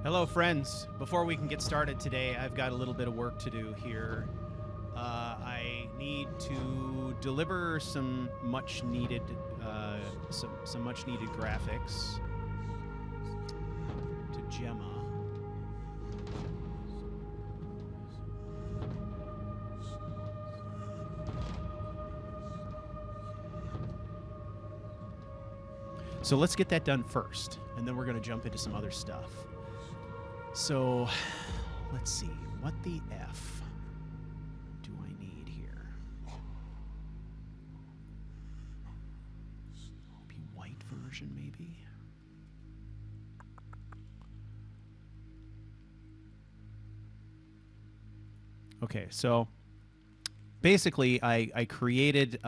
Hello, friends. Before we can get started today, I've got a little bit of work to do here. I need to deliver some much needed graphics to Gemma. So let's get that done first, and then we're going to jump into some other stuff. So, let's see. What the F do I need here? Maybe white version, maybe? Okay, so basically I created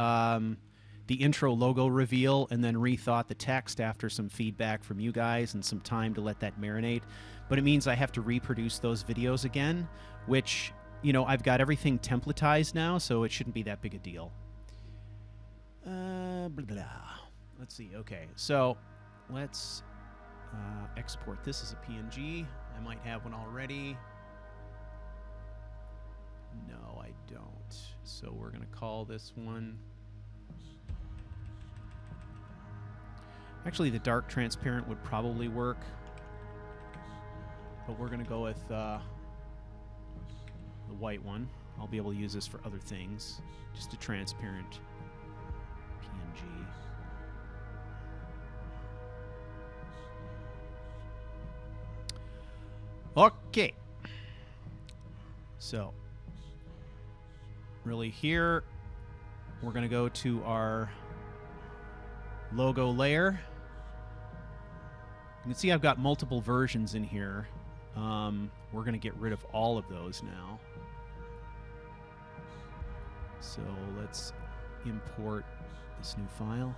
the intro logo reveal and then rethought the text after some feedback from you guys and some time to let that marinate. But it means I have to reproduce those videos again, which, you know, I've got everything templatized now, so it shouldn't be that big a deal. Blah, blah. Let's see. Okay, so let's export this as a PNG. I might have one already. No, I don't. So we're going to call this one... Actually, the dark transparent would probably work, but we're going to go with the white one. I'll be able to use this for other things. Just a transparent PNG. Okay. So, really here, we're going to go to our logo layer. You can see I've got multiple versions in here. We're going to get rid of all of those now. So let's import this new file.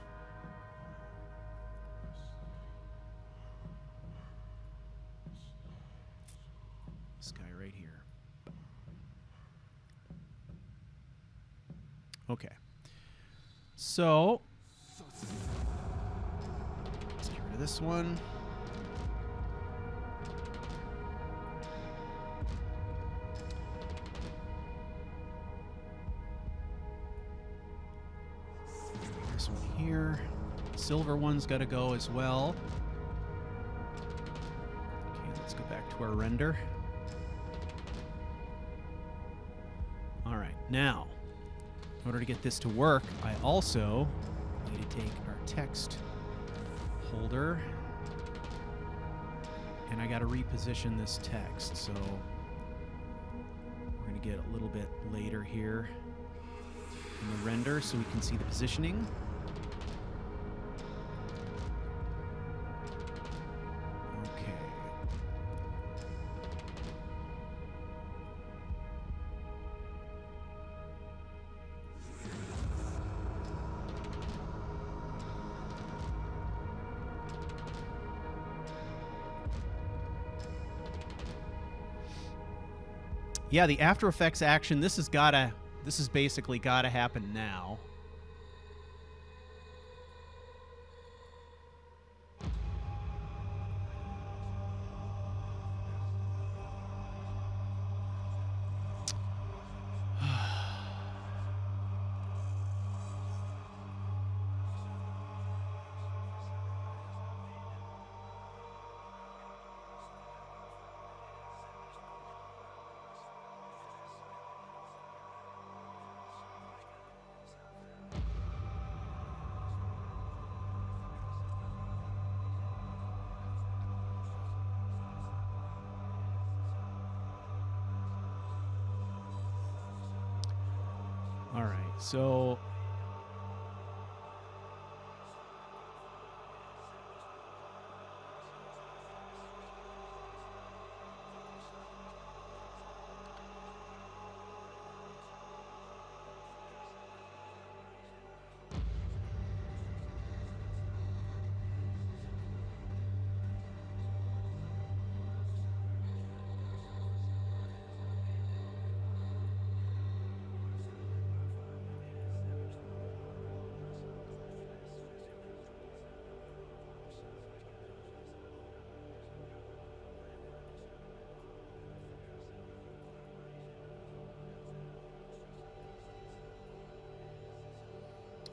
This guy right here. Okay. So let's get rid of this one. This one here. Silver one's got to go as well. Okay, let's go back to our render. All right, now, in order to get this to work, I also need to take our text holder and I got to reposition this text. So we're going to get a little bit later here in the render so we can see the positioning. Okay. Yeah, the After Effects action, this has basically gotta happen now. All right, so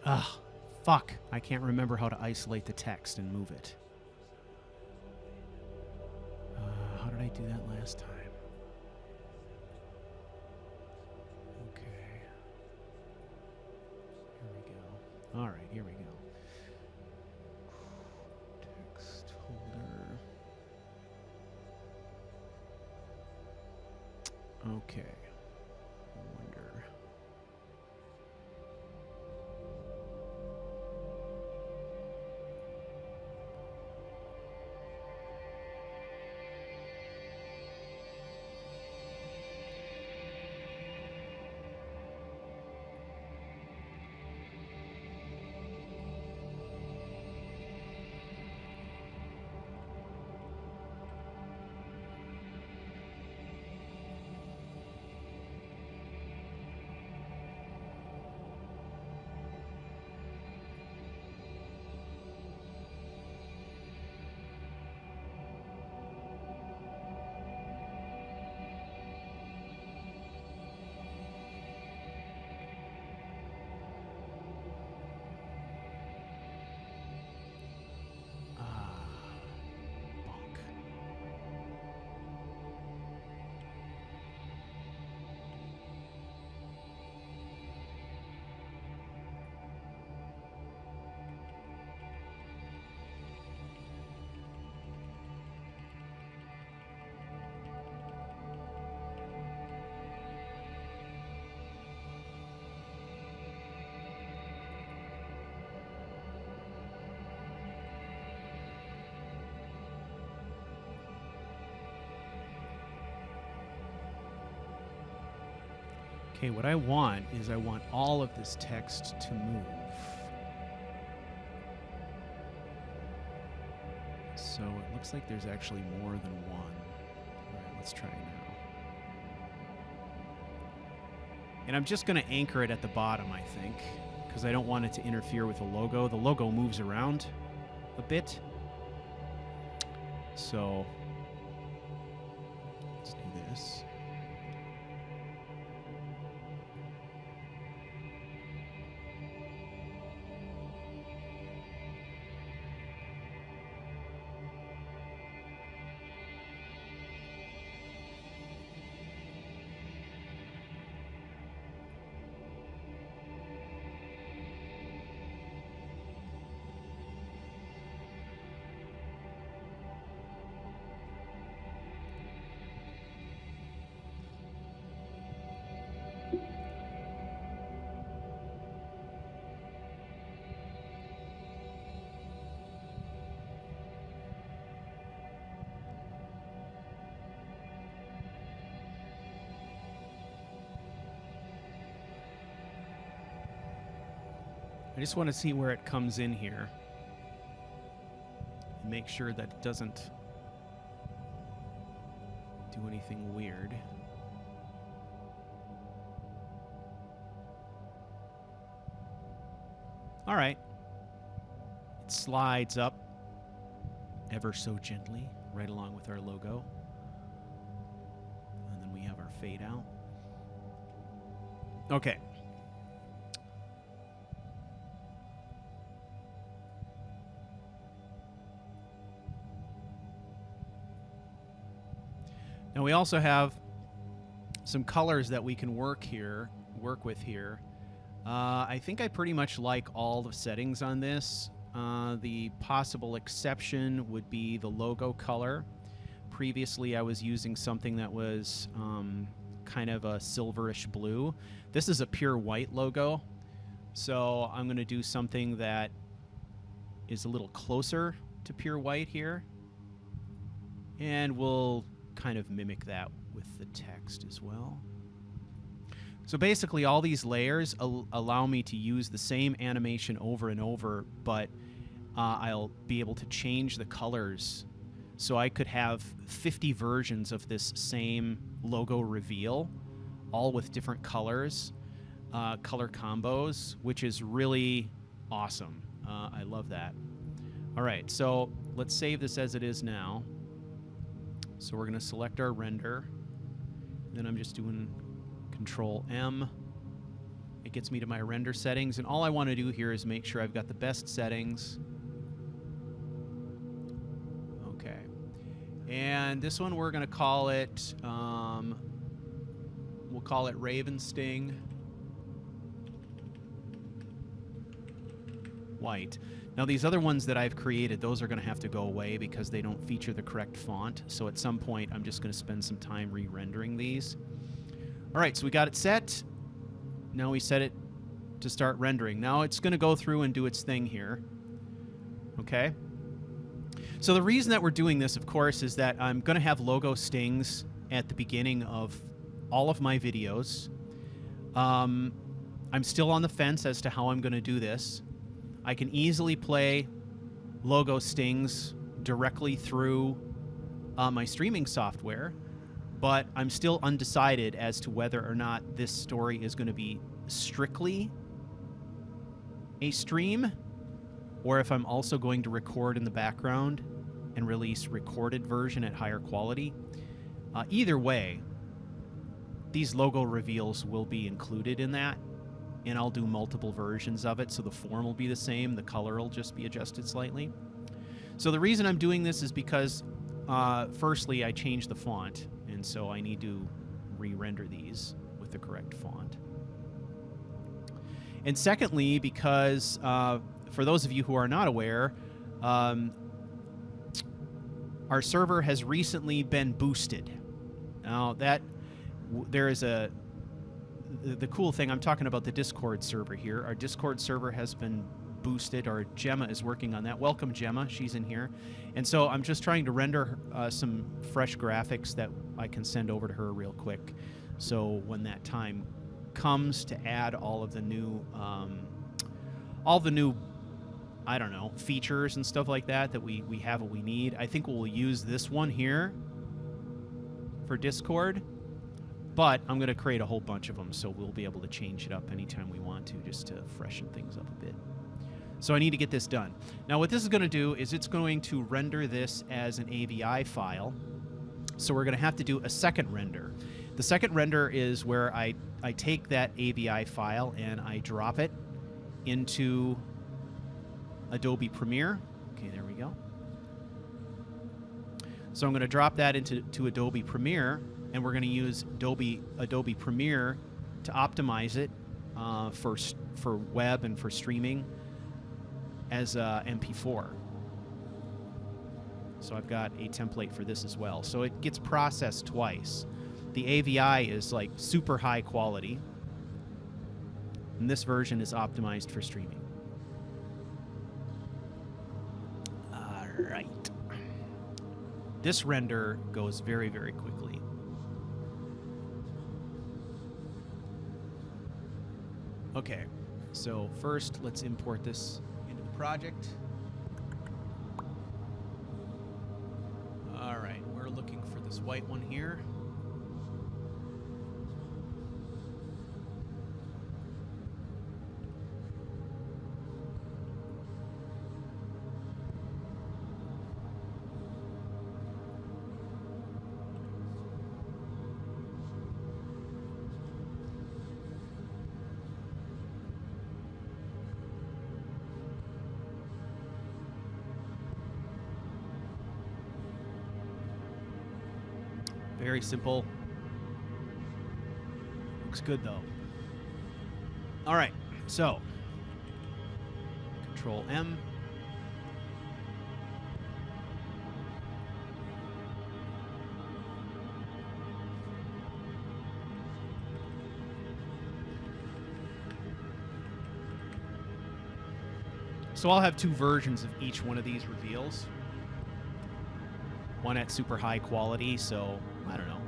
Ugh, fuck. I can't remember how to isolate the text and move it. How did I do that last time? Okay. Here we go. All right, here we go. Text holder. Okay. I wonder. Bonk. Okay, what I want is I want all of this text to move. So it looks like there's actually more than one. All right, let's try now. And I'm just going to anchor it at the bottom, I think, because I don't want it to interfere with the logo. The logo moves around a bit. So let's do this. I just want to see where it comes in here. And make sure that it doesn't do anything weird. All right. It slides up ever so gently, right along with our logo. And then we have our fade out. Okay. Now we also have some colors that we can work with here. I think I pretty much like all the settings on this. The possible exception would be the logo color. Previously, I was using something that was kind of a silverish blue. This is a pure white logo, so I'm going to do something that is a little closer to pure white here, and we'll kind of mimic that with the text as well. So basically all these layers allow me to use the same animation over and over, but I'll be able to change the colors. So I could have 50 versions of this same logo reveal, all with different colors, color combos, which is really awesome. I love that. All right, so let's save this as it is now. So we're going to select our render. Then I'm just doing Control M. It gets me to my render settings, and all I want to do here is make sure I've got the best settings. Okay. And this one we're going to call it, we'll call it Raven Sting White. Now these other ones that I've created, those are going to have to go away because they don't feature the correct font. So at some point, I'm just going to spend some time re-rendering these. All right, so we got it set. Now we set it to start rendering. Now it's going to go through and do its thing here. Okay. So the reason that we're doing this, of course, is that I'm going to have logo stings at the beginning of all of my videos. I'm still on the fence as to how I'm going to do this. I can easily play logo stings directly through my streaming software, but I'm still undecided as to whether or not this story is going to be strictly a stream, or if I'm also going to record in the background and release recorded version at higher quality. Either way, these logo reveals will be included in that, and I'll do multiple versions of it, so the form will be the same, the color will just be adjusted slightly. So the reason I'm doing this is because, firstly, I changed the font, and so I need to re-render these with the correct font. And secondly, because for those of you who are not aware, our server has recently been boosted. Now there is the cool thing, I'm talking about the Discord server here. Our Discord server has been boosted, or Gemma is working on that. Welcome, Gemma. She's in here. And so I'm just trying to render some fresh graphics that I can send over to her real quick. So when that time comes to add all the new, I don't know, features and stuff like that we have what we need, I think we'll use this one here for Discord. But I'm going to create a whole bunch of them, so we'll be able to change it up anytime we want to, just to freshen things up a bit. So I need to get this done. Now what this is going to do is it's going to render this as an AVI file. So we're going to have to do a second render. The second render is where I take that AVI file and I drop it into Adobe Premiere. Okay, there we go. So I'm going to drop that into Adobe Premiere, and we're going to use Adobe Premiere to optimize it for web and for streaming as MP4. So I've got a template for this as well. So it gets processed twice. The AVI is like super high quality, and this version is optimized for streaming. All right. This render goes very, very quickly. Okay, so first let's import this into the project. All right, we're looking for this white one here. Very simple. Looks good though. All right, so Control M. So I'll have two versions of each one of these reveals. One at super high quality, so I don't know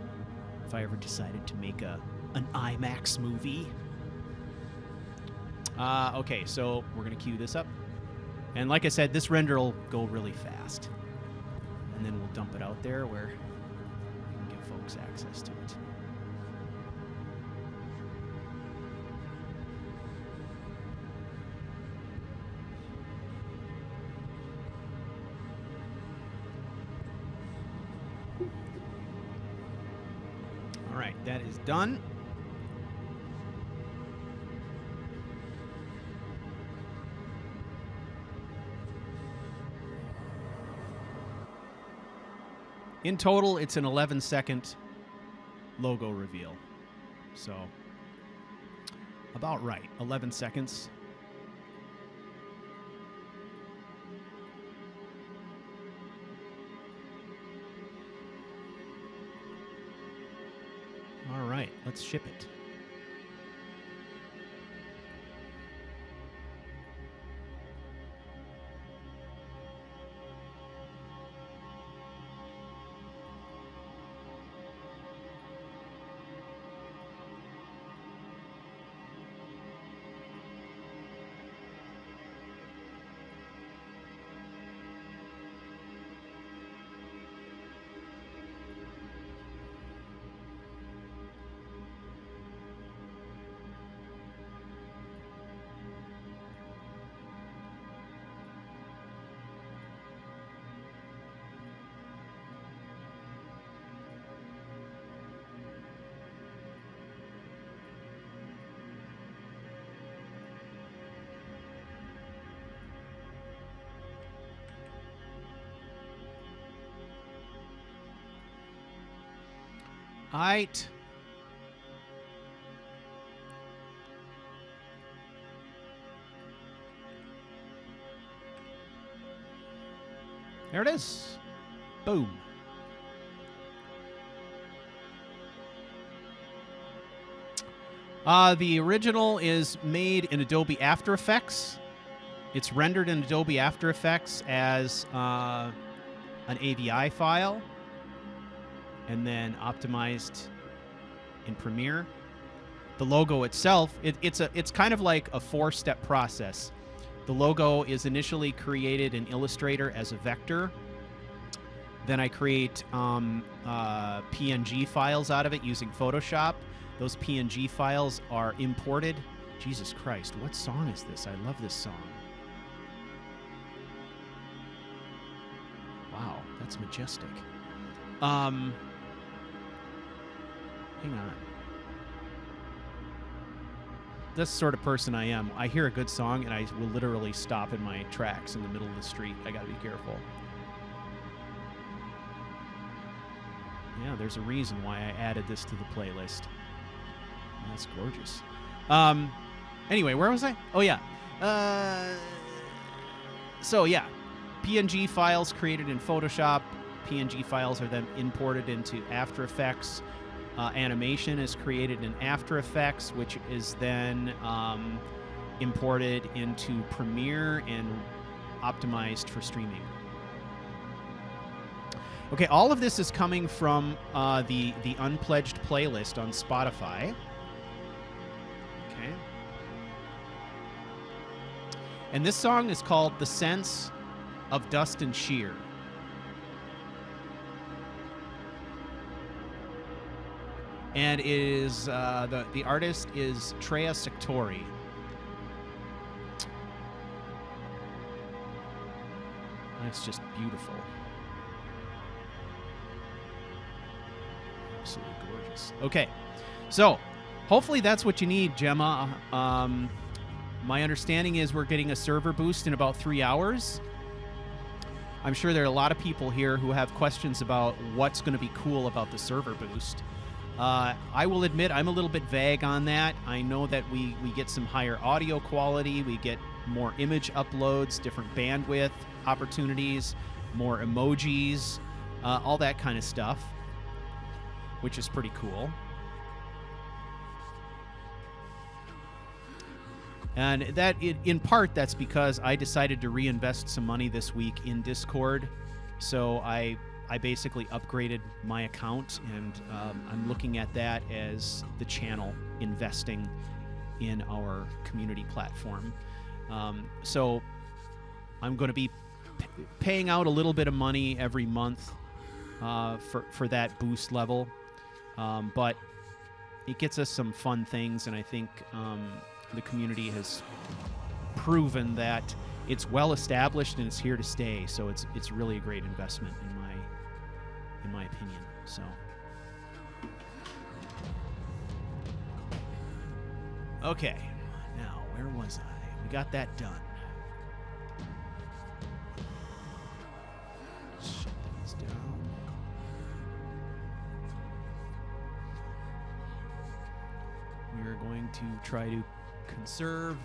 if I ever decided to make an IMAX movie. Okay, so we're going to queue this up. And like I said, this render will go really fast. And then we'll dump it out there where we can give folks access to it. All right, that is done. In total, it's an 11-second logo reveal. So, about right. 11 seconds. All right, let's ship it. Aight. There it is. Boom. The original is made in Adobe After Effects. It's rendered in Adobe After Effects as an AVI file, and then optimized in Premiere. The logo itself, it's kind of like a 4-step process. The logo is initially created in Illustrator as a vector. Then I create PNG files out of it using Photoshop. Those PNG files are imported. Jesus Christ, what song is this? I love this song. Wow, that's majestic. Hang on. This sort of person I am. I hear a good song and I will literally stop in my tracks in the middle of the street. I gotta be careful. Yeah, there's a reason why I added this to the playlist. Oh, that's gorgeous. Anyway, where was I? Oh, yeah. So, yeah. PNG files created in Photoshop. PNG files are then imported into After Effects. Animation is created in After Effects, which is then imported into Premiere and optimized for streaming. Okay, all of this is coming from the unpledged playlist on Spotify. Okay. And this song is called The Sense of Dust and Sheer. And it is the artist is Treya Sectori. That's just beautiful. Absolutely gorgeous. Okay, so hopefully that's what you need, Gemma. My understanding is we're getting a server boost in about 3 hours. I'm sure there are a lot of people here who have questions about what's going to be cool about the server boost. I will admit I'm a little bit vague on that. I know that we get some higher audio quality, we get more image uploads, different bandwidth opportunities, more emojis, all that kind of stuff, which is pretty cool. And that, in part, that's because I decided to reinvest some money this week in Discord. So I basically upgraded my account, and I'm looking at that as the channel investing in our community platform. So I'm going to be paying out a little bit of money every month for that boost level. But it gets us some fun things, and I think the community has proven that it's well established and it's here to stay. So it's really a great investment in my opinion. So okay, now where was I? We got that done. Shut these down. we're going to try to conserve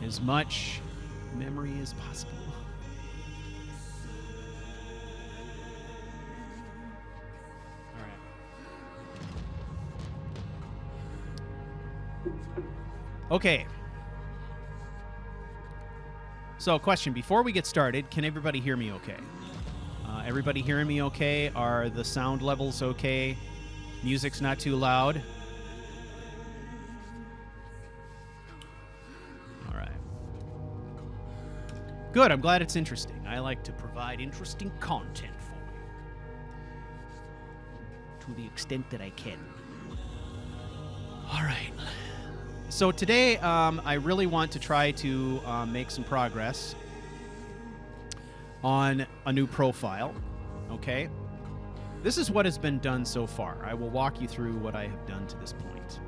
as much memory as possible. All right. Okay. So, question, before we get started, can everybody hear me okay? Everybody hearing me okay? Are the sound levels okay? Music's not too loud? All right. Good, I'm glad it's interesting. I like to provide interesting content for you, to the extent that I can. All right. So today, I really want to try to make some progress on a new profile, okay? This is what has been done so far. I will walk you through what I have done to this point.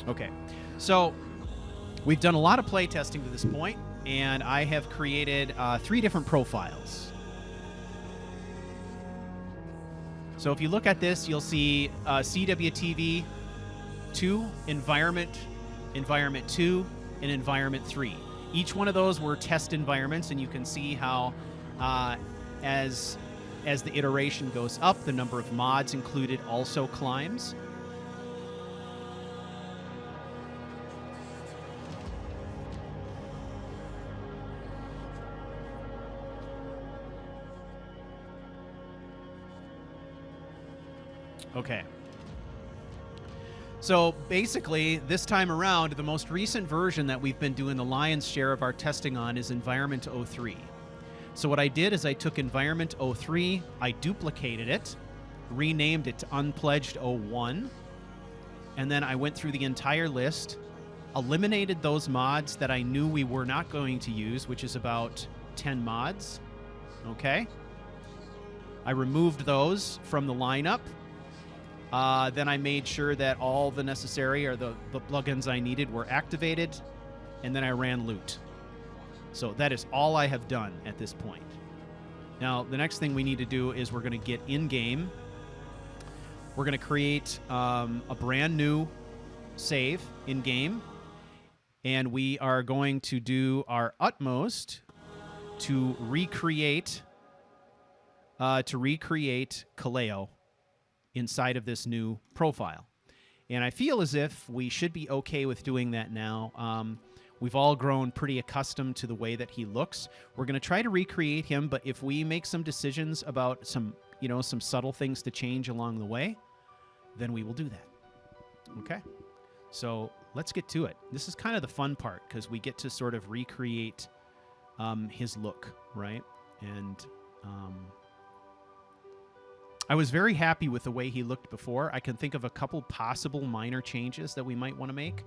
Okay, so we've done a lot of play testing to this point, and I have created 3 different profiles. So if you look at this, you'll see CWTV 2, Environment, Environment 2, and Environment 3. Each one of those were test environments, and you can see how as the iteration goes up, the number of mods included also climbs. Okay. So basically, this time around, the most recent version that we've been doing the lion's share of our testing on is Environment 03. So what I did is I took Environment 03, I duplicated it, renamed it to Unpledged 01, and then I went through the entire list, eliminated those mods that I knew we were not going to use, which is about 10 mods, okay? I removed those from the lineup. Then I made sure that all the necessary or the plugins I needed were activated, and then I ran loot. So that is all I have done at this point. Now, the next thing we need to do is we're going to get in-game. We're going to create a brand new save in-game, and we are going to do our utmost to recreate Kaleo inside of this new profile. And I feel as if we should be okay with doing that now. We've all grown pretty accustomed to the way that he looks. We're going to try to recreate him, but if we make some decisions about some subtle things to change along the way, then we will do that. Okay? So let's get to it. This is kind of the fun part because we get to sort of recreate his look, right? And I was very happy with the way he looked before. I can think of a couple possible minor changes that we might want to make.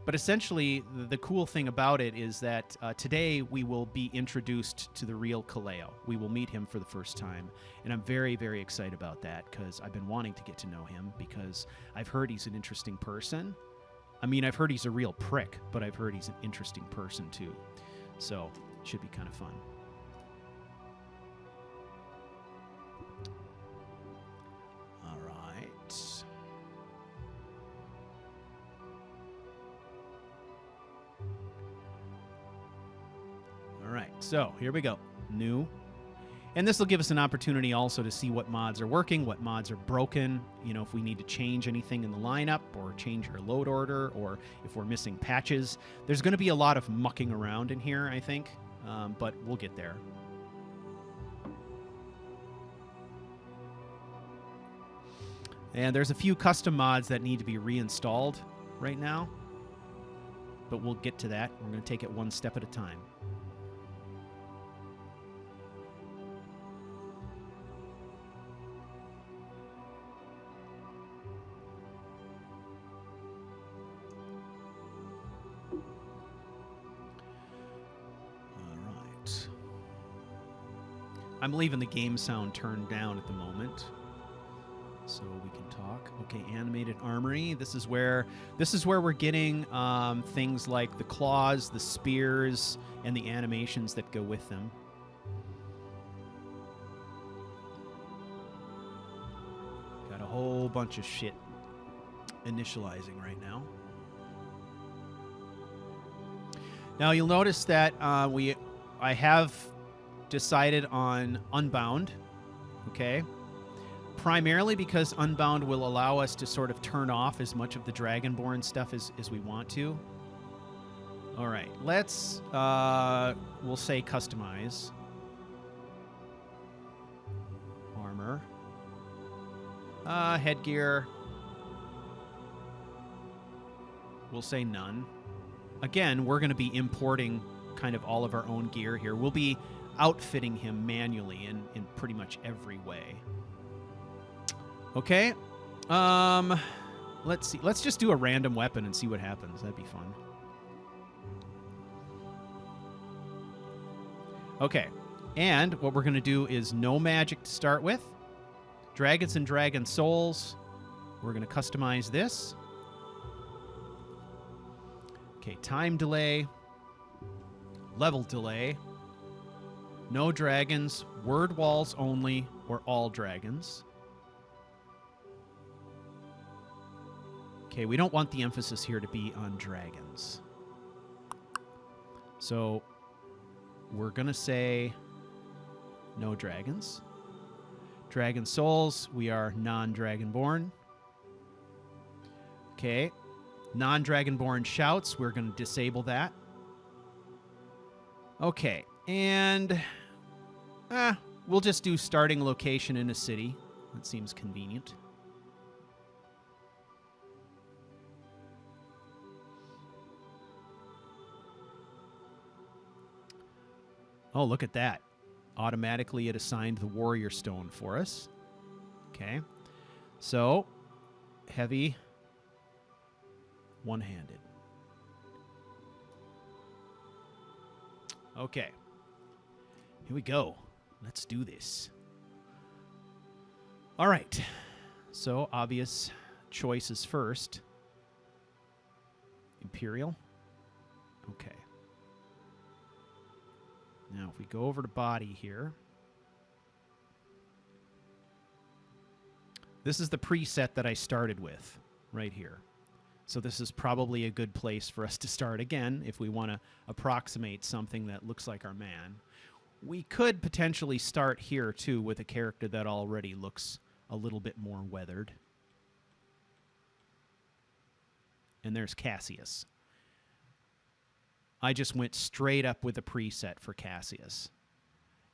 But essentially, the cool thing about it is that today we will be introduced to the real Kaleo. We will meet him for the first time. And I'm very, very excited about that because I've been wanting to get to know him because I've heard he's an interesting person. I mean, I've heard he's a real prick, but I've heard he's an interesting person too. So it should be kind of fun. All right, so here we go. New. And this will give us an opportunity also to see what mods are working, what mods are broken, if we need to change anything in the lineup or change our load order or if we're missing patches. There's going to be a lot of mucking around in here, I think, but we'll get there. And there's a few custom mods that need to be reinstalled right now, but we'll get to that. We're going to take it one step at a time. I'm leaving the game sound turned down at the moment, so we can talk. Okay, animated armory. This is where we're getting things like the claws, the spears, and the animations that go with them. Got a whole bunch of shit initializing right now. Now you'll notice that I have decided on Unbound, okay? Primarily because Unbound will allow us to sort of turn off as much of the Dragonborn stuff as we want to. All right, let's, we'll say customize. Armor. Headgear. We'll say none. Again, we're going to be importing kind of all of our own gear here. We'll be outfitting him manually in pretty much every way. Okay. Let's see. Let's just do a random weapon and see what happens. That'd be fun. Okay. And what we're going to do is no magic to start with. Dragons and Dragon Souls. We're going to customize this. Okay, time delay. Level delay. No dragons. Word walls only or all dragons. Okay, we don't want the emphasis here to be on dragons. So we're going to say no dragons. Dragon Souls, we are non-Dragonborn. Okay. Non-Dragonborn shouts, we're going to disable that. Okay. And we'll just do starting location in a city. That seems convenient. Oh, look at that. Automatically it assigned the warrior stone for us. Okay. So, heavy, one-handed. Okay. Here we go. Let's do this. All right. So, obvious choices first. Imperial. Okay. Now, if we go over to body here, this is the preset that I started with right here. So this is probably a good place for us to start again if we want to approximate something that looks like our man. We could potentially start here, too, with a character that already looks a little bit more weathered. And there's Cassius. I just went straight up with a preset for Cassius.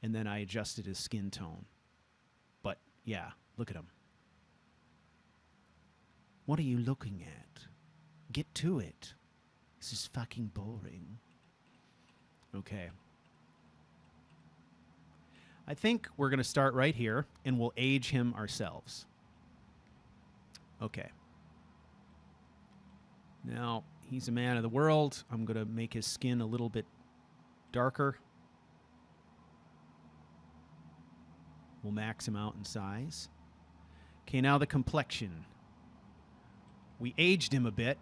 And then I adjusted his skin tone. But, yeah, look at him. What are you looking at? Get to it. This is fucking boring. Okay. I think we're going to start right here, and we'll age him ourselves. Okay. Now, he's a man of the world. I'm going to make his skin a little bit darker. We'll max him out in size. Okay, now the complexion. We aged him a bit,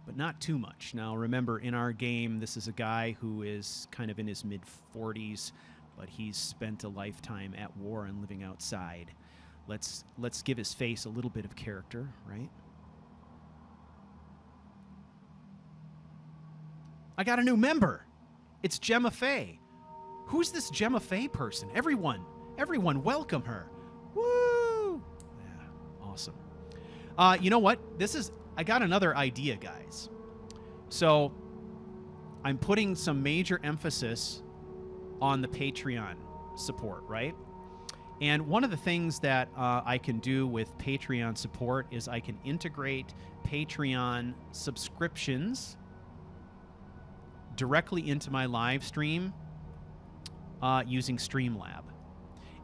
but not too much. Now, remember, in our game, this is a guy who is kind of in his mid-40s, but he's spent a lifetime at war and living outside. Let's give his face a little bit of character, right? I got a new member. It's Gemma Faye. Who's this Gemma Faye person? Everyone, welcome her. Woo! Yeah, awesome. You know what? I got another idea, guys. So I'm putting some major emphasis on the Patreon support, right? And one of the things that I can do with Patreon support is I can integrate Patreon subscriptions directly into my live stream using Streamlab.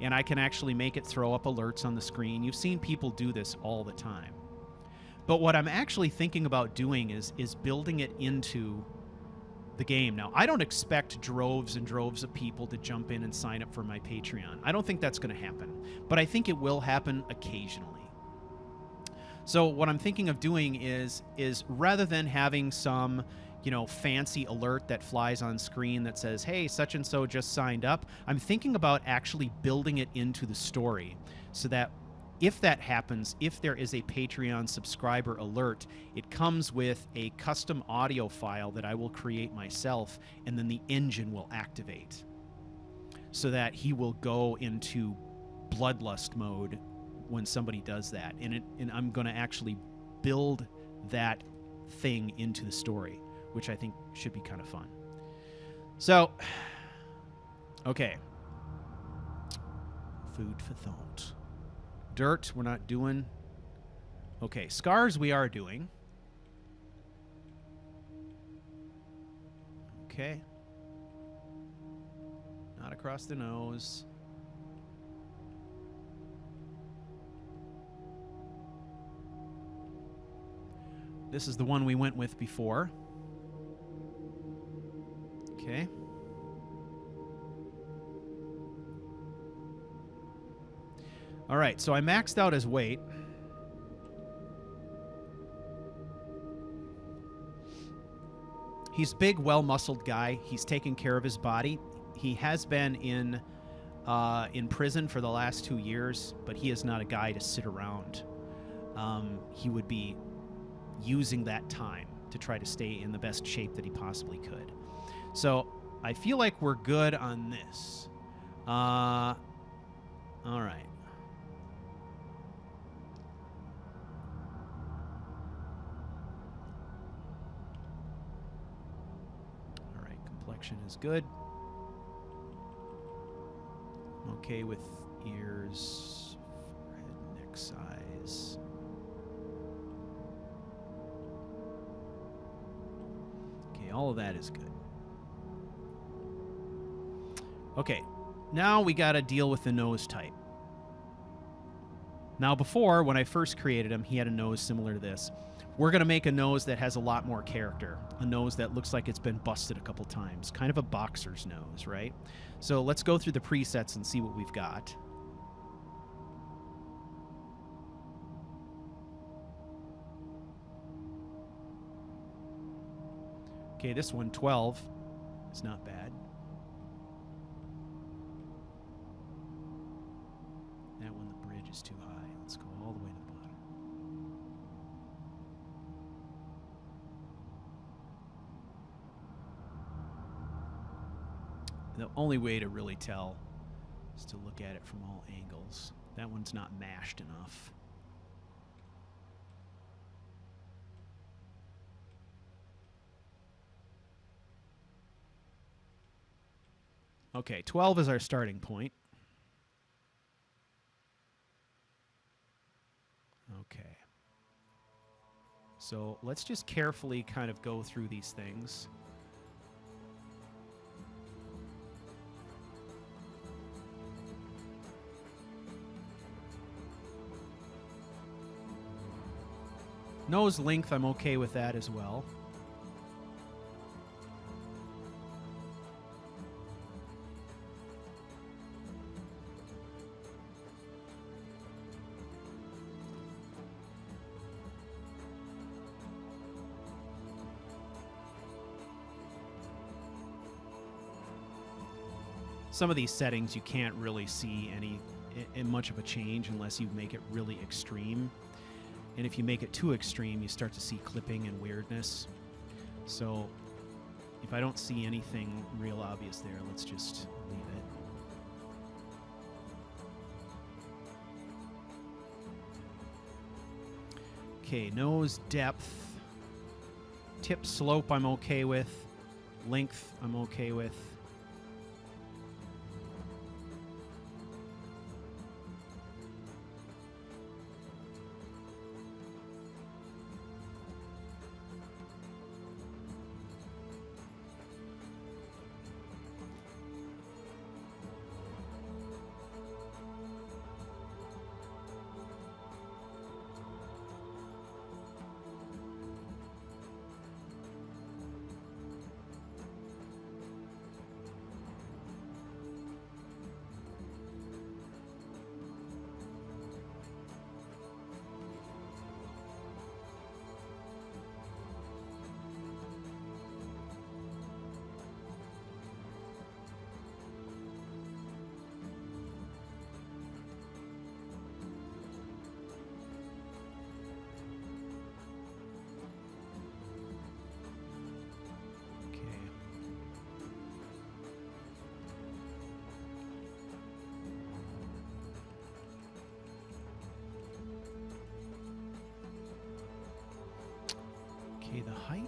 And I can actually make it throw up alerts on the screen. You've seen people do this all the time. But what I'm actually thinking about doing is building it into the game. Now, I don't expect droves and droves of people to jump in and sign up for my Patreon. I don't think that's going to happen. But I think it will happen occasionally. So what I'm thinking of doing is rather than having some, fancy alert that flies on screen that says, hey, such and so just signed up. I'm thinking about actually building it into the story so that if that happens, if there is a Patreon subscriber alert, it comes with a custom audio file that I will create myself, and then the engine will activate so that he will go into bloodlust mode when somebody does that. And I'm going to actually build that thing into the story, which I think should be kind of fun. So, okay. Food for thought. Dirt, we're not doing. Okay, scars we are doing. Okay. Not across the nose. This is the one we went with before. Okay. All right, so I maxed out his weight. He's big, well-muscled guy. He's taking care of his body. He has been in prison for the last 2 years, but he is not a guy to sit around. He would be using that time to try to stay in the best shape that he possibly could. So I feel like we're good on this. All right. Complexion is good. I'm okay with ears, forehead, neck size. Okay, all of that is good. Okay, now we got to deal with the nose type. Now before, when I first created him, he had a nose similar to this. We're going to make a nose that has a lot more character. A nose that looks like it's been busted a couple times. Kind of a boxer's nose, right? So let's go through the presets and see what we've got. Okay, this one, 12. It's not bad. That one, the bridge is too high. Let's go all the way to the bottom. The only way to really tell is to look at it from all angles. That one's not mashed enough. Okay, 12 is our starting point. Okay. So let's just carefully kind of go through these things. Nose length, I'm okay with that as well. Some of these settings you can't really see any much of a change unless you make it really extreme. And if you make it too extreme, you start to see clipping and weirdness. So if I don't see anything real obvious there, let's just leave it. Okay, nose depth. Tip slope I'm okay with. Length I'm okay with.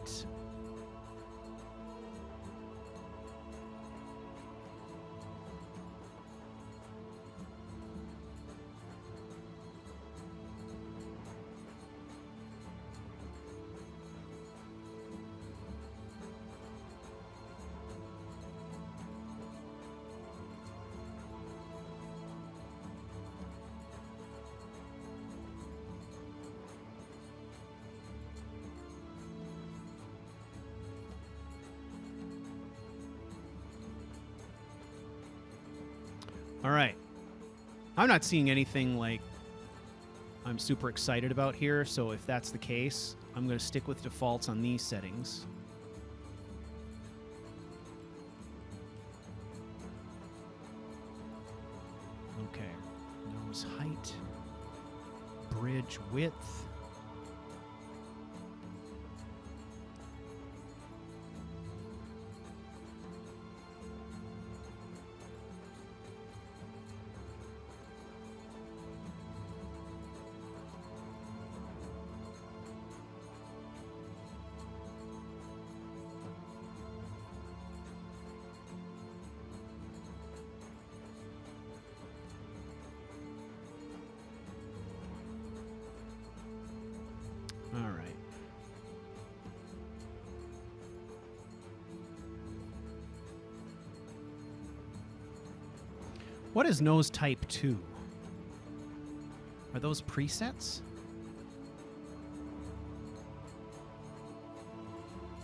right. All right. I'm not seeing anything like I'm super excited about here, so if that's the case, I'm going to stick with defaults on these settings. Okay. Nose height. Bridge width. All right. What is nose type 2? Are those presets?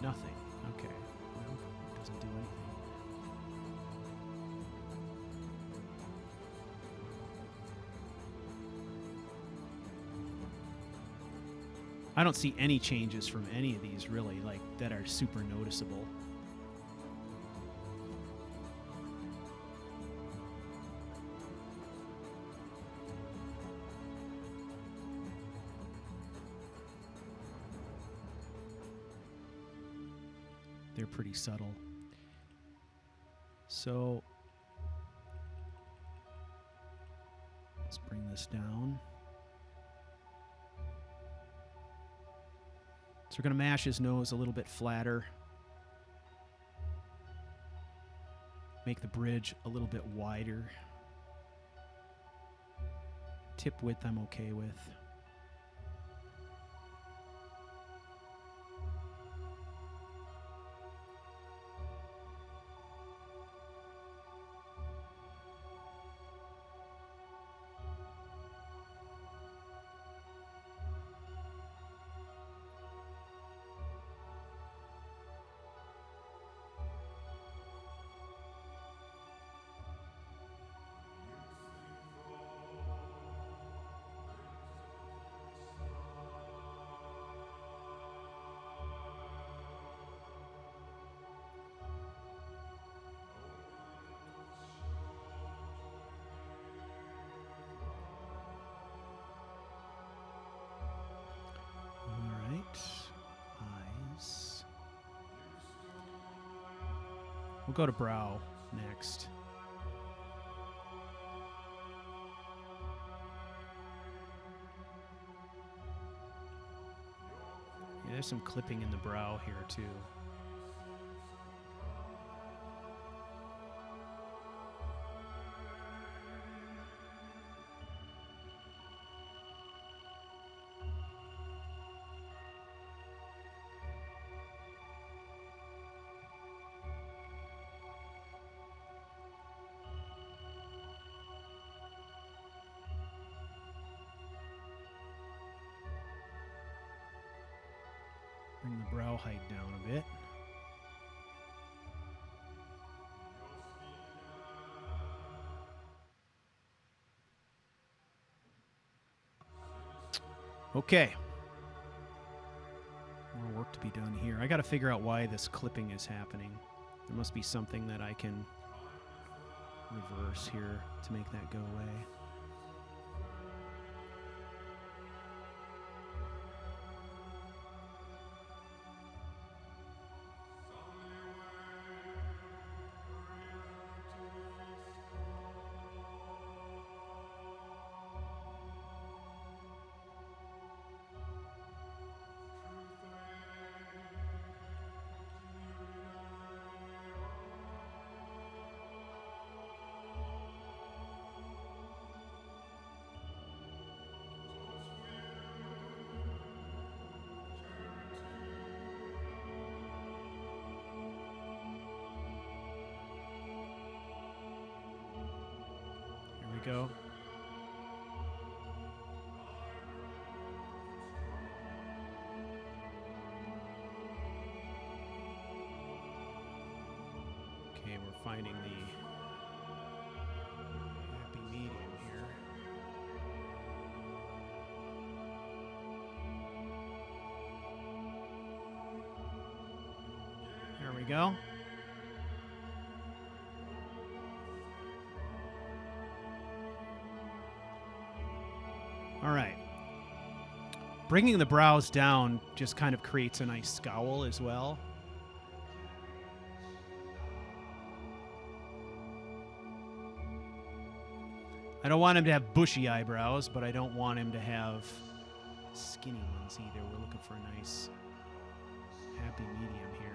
Nothing. Okay. Well, it doesn't do anything. I don't see any changes from any of these really, like, that are super noticeable. They're pretty subtle. So let's bring this down. So we're going to mash his nose a little bit flatter. Make the bridge a little bit wider. Tip width I'm okay with. Eyes. We'll go to brow next. Yeah, there's some clipping in the brow here too. Bring the brow height down a bit. Okay. More work to be done here. I got to figure out why this clipping is happening. There must be something that I can reverse here to make that go away. go. Okay, we're finding the happy medium here. There we go. All right. Bringing the brows down just kind of creates a nice scowl as well. I don't want him to have bushy eyebrows, but I don't want him to have skinny ones either. We're looking for a nice happy medium here.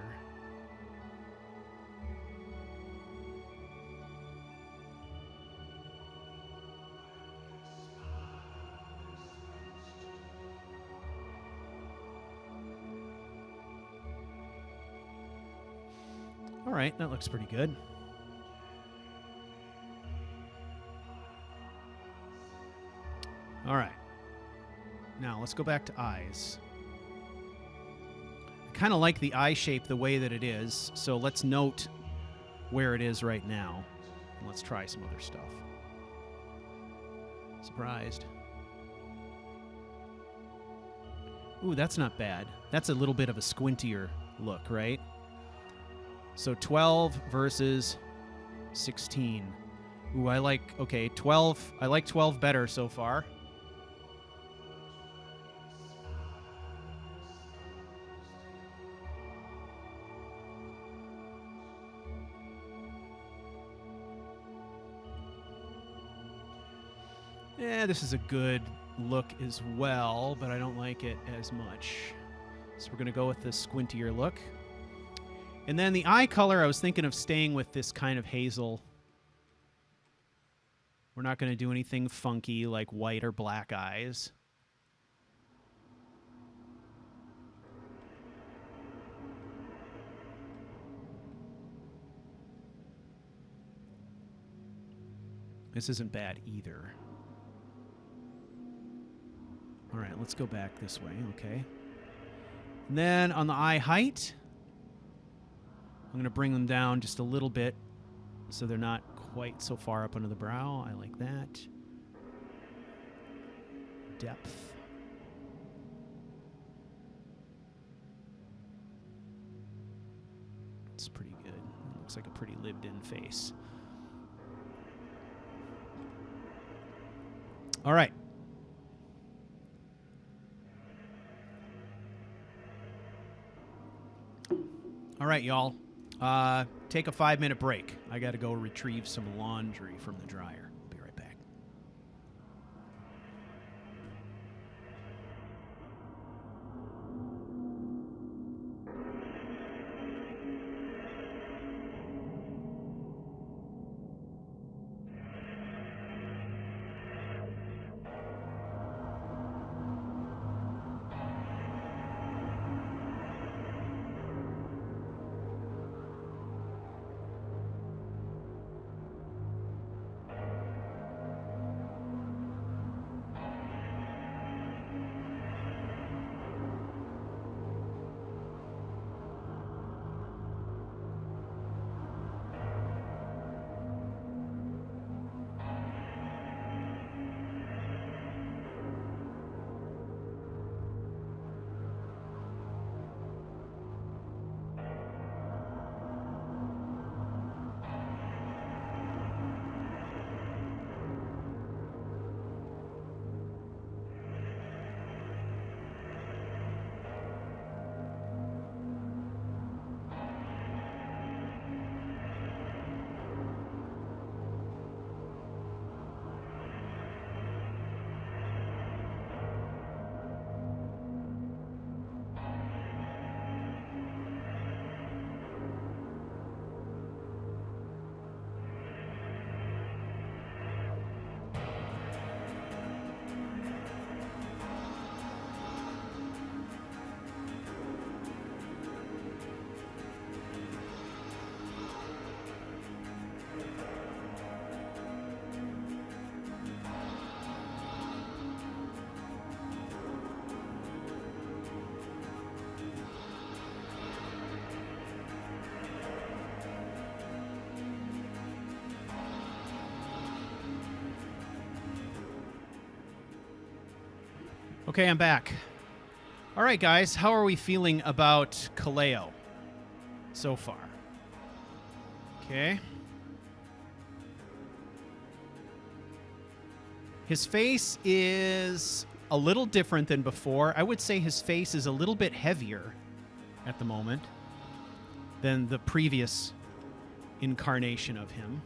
All right, that looks pretty good. All right. Now, let's go back to eyes. I kind of like the eye shape the way that it is, so let's note where it is right now. And let's try some other stuff. Surprised. Ooh, that's not bad. That's a little bit of a squintier look, right? So 12 versus 16. Ooh, I like, okay, 12. I like 12 better so far. Yeah, this is a good look as well, but I don't like it as much. So we're going to go with the squintier look. And then the eye color, I was thinking of staying with this kind of hazel. We're not going to do anything funky like white or black eyes. This isn't bad either. All right, let's go back this way, okay. And then on the eye height, I'm going to bring them down just a little bit so they're not quite so far up under the brow. I like that. Depth. It's pretty good. It looks like a pretty lived-in face. All right. All right, y'all. Take a 5-minute break. I got to go retrieve some laundry from the dryer. Be right back. Okay, I'm back. All right, guys, how are we feeling about Kaleo so far? Okay. His face is a little different than before. I would say his face is a little bit heavier at the moment than the previous incarnation of him,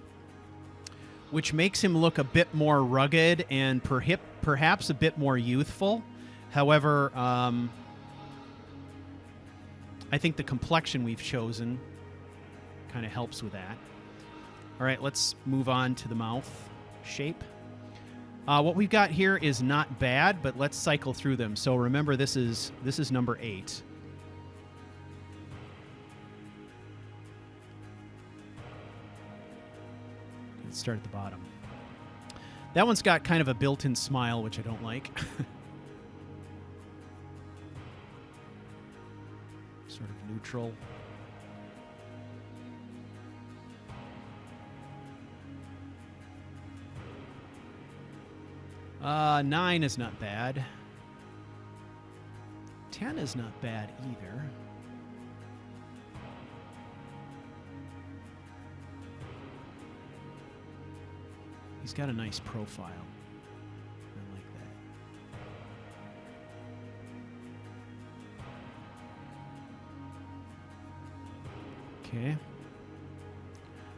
which makes him look a bit more rugged and perhaps a bit more youthful. However, I think the complexion we've chosen kind of helps with that. All right, let's move on to the mouth shape. What we've got here is not bad, but let's cycle through them. So remember, this is number 8. Let's start at the bottom. That one's got kind of a built-in smile, which I don't like. Sort of neutral. 9 is not bad. 10 is not bad either. He's got a nice profile. I like that. Okay.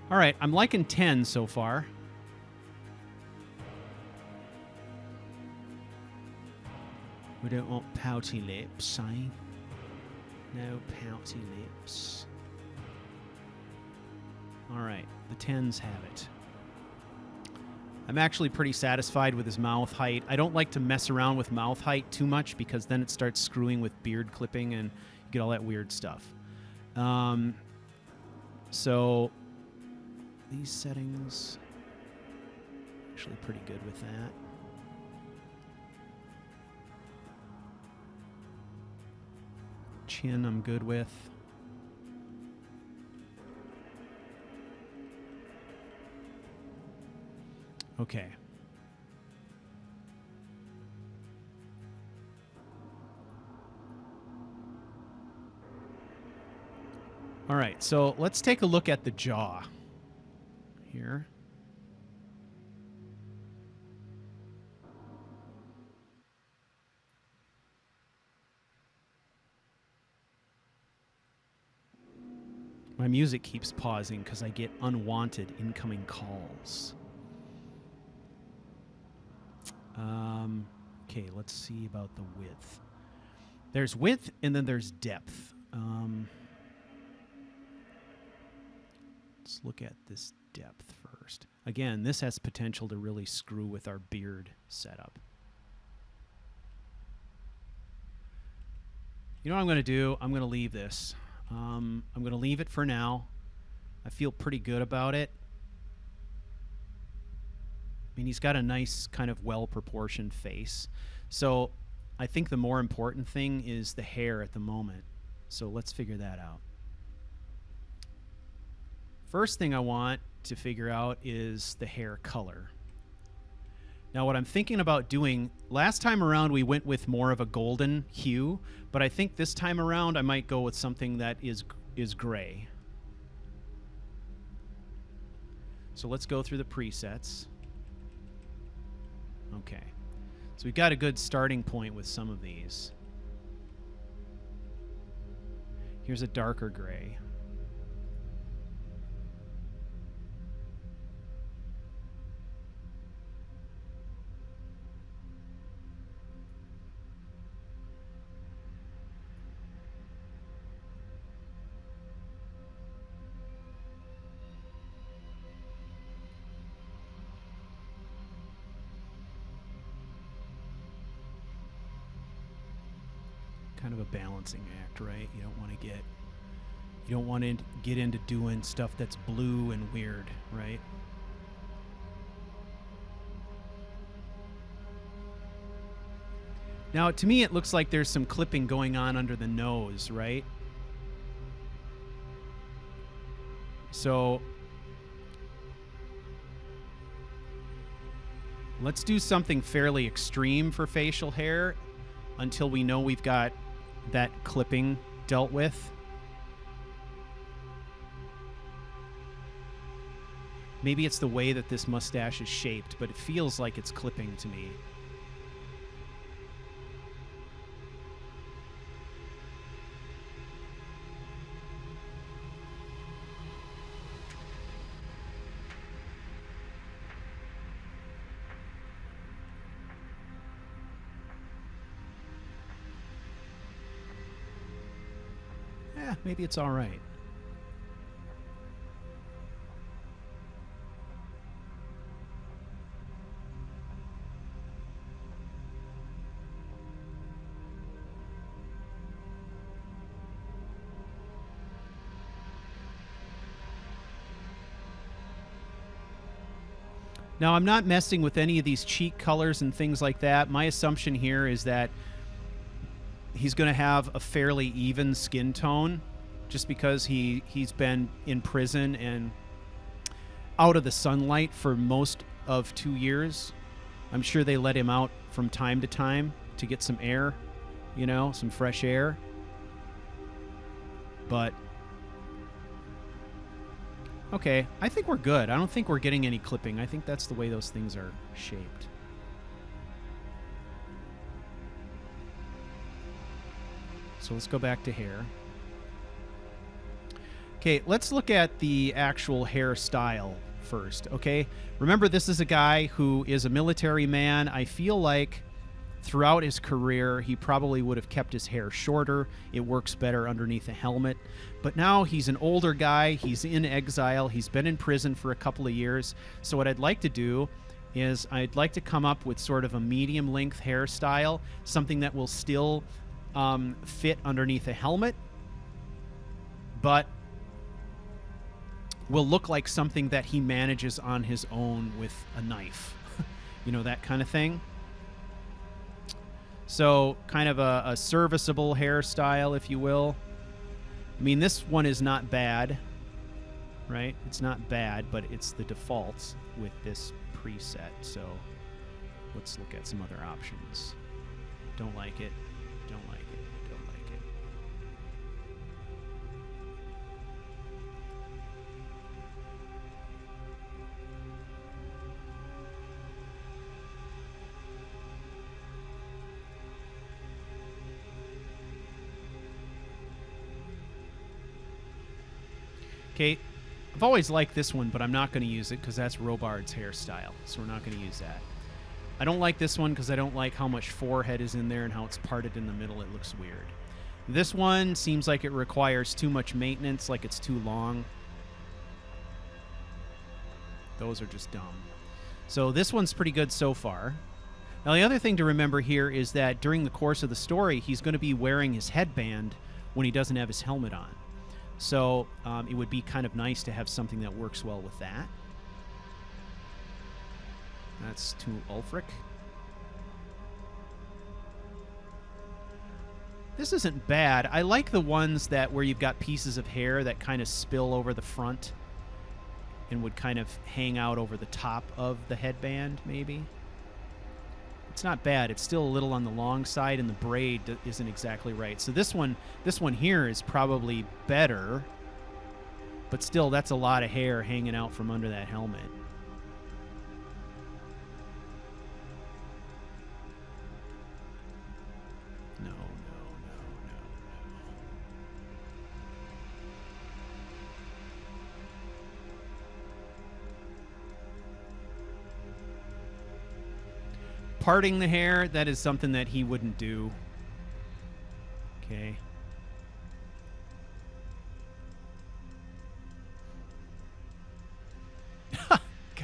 All right, I'm liking 10 so far. We don't want pouty lips, eh? No pouty lips. All right, the 10s have it. I'm actually pretty satisfied with his mouth height. I don't like to mess around with mouth height too much because then it starts screwing with beard clipping and you get all that weird stuff. So these settings, actually pretty good with that. Chin I'm good with. Okay. All right, so let's take a look at the jaw here. My music keeps pausing because I get unwanted incoming calls. Okay, let's see about the width. There's width and then there's depth. Let's look at this depth first. Again, this has potential to really screw with our beard setup. You know what I'm going to do? I'm going to leave this. I'm going to leave it for now. I feel pretty good about it. I mean, he's got a nice kind of well-proportioned face. So I think the more important thing is the hair at the moment. So let's figure that out. First thing I want to figure out is the hair color. Now, what I'm thinking about doing, last time around we went with more of a golden hue, but I think this time around I might go with something that is gray. So let's go through the presets. Okay. So we've got a good starting point with some of these. Here's a darker gray. Kind of a balancing act, right? You don't want to get into doing stuff that's blue and weird, right? Now, to me, it looks like there's some clipping going on under the nose, right? So let's do something fairly extreme for facial hair. until we know we've got that clipping dealt with. Maybe it's the way that this mustache is shaped, but it feels like it's clipping to me. Maybe it's all right. Now, I'm not messing with any of these cheek colors and things like that. My assumption here is that he's going to have a fairly even skin tone, just because he's been in prison and out of the sunlight for most of 2 years. I'm sure they let him out from time to time to get some air, you know, some fresh air. But okay, I think we're good. I don't think we're getting any clipping. I think that's the way those things are shaped. So let's go back to hair. Okay, let's look at the actual hairstyle first, okay? Remember, this is a guy who is a military man. I feel like throughout his career, he probably would have kept his hair shorter. It works better underneath a helmet. But now he's an older guy. He's in exile. He's been in prison for a couple of years. So what I'd like to do is I'd like to come up with sort of a medium-length hairstyle, something that will still fit underneath a helmet, but will look like something that he manages on his own with a knife. You know, that kind of thing. So kind of a serviceable hairstyle, if you will. I mean, this one is not bad, right? It's not bad, but it's the default with this preset. So let's look at some other options. Don't like it. Don't like it. Don't like it. Okay, I've always liked this one, but I'm not going to use it because that's Robard's hairstyle, so we're not going to use that. I don't like this one because I don't like how much forehead is in there and how it's parted in the middle. It looks weird. This one seems like it requires too much maintenance, like it's too long. Those are just dumb. So this one's pretty good so far. Now, the other thing to remember here is that during the course of the story, he's going to be wearing his headband when he doesn't have his helmet on. So it would be kind of nice to have something that works well with that. That's to Ulfric. This isn't bad. I like the ones that where you've got pieces of hair that kind of spill over the front and would kind of hang out over the top of the headband, maybe. It's not bad. It's still a little on the long side, and the braid isn't exactly right. So this one here is probably better, but still, that's a lot of hair hanging out from under that helmet. No, no, no, no, no. Parting the hair, that is something that he wouldn't do. Okay.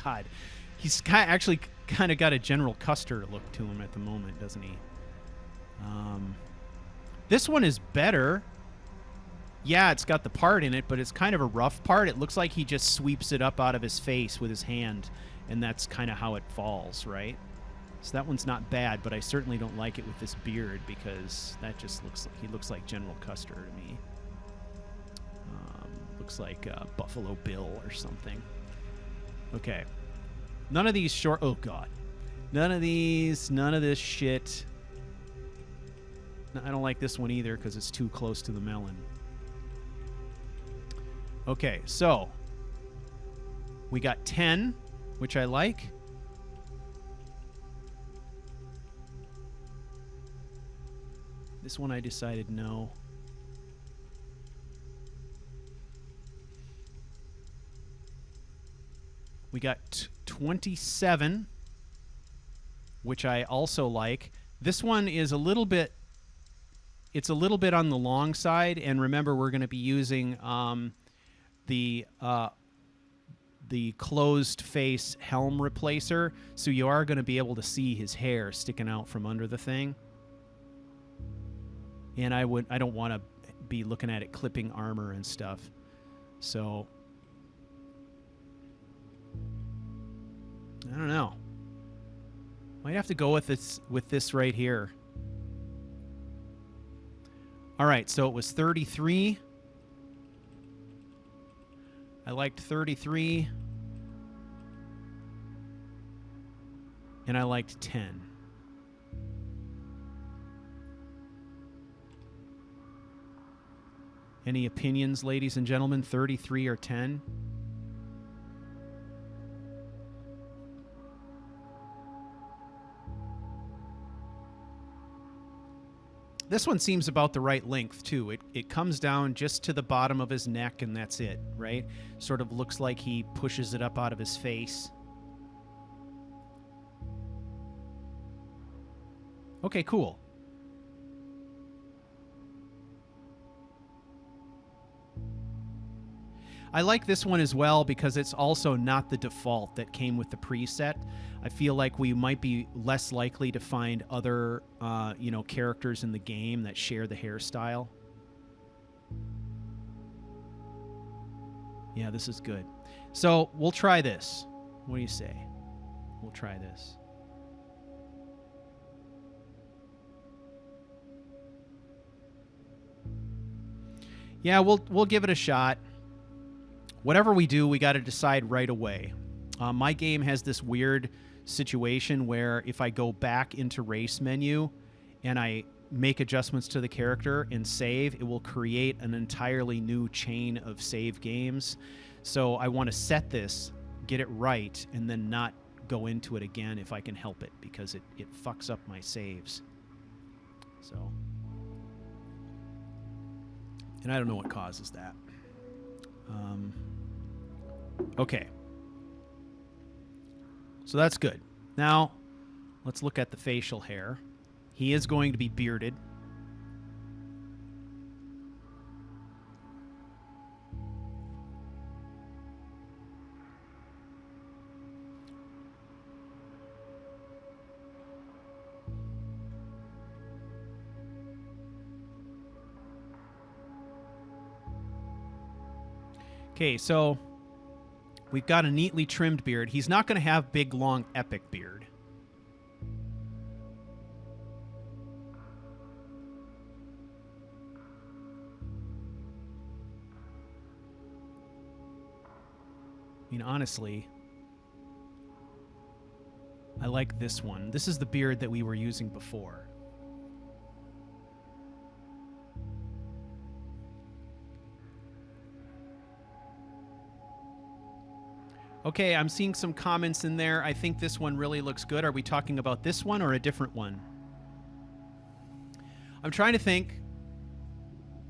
God. He's actually kind of got a General Custer look to him at the moment, doesn't he? This one is better. Yeah, it's got the part in it, but it's kind of a rough part. It looks like he just sweeps it up out of his face with his hand, and that's kind of how it falls, right? So that one's not bad, but I certainly don't like it with this beard because that just looks like, he looks like General Custer to me. Looks like Buffalo Bill or something. Okay. None of these short... Oh, God. None of this shit I don't like this one either because it's too close to the melon. Okay, so we got 10, which I like. This one I decided no. We got 27, which I also like. This one is a little bit, it's a little bit on the long side, and remember we're going to be using the closed face helm replacer, so you are going to be able to see his hair sticking out from under the thing. And I don't want to be looking at it clipping armor and stuff. So I don't know. Might have to go with this right here. All right, so it was 33. I liked 33. And I liked 10. Any opinions, ladies and gentlemen? 33 or 10? This one seems about the right length, too. It comes down just to the bottom of his neck, and that's it, right? Sort of looks like he pushes it up out of his face. Okay, cool. I like this one as well because it's also not the default that came with the preset. I feel like we might be less likely to find other, characters in the game that share the hairstyle. Yeah, this is good. So we'll try this. What do you say? We'll try this. Yeah, we'll give it a shot. Whatever we do, we got to decide right away. My game has this weird situation where if I go back into race menu and I make adjustments to the character and save, it will create an entirely new chain of save games. So I want to set this, get it right, and then not go into it again if I can help it, because it fucks up my saves. So, and I don't know what causes that. Okay. So that's good. Now, let's look at the facial hair. He is going to be bearded. Okay, so we've got a neatly trimmed beard. He's not going to have big, long, epic beard. I mean, honestly, I like this one. This is the beard that we were using before. Okay, I'm seeing some comments in there. I think this one really looks good. Are we talking about this one or a different one? I'm trying to think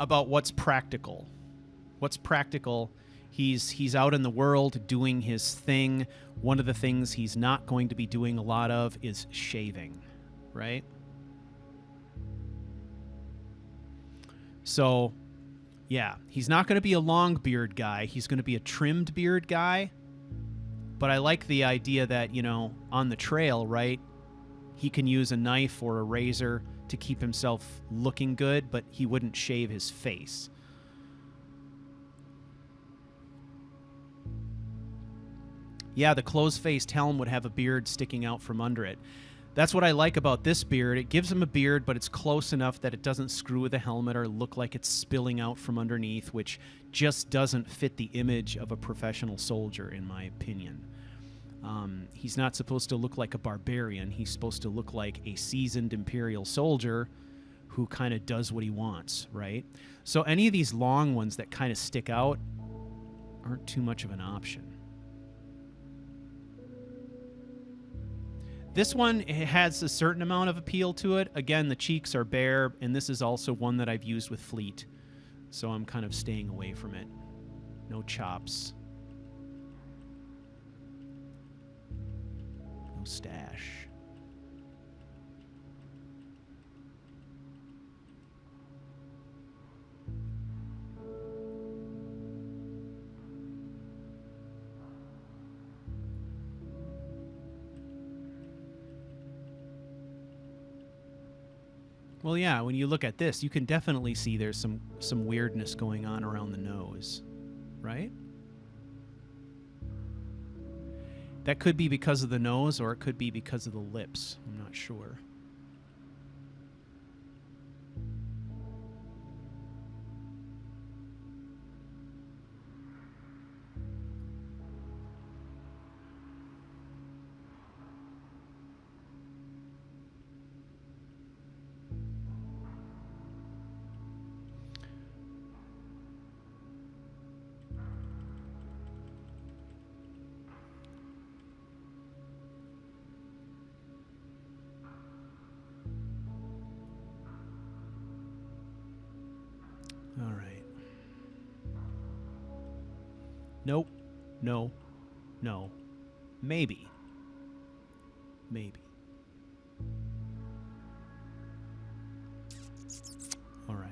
about what's practical. What's practical? He's out in the world doing his thing. One of the things he's not going to be doing a lot of is shaving, right? So, yeah, he's not going to be a long beard guy. He's going to be a trimmed beard guy. But I like the idea that, you know, on the trail, right, he can use a knife or a razor to keep himself looking good, but he wouldn't shave his face. Yeah, the closed-faced helm would have a beard sticking out from under it. That's what I like about this beard. It gives him a beard, but it's close enough that it doesn't screw with the helmet or look like it's spilling out from underneath, which just doesn't fit the image of a professional soldier, in my opinion. He's not supposed to look like a barbarian. He's supposed to look like a seasoned Imperial soldier who kind of does what he wants, right? So any of these long ones that kind of stick out aren't too much of an option. This one has a certain amount of appeal to it. Again, the cheeks are bare, and this is also one that I've used with Fleet, so I'm kind of staying away from it. No chops. No stash. Well, yeah, when you look at this, you can definitely see there's some weirdness going on around the nose, right? That could be because of the nose, or it could be because of the lips. I'm not sure. All right. Nope. No. No. Maybe. Maybe. All right.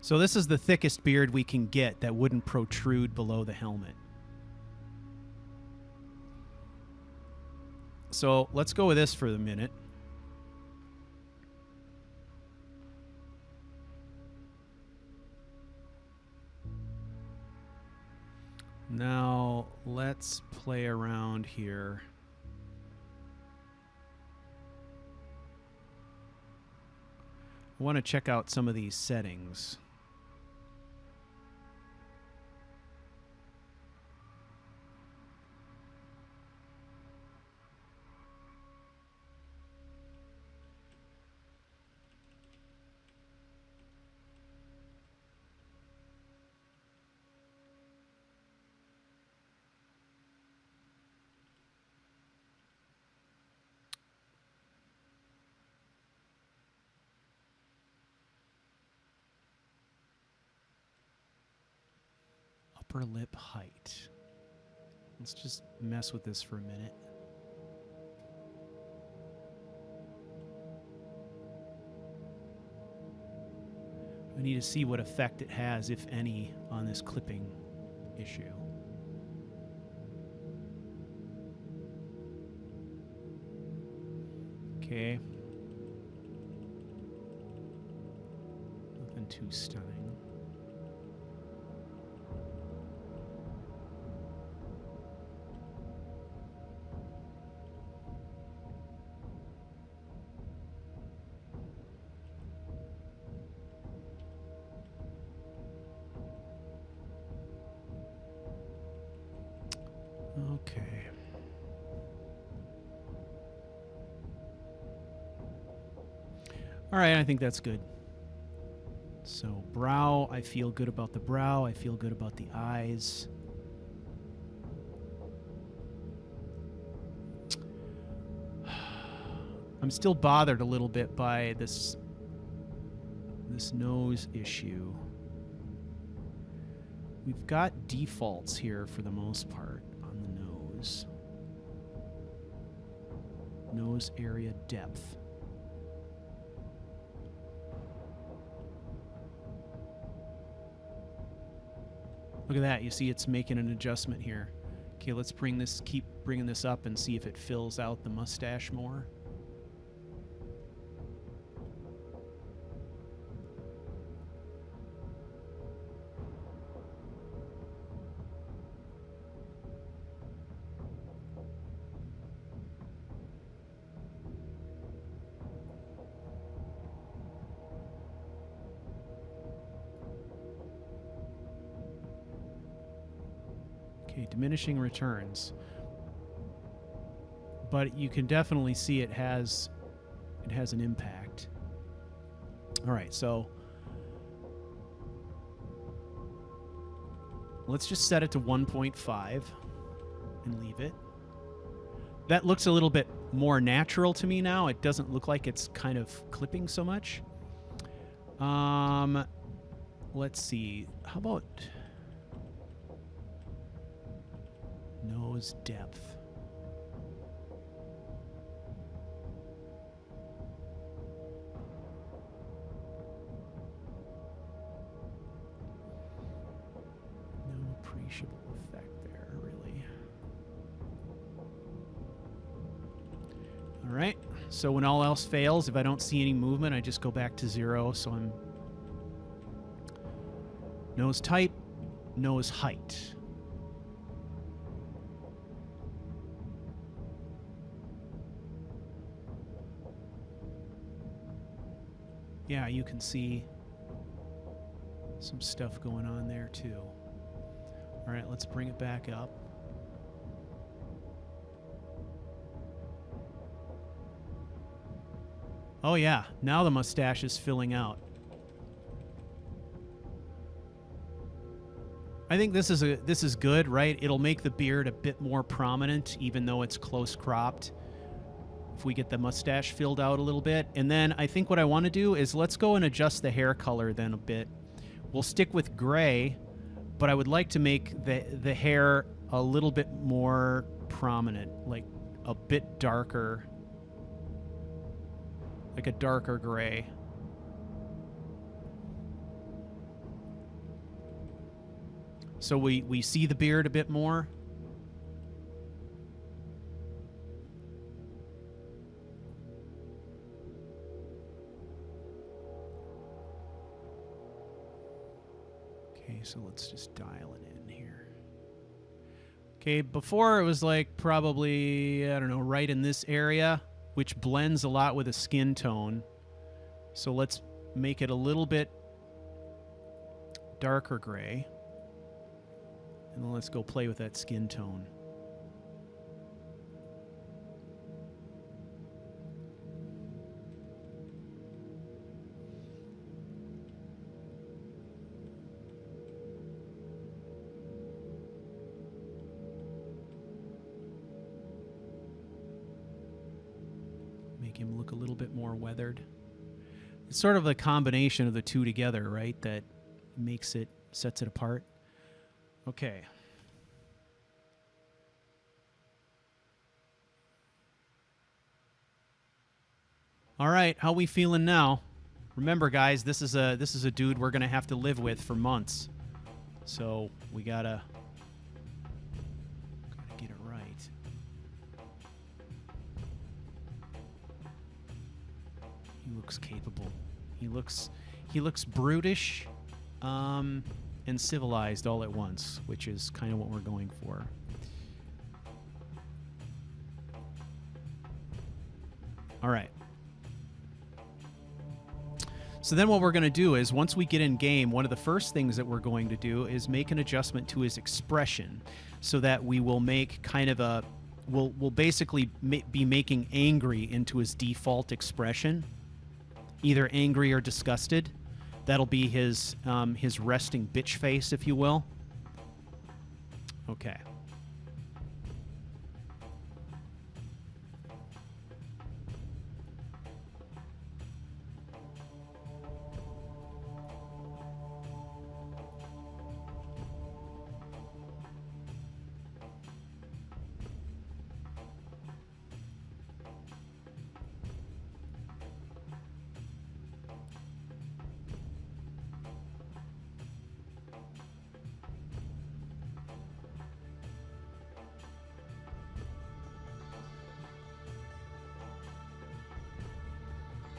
So this is the thickest beard we can get that wouldn't protrude below the helmet. So let's go with this for the minute. Now let's play around here. I want to check out some of these settings. Upper lip height. Let's just mess with this for a minute. I need to see what effect it has, if any, on this clipping issue. Okay. Nothing too stunning. Okay. All right, I think that's good. So brow, I feel good about the brow. I feel good about the eyes. I'm still bothered a little bit by this nose issue. We've got defaults here for the most part on the nose. Nose area depth. Look at that. You see it's making an adjustment here. Okay, let's keep bringing this up and see if it fills out the mustache more. Okay, diminishing returns. but you can definitely see it has an impact. All right, so let's just set it to 1.5 and leave it. That looks a little bit more natural to me now. It doesn't look like it's kind of clipping so much. Let's see. How about nose depth? No appreciable effect there, really. All right. So when all else fails, if I don't see any movement, I just go back to 0. So I'm nose type, nose height. Yeah, you can see some stuff going on there too. All right, let's bring it back up. Oh yeah, now the mustache is filling out. I think this is good, right? It'll make the beard a bit more prominent, even though it's close cropped. If we get the mustache filled out a little bit. And then I think what I want to do is let's go and adjust the hair color then a bit. We'll stick with gray, but I would like to make the hair a little bit more prominent, like a bit darker, like a darker gray. So we see the beard a bit more. Okay, so let's just dial it in here. Okay, before it was like probably, I don't know, right in this area, which blends a lot with a skin tone. So let's make it a little bit darker gray. And then let's go play with that skin tone. Make him look a little bit more weathered. It's sort of the combination of the two together, right? That makes it, sets it apart. Okay. All right, how we feeling now? Remember, guys, this is a dude we're gonna have to live with for months. So we gotta get it right. He looks capable. He looks brutish, and civilized all at once, which is kind of what we're going for. All right. So then what we're going to do is once we get in game, one of the first things that we're going to do is make an adjustment to his expression so that we will make kind of a, we'll basically be making angry into his default expression, either angry or disgusted. That'll be his resting bitch face, if you will. Okay.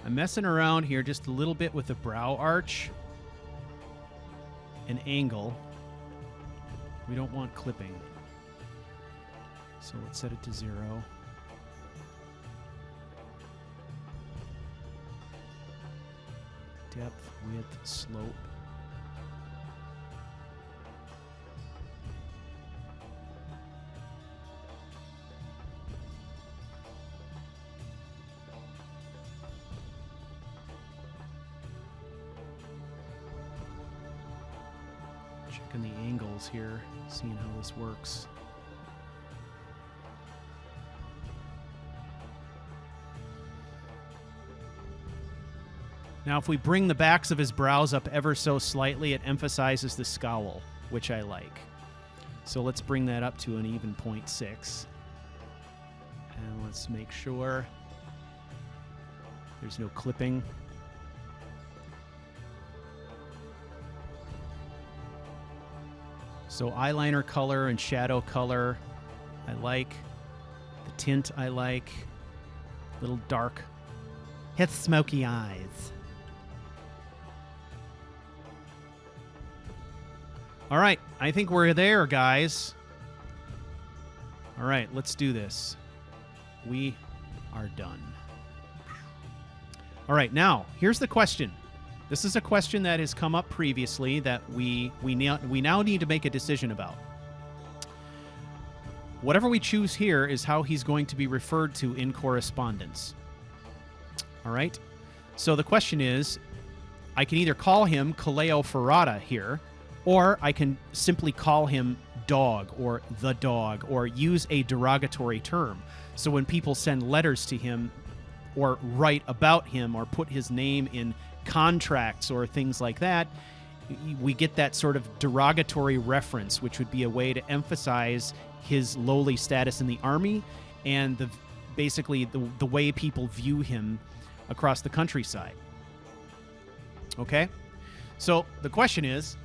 I'm messing around here just a little bit with the brow arch and angle. We don't want clipping. So let's set it to 0. Depth, width, slope. Checking the angles here, seeing how this works. Now, if we bring the backs of his brows up ever so slightly, it emphasizes the scowl, which I like. So let's bring that up to an even 0.6. And let's make sure there's no clipping. So eyeliner color and shadow color, I like. The tint, I like. Little dark. Hits smoky eyes. All right, I think we're there, guys. All right, let's do this. We are done. All right, now, here's the question. This is a question that has come up previously that we now need to make a decision about. Whatever we choose here is how he's going to be referred to in correspondence. All right? So the question is, I can either call him Kaleo Ferrata here, or I can simply call him dog or the dog or use a derogatory term. So when people send letters to him or write about him or put his name in contracts or things like that, we get that sort of derogatory reference, which would be a way to emphasize his lowly status in the army and basically the way people view him across the countryside. Okay? So the question is,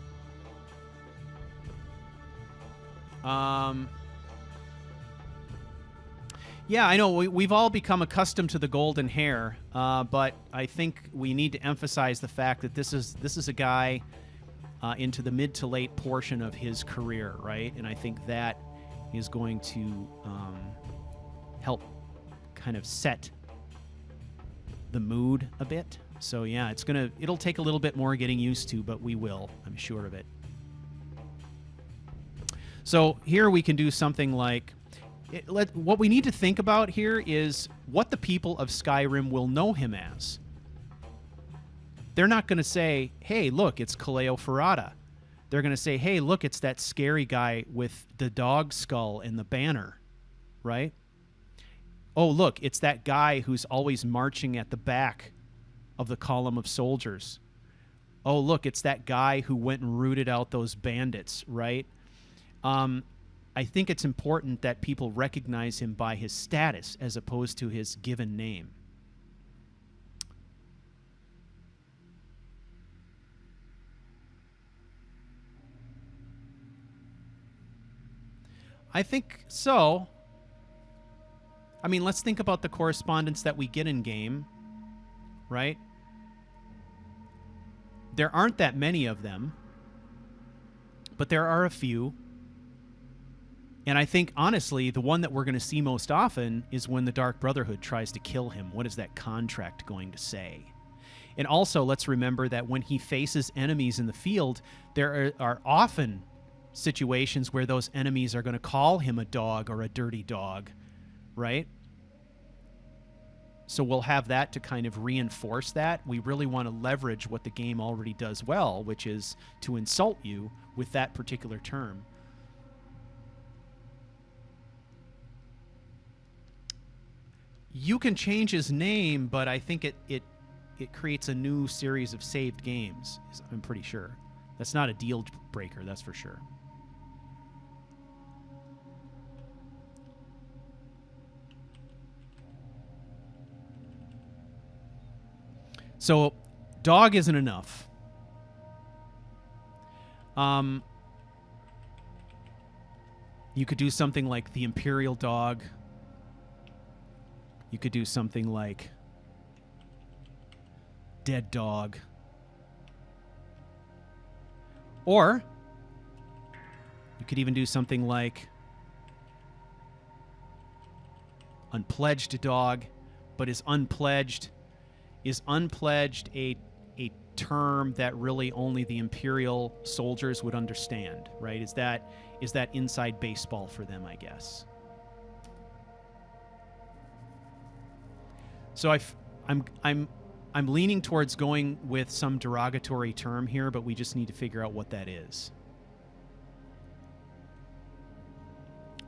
yeah, I know we've all become accustomed to the golden hair, but I think we need to emphasize the fact that this is a guy into the mid to late portion of his career, right? And I think that is going to help kind of set the mood a bit. So yeah, it'll take a little bit more getting used to, but we will. I'm sure of it. So here we can do something like, what we need to think about here is what the people of Skyrim will know him as. They're not going to say, hey, look, it's Kaleo Ferrata. They're going to say, hey, look, it's that scary guy with the dog skull and the banner, right? Oh, look, it's that guy who's always marching at the back of the column of soldiers. Oh, look, it's that guy who went and rooted out those bandits, right? I think it's important that people recognize him by his status as opposed to his given name. I think so. I mean, let's think about the correspondence that we get in game, right? There aren't that many of them, but there are a few. And I think, honestly, the one that we're going to see most often is when the Dark Brotherhood tries to kill him. What is that contract going to say? And also, let's remember that when he faces enemies in the field, there are often situations where those enemies are going to call him a dog or a dirty dog, right? So we'll have that to kind of reinforce that. We really want to leverage what the game already does well, which is to insult you with that particular term. You can change his name, but I think it creates a new series of saved games. I'm pretty sure. That's not a deal breaker, that's for sure. So, dog isn't enough. You could do something like the Imperial Dog. You could do something like Dead Dog. Or you could even do something like Unpledged Dog. But is unpledged a term that really only the Imperial soldiers would understand, right? Is that inside baseball for them, I guess. So I'm leaning towards going with some derogatory term here, but we just need to figure out what that is.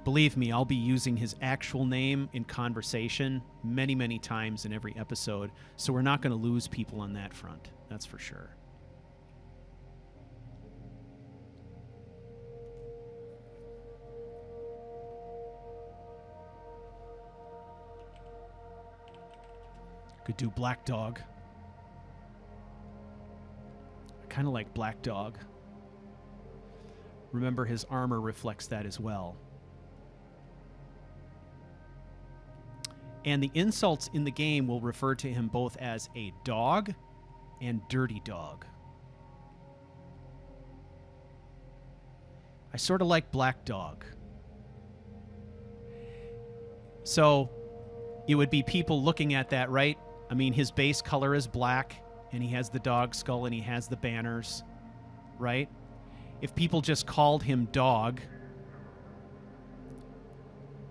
Believe me, I'll be using his actual name in conversation many, many times in every episode, so we're not going to lose people on that front. That's for sure. Could do Black Dog. I kind of like Black Dog. Remember, his armor reflects that as well. And the insults in the game will refer to him both as a dog and dirty dog. I sort of like Black Dog. So it would be people looking at that, right? I mean, his base color is black, and he has the dog skull, and he has the banners, right? If people just called him Dog,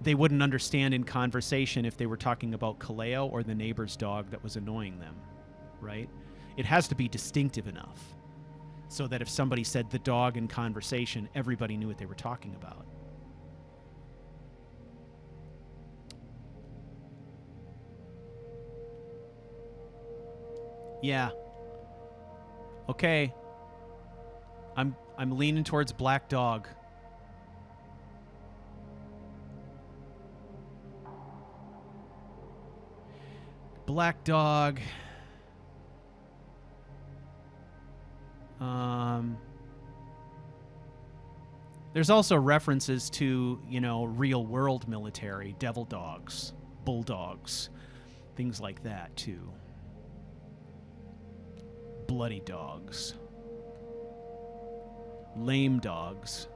they wouldn't understand in conversation if they were talking about Kaleo or the neighbor's dog that was annoying them, right? It has to be distinctive enough so that if somebody said the dog in conversation, everybody knew what they were talking about. Yeah. Okay. I'm leaning towards Black Dog. Black Dog. There's also references to, you know, real world military, devil dogs, bulldogs, things like that too. Bloody dogs. Lame dogs.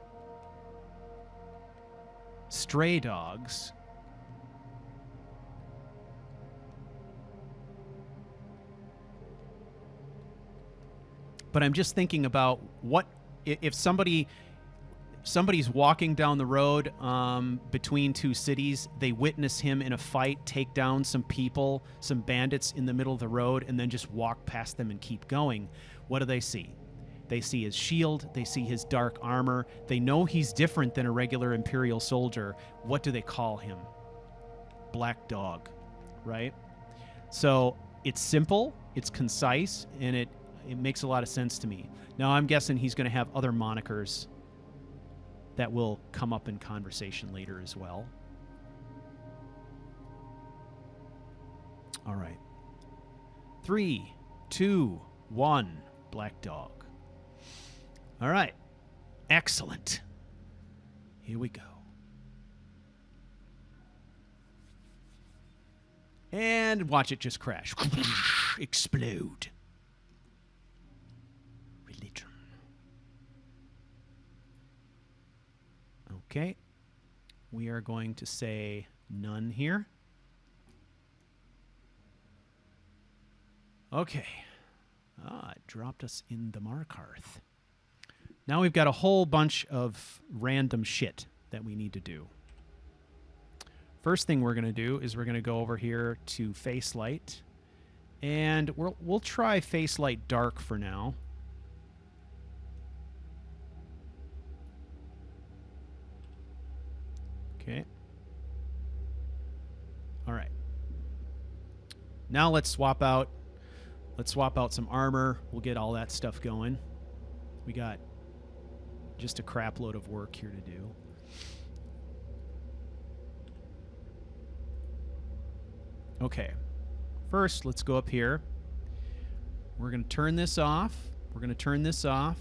Stray dogs. But I'm just thinking about what if somebody's walking down the road between two cities, they witness him in a fight, take down some people, some bandits in the middle of the road, and then just walk past them and keep going. What do they see? They see his shield. They see his dark armor. They know he's different than a regular Imperial soldier. What do they call him? Black Dog, right? So it's simple, it's concise, and it makes a lot of sense to me. Now, I'm guessing he's going to have other monikers that will come up in conversation later as well. All right. 3, 2, 1. Black Dog. All right. Excellent. Here we go. And watch it just crash. Explode. Religion. Okay. We are going to say none here. Okay. It dropped us in the Markarth. Now we've got a whole bunch of random shit that we need to do. First thing we're going to do is we're going to go over here to Face Light. And we'll try Face Light Dark for now. Okay. All right. Now let's swap out some armor. We'll get all that stuff going. We got just a crap load of work here to do. Okay. First, let's go up here. We're going to turn this off. We're going to turn this off.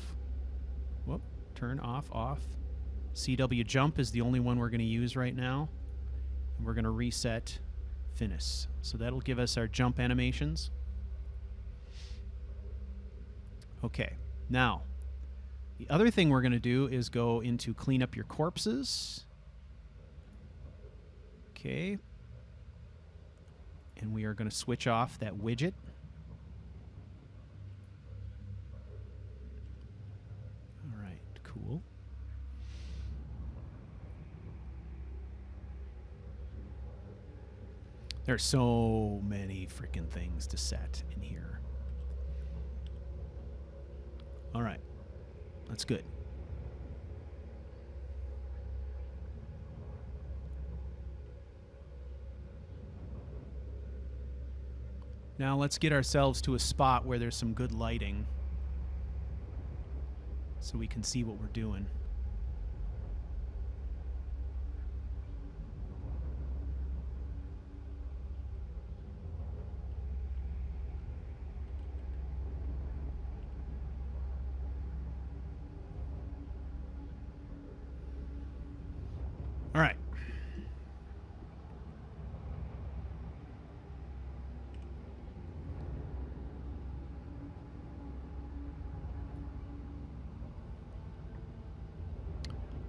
Whoop. Turn off, off. CW jump is the only one we're going to use right now. And we're going to reset Finis. So that'll give us our jump animations. Okay. Now, the other thing we're going to do is go into clean up your corpses. Okay. And we are going to switch off that widget. All right, cool. There's so many freaking things to set in here. All right, that's good. Now let's get ourselves to a spot where there's some good lighting so we can see what we're doing. All right.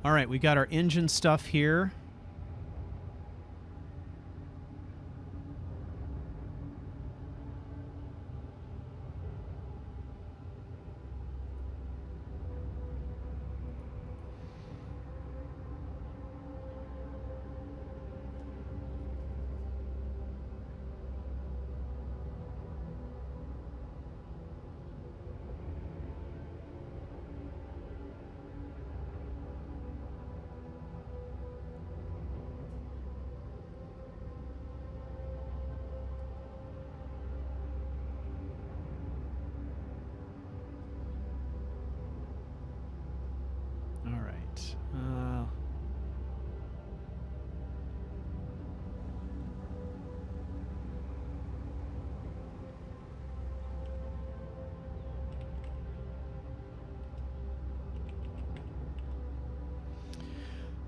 All right, we got our engine stuff here. All right.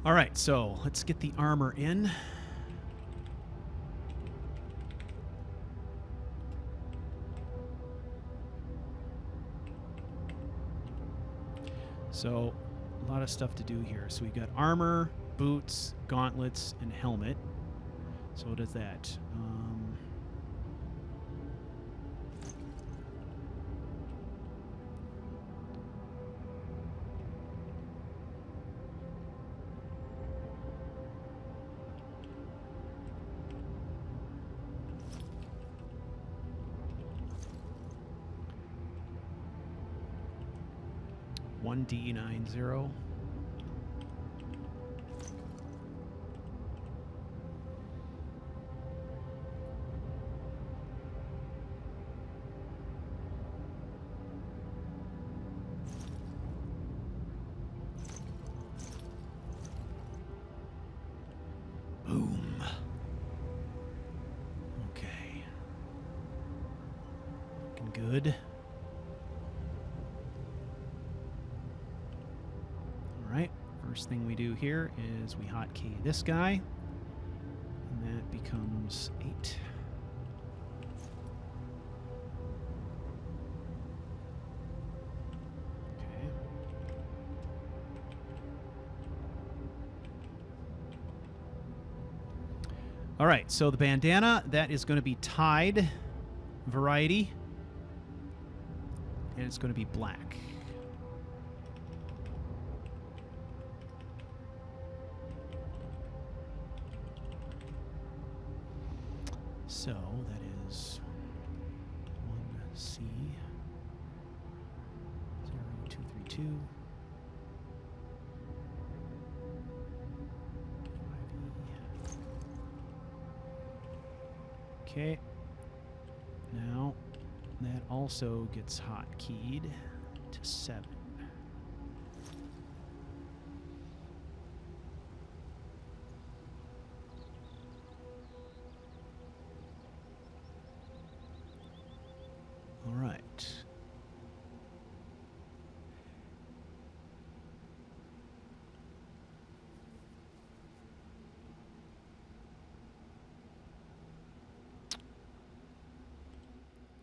All right, so let's get the armor in. So a lot of stuff to do here. So we got armor, boots, gauntlets, and helmet. So what is that? 1D90. Boom. Okay. Looking good. Alright, first thing we do here is we hotkey this guy, and that becomes 8. Okay. Alright, so the bandana, that is going to be tied variety, and it's going to be black. So that is 1C 0232 5E. Okay. Now that also gets hotkeyed to 7. All right.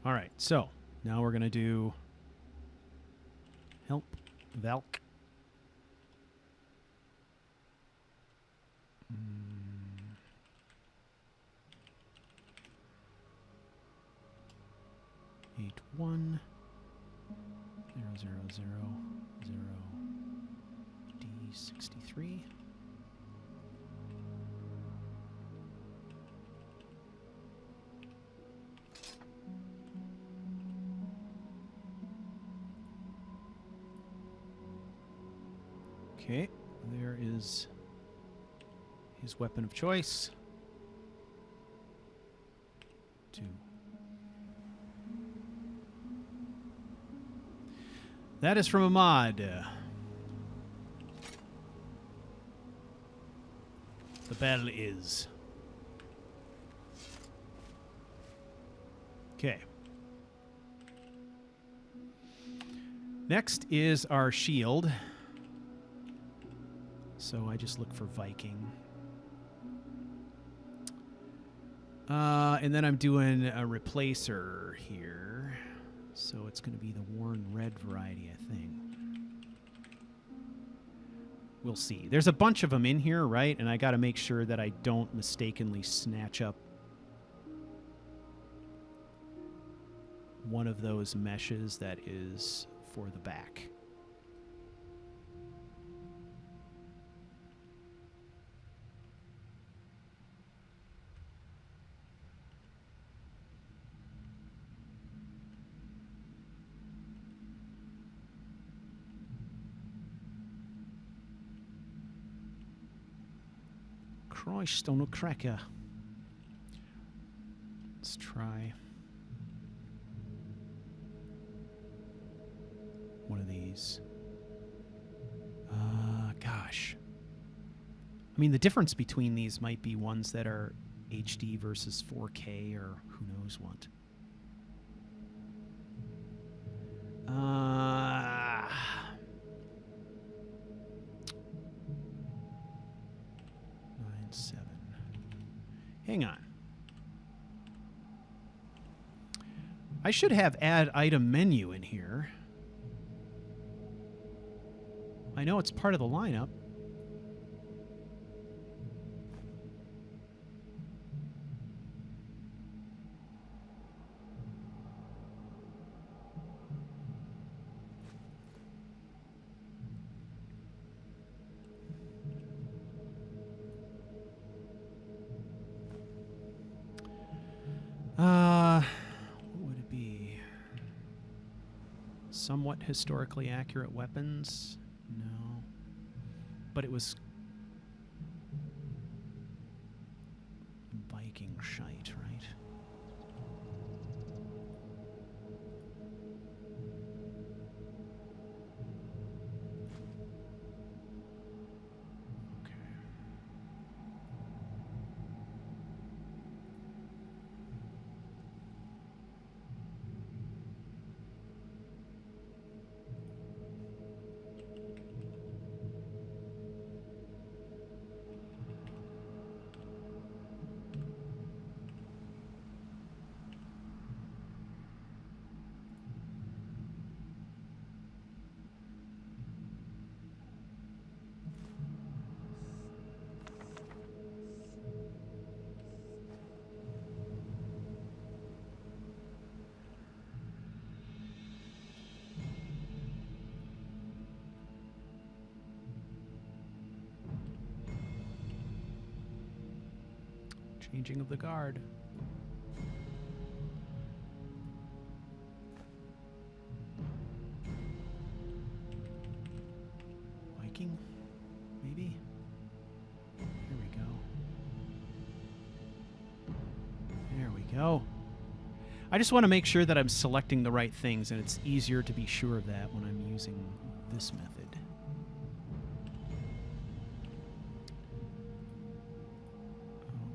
All right, so now we're going to do help Valk. Eight 1 0 0 0 0 D63. Okay, there is his weapon of choice. 2. That is from a mod. The bell is. Okay. Next is our shield. So I just look for Viking. And then I'm doing a replacer here. So it's going to be the worn red variety, I think. We'll see. There's a bunch of them in here, right? And I got to make sure that I don't mistakenly snatch up one of those meshes that is for the back. Christ on a cracker. Let's try one of these. Gosh. I mean, the difference between these might be ones that are HD versus 4K or who knows what. 9.7. Hang on. I should have add item menu in here. I know it's part of the lineup. What would it be? Somewhat historically accurate weapons? No. But it was Viking shite, right? Okay. Changing of the guard. Viking? Maybe? Here we go. There we go. I just want to make sure that I'm selecting the right things, and it's easier to be sure of that when I'm using this method.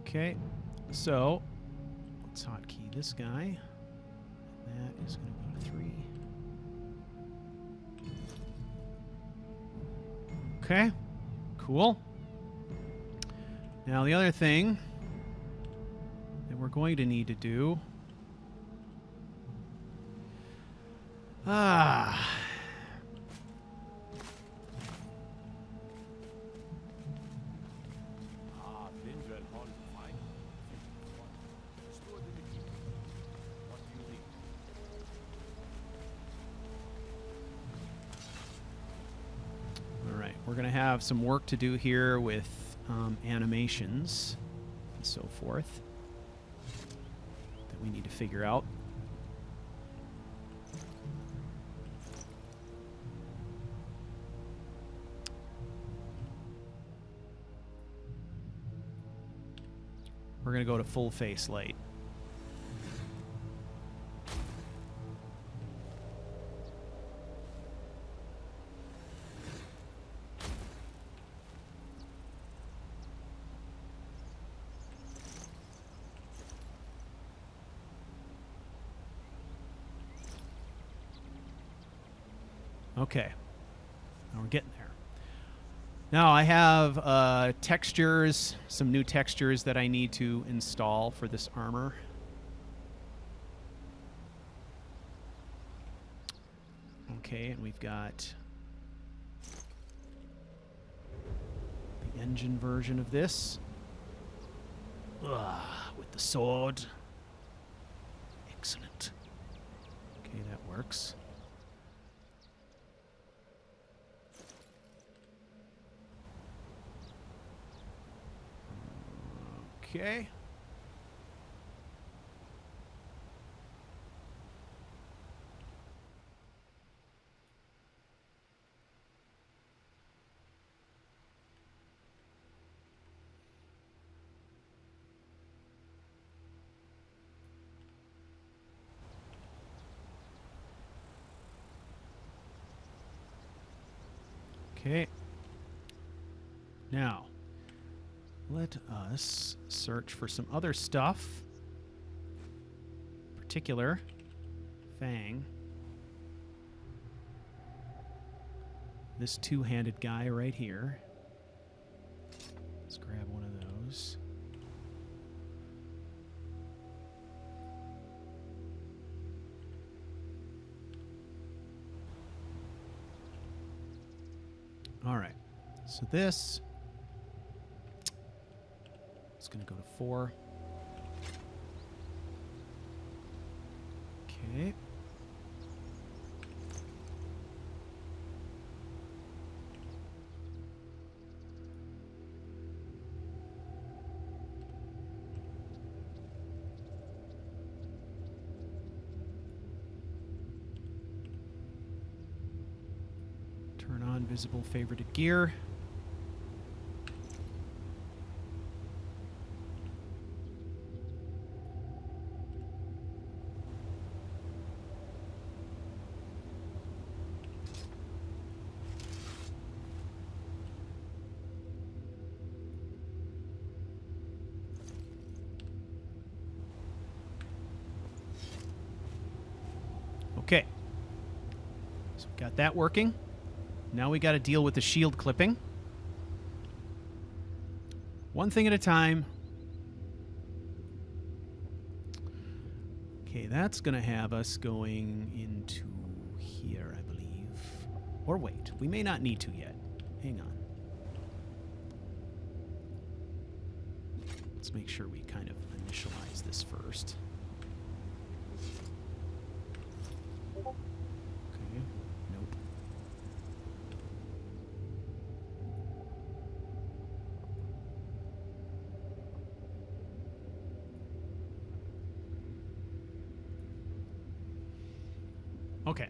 Okay, so let's hotkey this guy. That is going to go to 3. Okay, cool. Now the other thing that we're going to need to do... We're going to have some work to do here with animations and so forth that we need to figure out. We're going to go to full face light. Okay. Now we're getting there. Now I have textures, some new textures that I need to install for this armor. Okay, and we've got the engine version of this. With the sword. Excellent. Okay, that works. Okay. Okay. Now, let us search for some other stuff. In particular, Fang. This two-handed guy right here. Let's grab one of those. All right. So this is going to go to 4. Okay. Turn on visible favorited gear. Okay. So we've got that working. Now we got to deal with the shield clipping. One thing at a time. Okay, that's going to have us going into here, I believe. Or wait, we may not need to yet. Hang on. Let's make sure we kind of initialize this first. Okay, nope. Okay,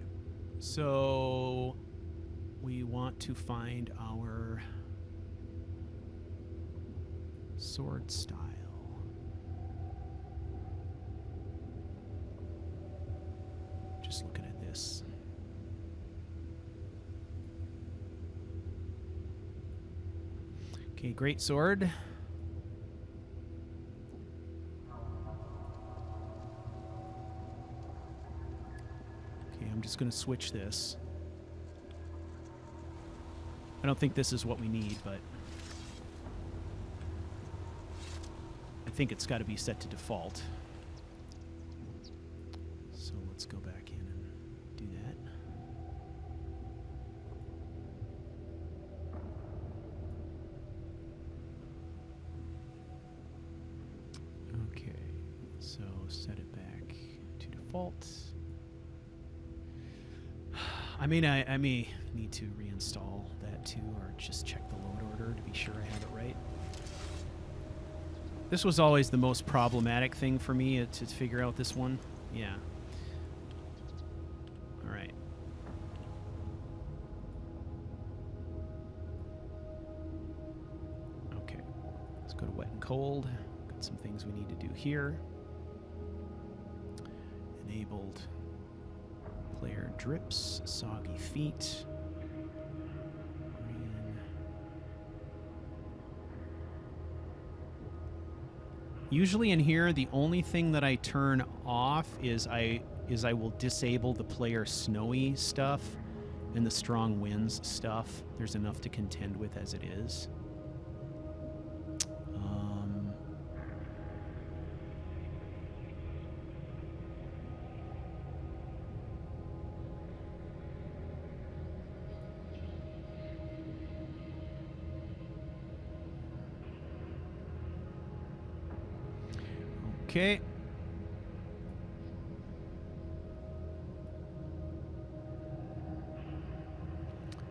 so we want to find our sword style. Just looking at this. Okay, great sword. I'm just going to switch this. I don't think this is what we need, but I think it's got to be set to default. So let's go back in and do that. Okay, so set it back to default. I mean, I may need to reinstall that too, or just check the load order to be sure I have it right. This was always the most problematic thing for me to figure out this one. Yeah. All right. Okay. Let's go to wet and cold. Got some things we need to do here. Enabled. Player drips, soggy feet. Usually in here, the only thing that I turn off is I will disable the player snowy stuff and the strong winds stuff, there's enough to contend with as it is. Okay.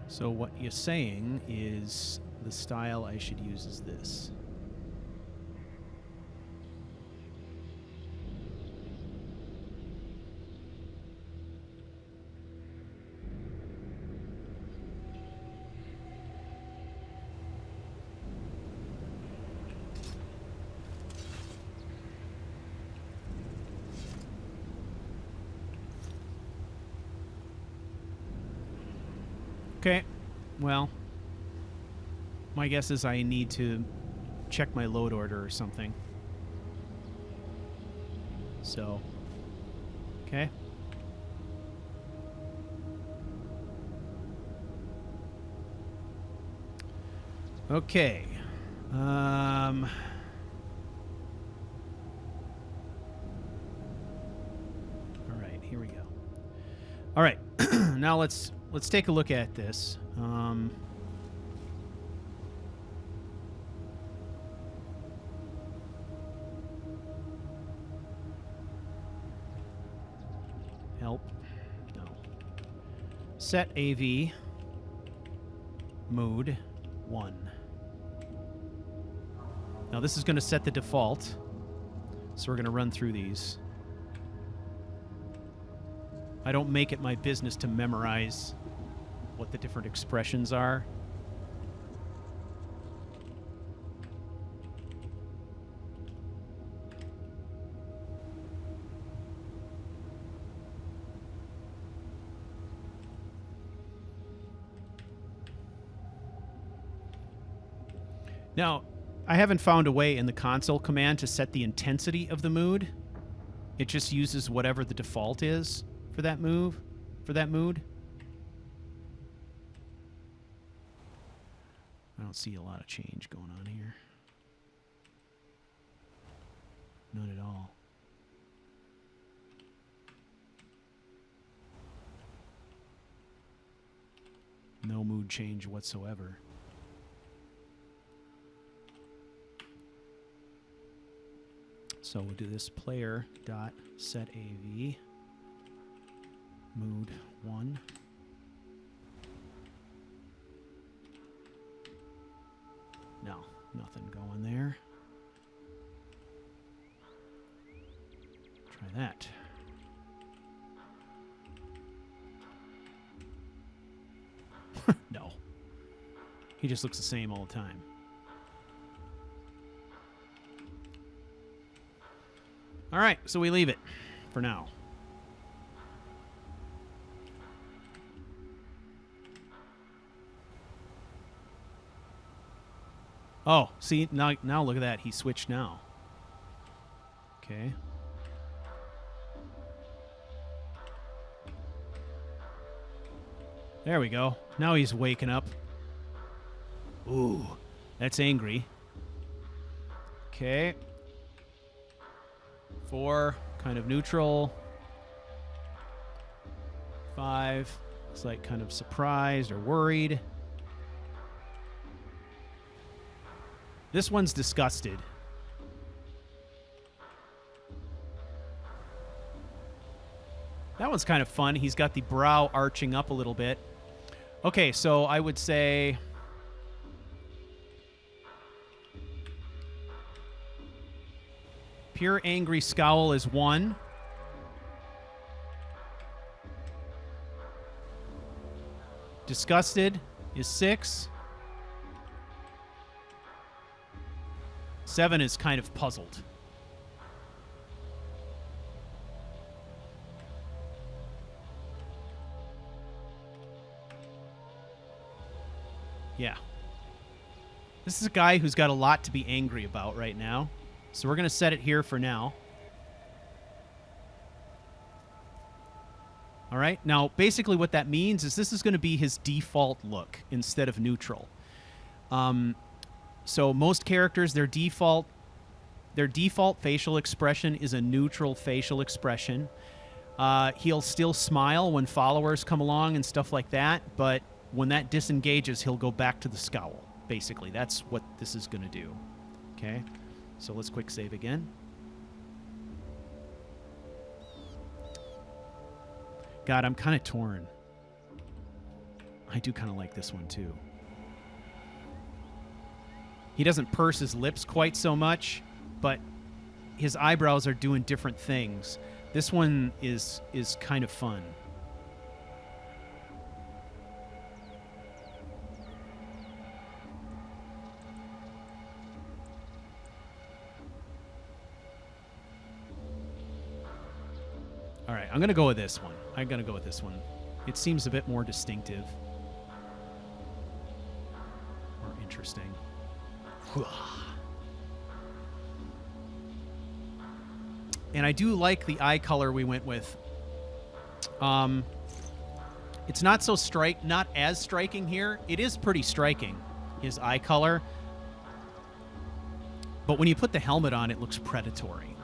So what you're saying is the style I should use is this. Okay, well, my guess is I need to check my load order or something. So, okay. Okay. All right, here we go. All right, now let's take a look at this. Help. No. Set AV. Mood 1. Now this is going to set the default. So we're going to run through these. I don't make it my business to memorize what the different expressions are. Now, I haven't found a way in the console command to set the intensity of the mood. It just uses whatever the default is for that mood. I don't see a lot of change going on here. None at all. No mood change whatsoever. So we'll do this player dot set AV mood 1. No, nothing going there. Try that. No. He just looks the same all the time. All right, so we leave it for now. Oh, see, now look at that. He switched now. Okay. There we go. Now he's waking up. Ooh, that's angry. Okay. 4, kind of neutral. 5, it's like kind of surprised or worried. This one's disgusted. That one's kind of fun. He's got the brow arching up a little bit. Okay, so I would say pure angry scowl is 1. Disgusted is 6. 7 is kind of puzzled. Yeah. This is a guy who's got a lot to be angry about right now. So we're going to set it here for now. All right. Now, basically what that means is this is going to be his default look instead of neutral. So most characters, their default facial expression is a neutral facial expression. He'll still smile when followers come along and stuff like that, but when that disengages, he'll go back to the scowl. Basically, that's what this is going to do. Okay, so let's quick save again. God, I'm kind of torn. I do kind of like this one too. He doesn't purse his lips quite so much, but his eyebrows are doing different things. This one is kind of fun. All right, I'm going to go with this one. It seems a bit more distinctive. More interesting. And I do like the eye color we went with. It's not as striking here. It is pretty striking, his eye color. But when you put the helmet on, it looks predatory,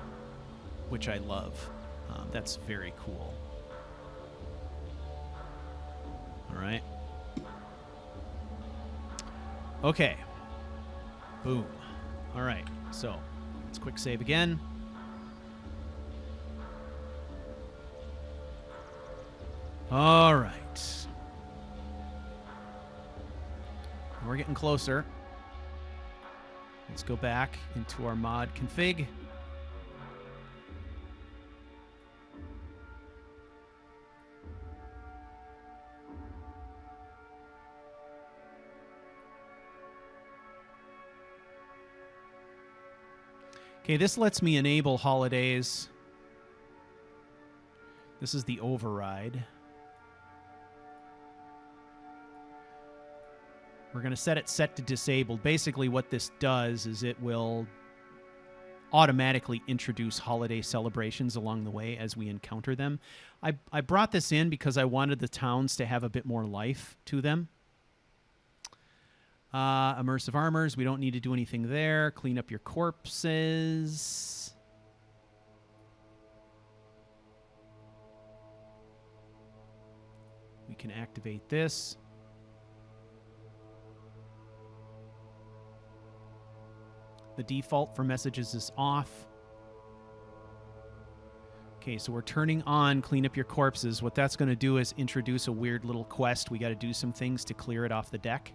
which I love. That's very cool. All right. Okay. Boom. All right. So let's quick save again. All right. We're getting closer. Let's go back into our mod config. Okay, this lets me enable holidays. This is the override. We're going to set it set to disabled. Basically what this does is it will automatically introduce holiday celebrations along the way as we encounter them. I brought this in because I wanted the towns to have a bit more life to them. Immersive armors, we don't need to do anything there. Clean up your corpses. We can activate this. The default for messages is off. Okay, so we're turning on clean up your corpses. What that's going to do is introduce a weird little quest. We got to do some things to clear it off the deck.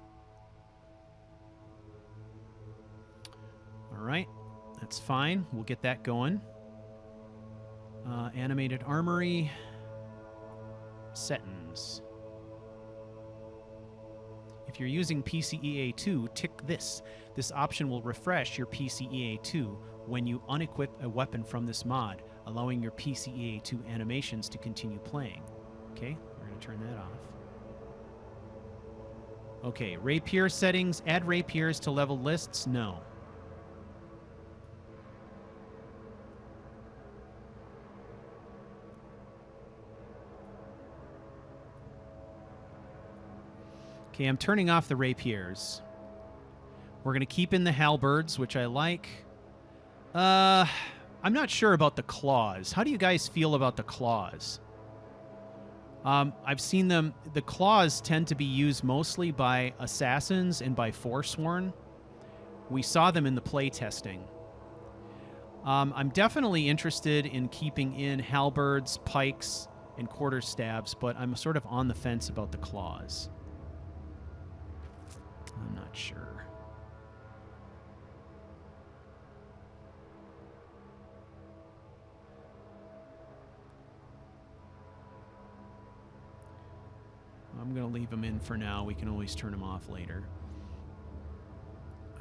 All right, that's fine. We'll get that going. Animated armory. Settings. If you're using PCEA2, tick this. This option will refresh your PCEA2 when you unequip a weapon from this mod, allowing your PCEA2 animations to continue playing. Okay, we're going to turn that off. Okay, rapier settings. Add rapiers to level lists? No. Okay, I'm turning off the rapiers. We're going to keep in the halberds, which I like. I'm not sure about the claws. How do you guys feel about the claws? I've seen them. The claws tend to be used mostly by assassins and by Forsworn. We saw them in the play testing. I'm definitely interested in keeping in halberds, pikes, and quarterstabs, but I'm sort of on the fence about the claws. I'm not sure. I'm going to leave them in for now. We can always turn them off later.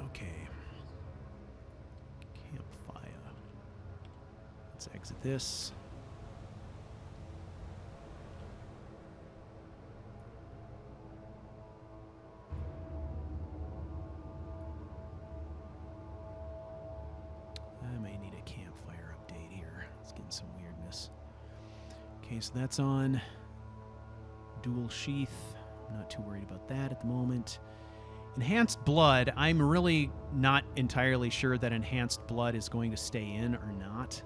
Okay. Campfire. Let's exit this. I may need a campfire update here. It's getting some weirdness. Okay, so that's on. dual sheath. I'm not too worried about that at the moment. Enhanced blood, I'm really not entirely sure that enhanced blood is going to stay in or not.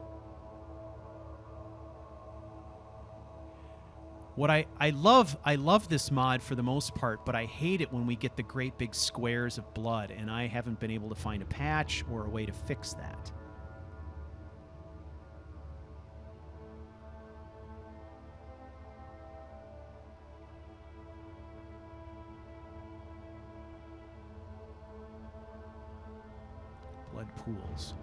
What I love this mod for the most part, but I hate it when we get the great big squares of blood, and I haven't been able to find a patch or a way to fix that. Blood pools.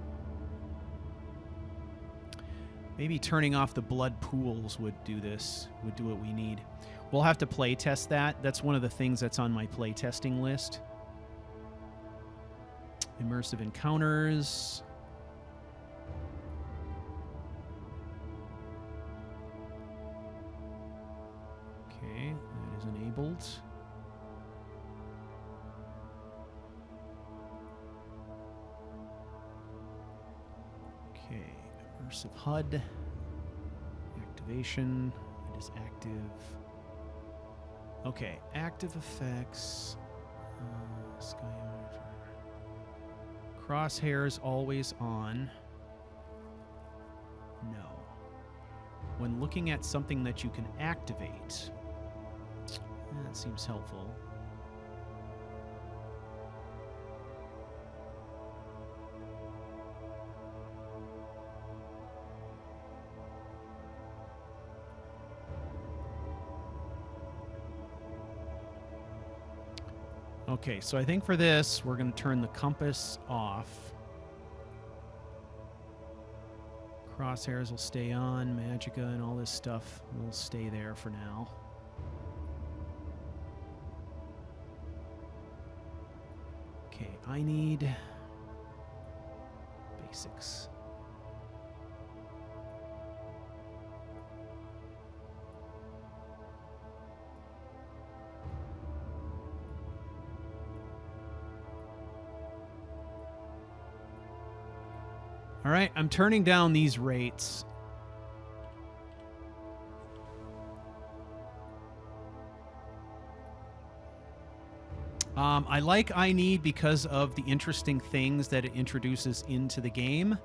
Maybe turning off the blood pools would do this, would do what we need. We'll have to play test that. That's one of the things that's on my play testing list. Immersive encounters. Okay, that is enabled. Okay, immersive HUD. Activation. It is active. Okay, active effects. Crosshairs always on. No. When looking at something that you can activate, that seems helpful. Okay, so I think for this, we're going to turn the compass off. Crosshairs will stay on. Magicka and all this stuff will stay there for now. Okay, I need basics. All right, I'm turning down these rates. I like I Need because of the interesting things that it introduces into the game.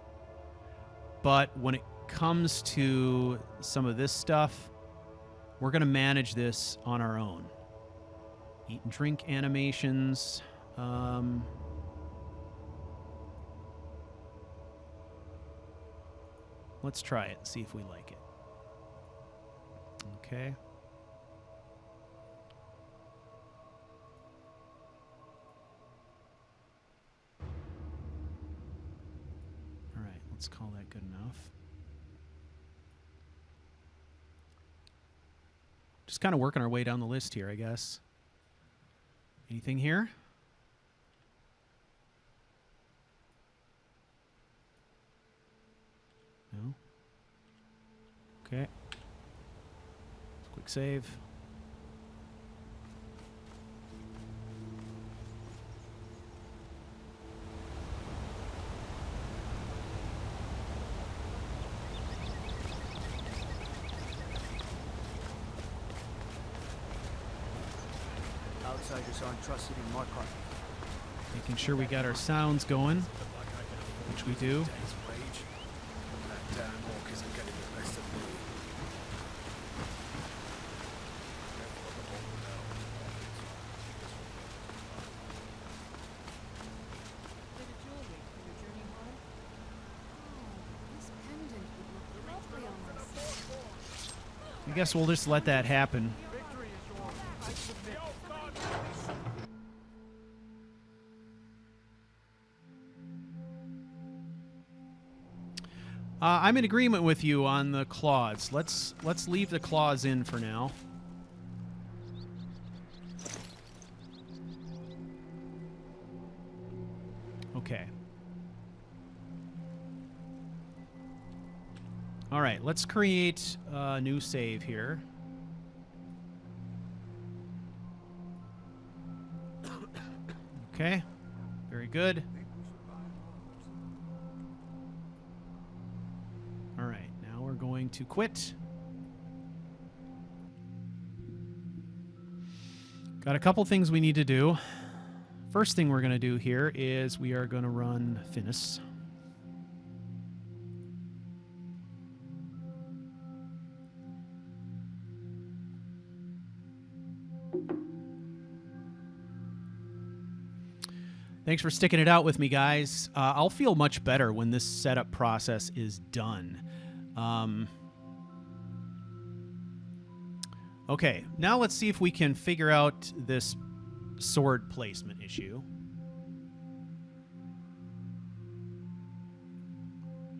But when it comes to some of this stuff, we're going to manage this on our own. Eat and drink animations. Let's try it and see if we like it. Okay. All right, let's call that good enough. Just kind of working our way down the list here, I guess. Anything here? No. Okay. Quick save. Outsiders aren't trusted in my part. Making sure we got our sounds going, which we do. I guess we'll just let that happen. I'm in agreement with you on the claws. Let's leave the claws in for now. Okay. All right, let's create a new save here. Okay, very good. All right, now we're going to quit. Got a couple things we need to do. First thing we're going to do here is we are going to run Finis. Thanks for sticking it out with me, guys. I'll feel much better when this setup process is done. Okay, now let's see if we can figure out this sword placement issue.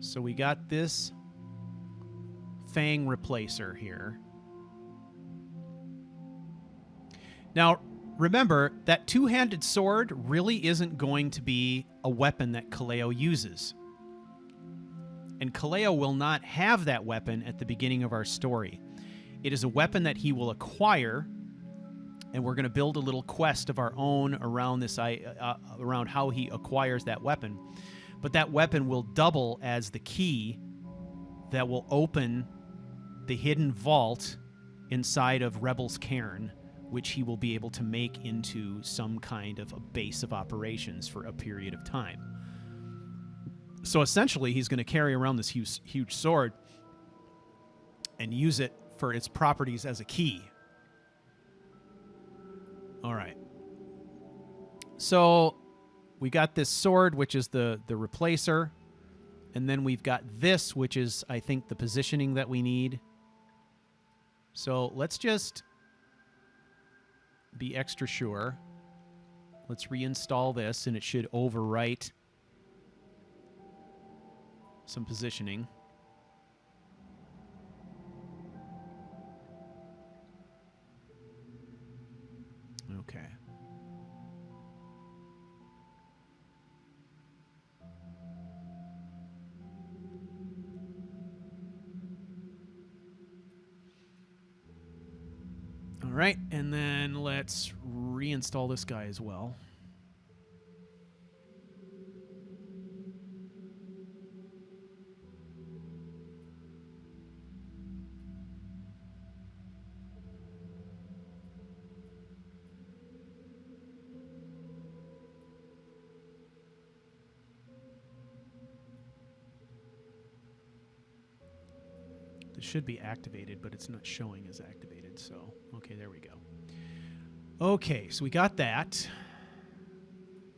So we got this Fang replacer here. Now, remember that two-handed sword really isn't going to be a weapon that Kaleo uses. And Kaleo will not have that weapon at the beginning of our story. It is a weapon that he will acquire, and we're going to build a little quest of our own around this, around how he acquires that weapon. But that weapon will double as the key that will open the hidden vault inside of Rebel's Cairn, which he will be able to make into some kind of a base of operations for a period of time. So essentially, he's going to carry around this huge sword and use it for its properties as a key. All right. So we got this sword, which is the replacer. And then we've got this, which is, I think, the positioning that we need. So let's just be extra sure. Let's reinstall this, and it should overwrite some positioning. Okay. All right, and then let's reinstall this guy as well. It should be activated, but it's not showing as activated. So, okay, there we go. Okay, so we got that.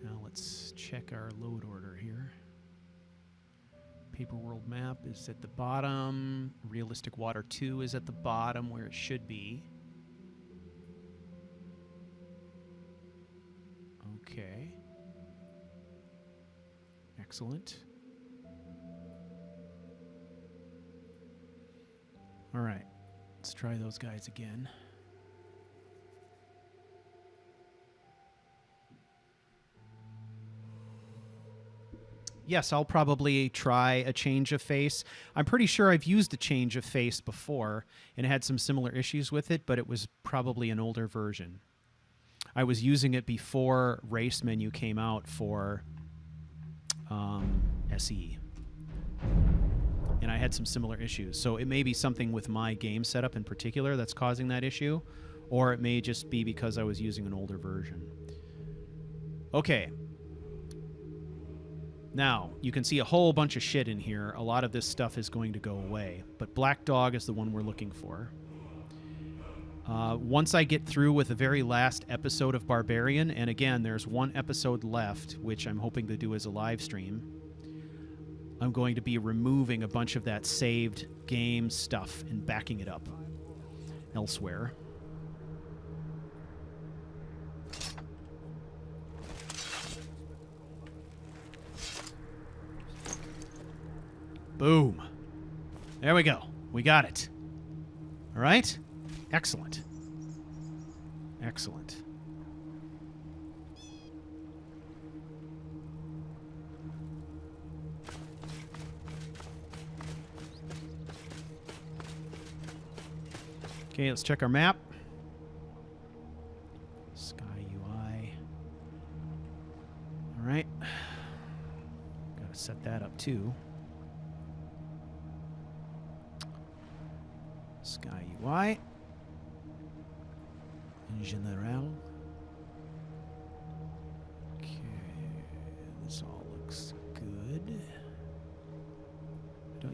Now let's check our load order here. Paper World Map is at the bottom. Realistic Water 2 is at the bottom where it should be. Okay. Excellent. All right, let's try those guys again. Yes, I'll probably try a change of face. I'm pretty sure I've used a change of face before and had some similar issues with it, but it was probably an older version. I was using it before race menu came out for SE. And I had some similar issues. So it may be something with my game setup in particular that's causing that issue, or it may just be because I was using an older version. Okay. Now, you can see a whole bunch of shit in here. A lot of this stuff is going to go away, but Black Dog is the one we're looking for. Once I get through with the very last episode of Barbarian, and again, there's one episode left, which I'm hoping to do as a live stream, I'm going to be removing a bunch of that saved game stuff and backing it up elsewhere. Boom. There we go. We got it. All right? Excellent. Excellent. Okay, let's check our map. Sky UI. All right. Got to set that up too. Sky UI. In general.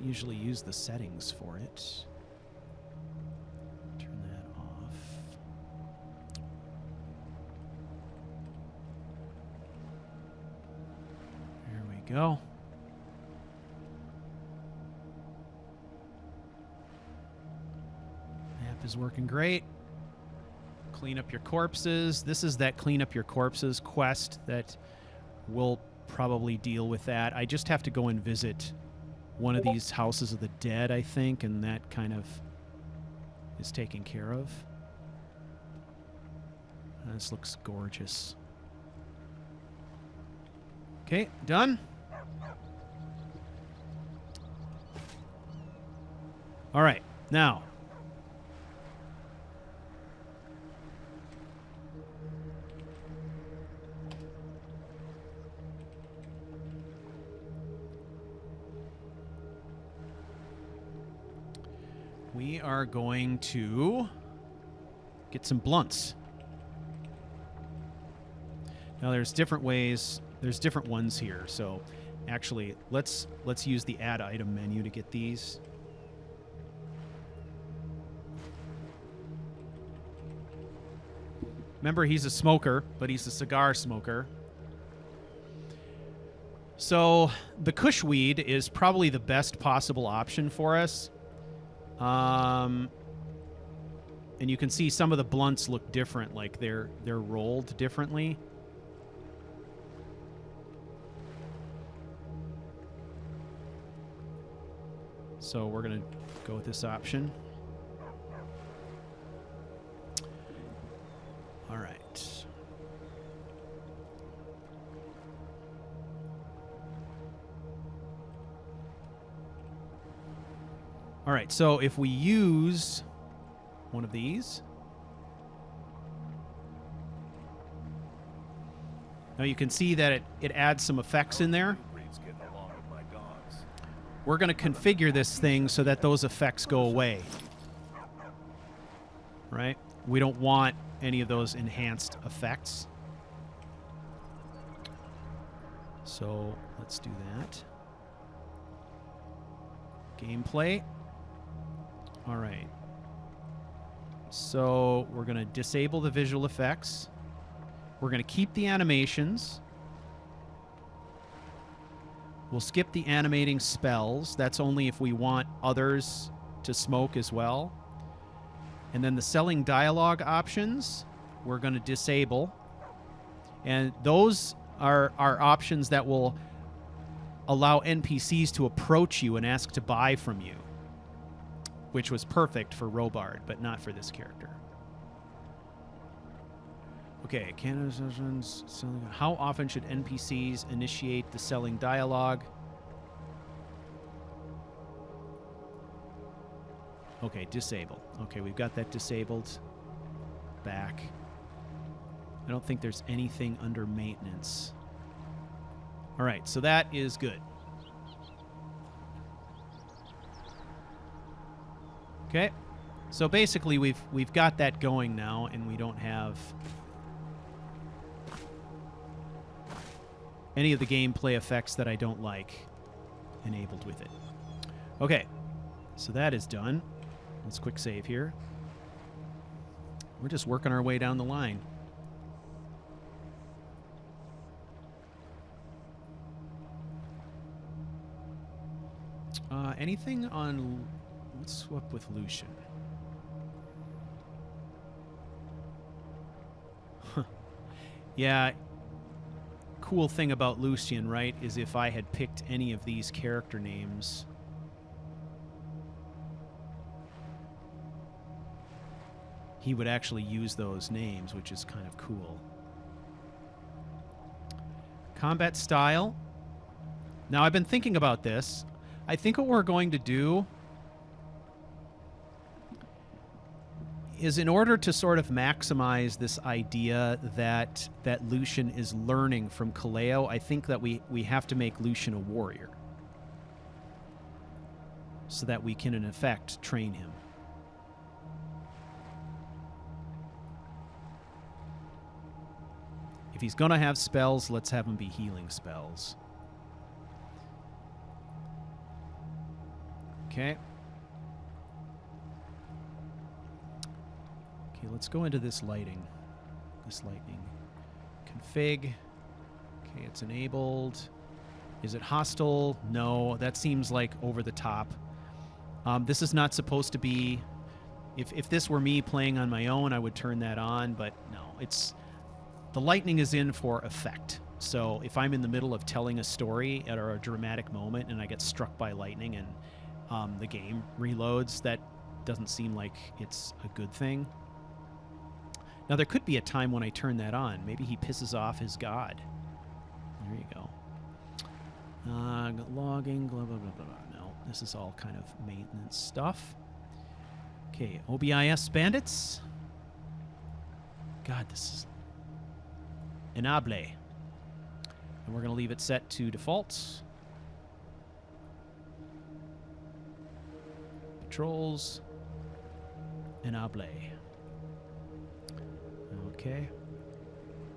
usually use the settings for it. Turn that off. There we go. Map is working great. Clean up your corpses. This is that clean up your corpses quest that will probably deal with that. I just have to go and visit one of these houses of the dead, I think, and that kind of is taken care of. This looks gorgeous. Okay, done. All right, now. We are going to get some blunts. Now there's different ways, there's different ones here. So actually, let's use the add item menu to get these. Remember, he's a smoker, but he's a cigar smoker. So the kush weed is probably the best possible option for us. And you can see some of the blunts look different, like they're rolled differently. So we're going to go with this option. All right. All right, so if we use one of these, now you can see that it adds some effects in there. We're going to configure this thing so that those effects go away. Right? We don't want any of those enhanced effects. So let's do that. Gameplay. All right. So we're going to disable the visual effects. We're going to keep the animations. We'll skip the animating spells. That's only if we want others to smoke as well. And then the selling dialogue options, we're going to disable. And those are options that will allow NPCs to approach you and ask to buy from you, which was perfect for Robard, but not for this character. Okay, how often should NPCs initiate the selling dialogue? Okay, disable. Okay, we've got that disabled. Back. I don't think there's anything under maintenance. All right, so that is good. Okay, so basically we've got that going now, and we don't have any of the gameplay effects that I don't like enabled with it. Okay, so that is done. Let's quick save here. We're just working our way down the line. Anything on... Let's swap with Lucian. Yeah, cool thing about Lucian, right, is if I had picked any of these character names, he would actually use those names, which is kind of cool. Combat style. Now, I've been thinking about this. I think what we're going to do is, in order to sort of maximize this idea that Lucian is learning from Kaleo, I think that we have to make Lucian a warrior so that we can, in effect, train him. If he's going to have spells, let's have him be healing spells. Okay. Okay, let's go into this lighting. This lightning. Config. Okay, it's enabled. Is it hostile? No, that seems like over the top. This is not supposed to be... If this were me playing on my own, I would turn that on, but no. It's... The lightning is in for effect. So if I'm in the middle of telling a story at a dramatic moment and I get struck by lightning and the game reloads, that doesn't seem like it's a good thing. Now, there could be a time when I turn that on. Maybe he pisses off his god. There you go. Logging, blah, blah, blah, blah, blah. No, this is all kind of maintenance stuff. Okay, OBIS bandits. God, this is... Enable. And we're going to leave it set to default. Patrols. Enable. Okay.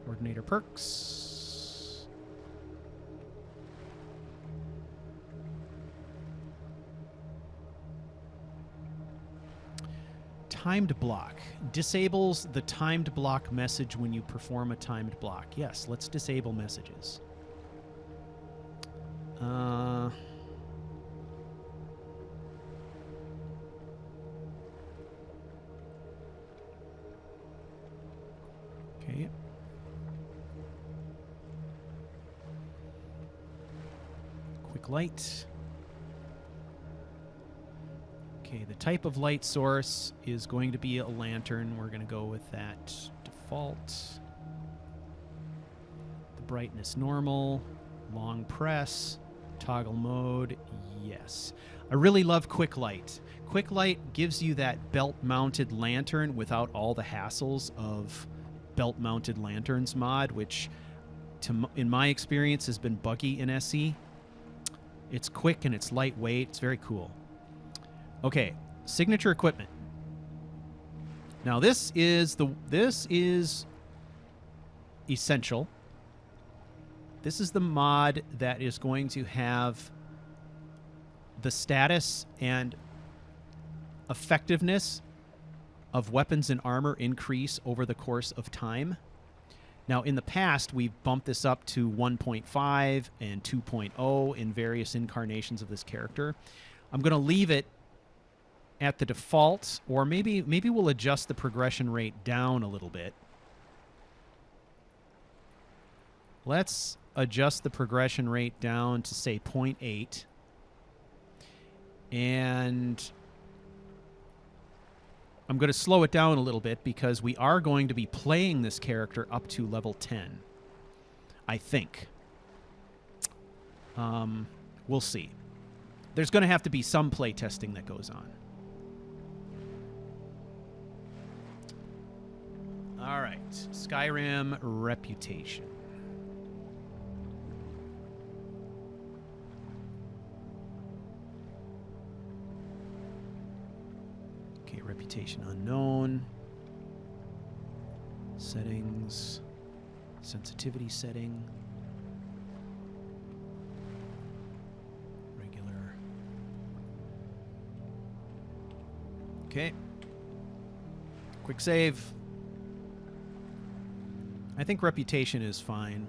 Coordinator perks. Timed block. Disables the timed block message when you perform a timed block. Yes, let's disable messages. Okay. Quick light. Okay, the type of light source is going to be a lantern. We're going to go with that default. The brightness normal. Long press. Toggle mode. Yes. I really love quick light. Quick light gives you that belt-mounted lantern without all the hassles of belt-mounted lanterns mod, which in my experience has been buggy in SE. It's quick and it's lightweight. It's very cool. Okay, signature equipment. Now this is essential. This is the mod that is going to have the status and effectiveness of weapons and armor increase over the course of time. Now, in the past, we've bumped this up to 1.5 and 2.0 in various incarnations of this character. I'm going to leave it at the default, or maybe we'll adjust the progression rate down a little bit. Let's adjust the progression rate down to, say, 0.8. And I'm going to slow it down a little bit because we are going to be playing this character up to level 10, I think. We'll see. There's going to have to be some play testing that goes on. All right, Skyrim reputation. Okay, reputation unknown. Settings. Sensitivity setting. Regular. Okay. Quick save. I think reputation is fine.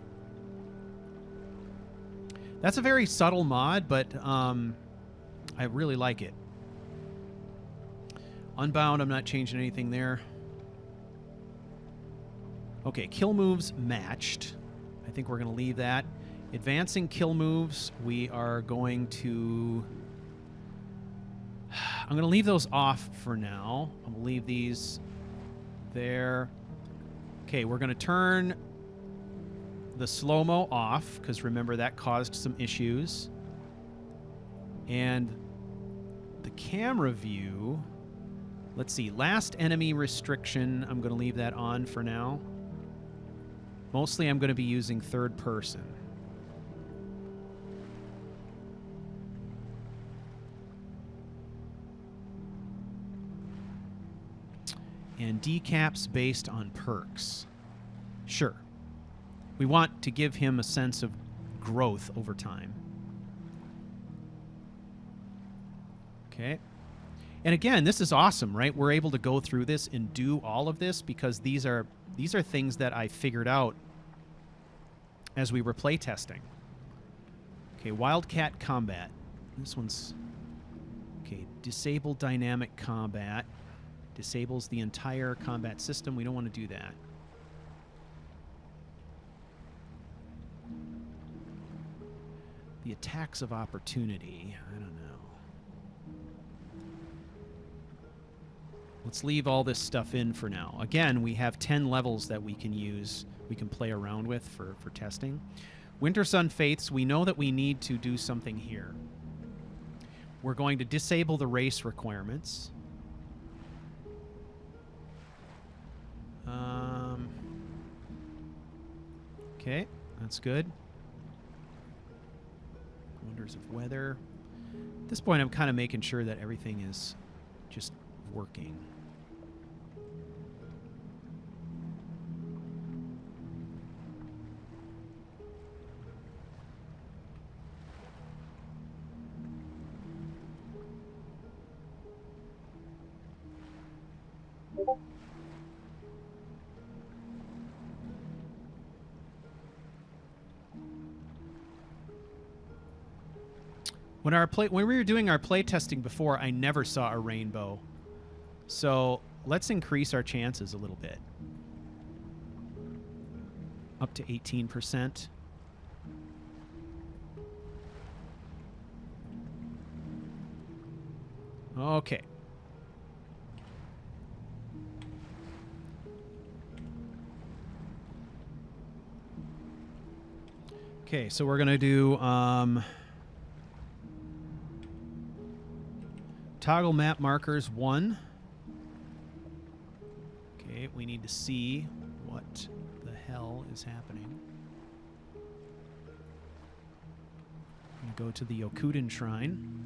That's a very subtle mod, but I really like it. Unbound, I'm not changing anything there. Okay, kill moves matched. I think we're going to leave that. Advancing kill moves, we are going to... I'm going to leave those off for now. I'm going to leave these there. Okay, we're going to turn the slow-mo off, because remember, that caused some issues. And the camera view, let's see, last enemy restriction, I'm going to leave that on for now. Mostly I'm going to be using third person. And decaps based on perks. Sure. We want to give him a sense of growth over time. Okay. And again, this is awesome, right? We're able to go through this and do all of this because these are things that I figured out as we were play testing. Okay, Wildcat Combat. This one's okay. Disable dynamic combat. Disables the entire combat system. We don't want to do that. The attacks of opportunity. I don't know. Let's leave all this stuff in for now. Again, we have 10 levels that we can use, we can play around with for testing. Winter Sun Faiths, we know that we need to do something here. We're going to disable the race requirements. Okay, that's good. Wonders of weather. At this point, I'm kind of making sure that everything is just working. When we were doing our play testing before, I never saw a rainbow. So let's increase our chances a little bit. Up to 18%. Okay. Okay, so we're going to do toggle map markers 1. Okay, we need to see what the hell is happening. I'm going to go to the Yokuden Shrine.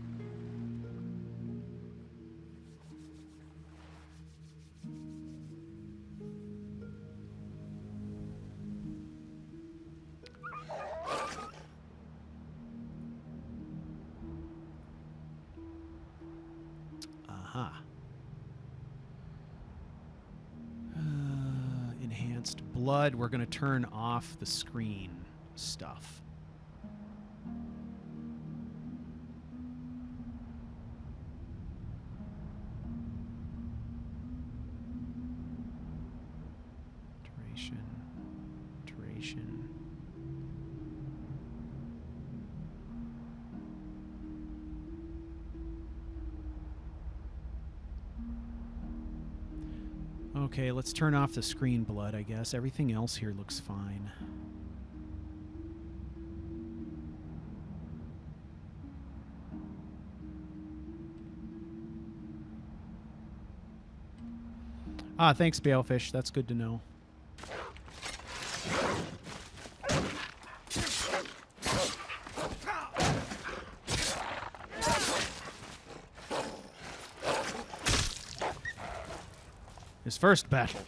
Enhanced blood. We're going to turn off the screen stuff. Duration. Okay, let's turn off the screen blood, I guess. Everything else here looks fine. Ah, thanks, Balefish. That's good to know. His first battle.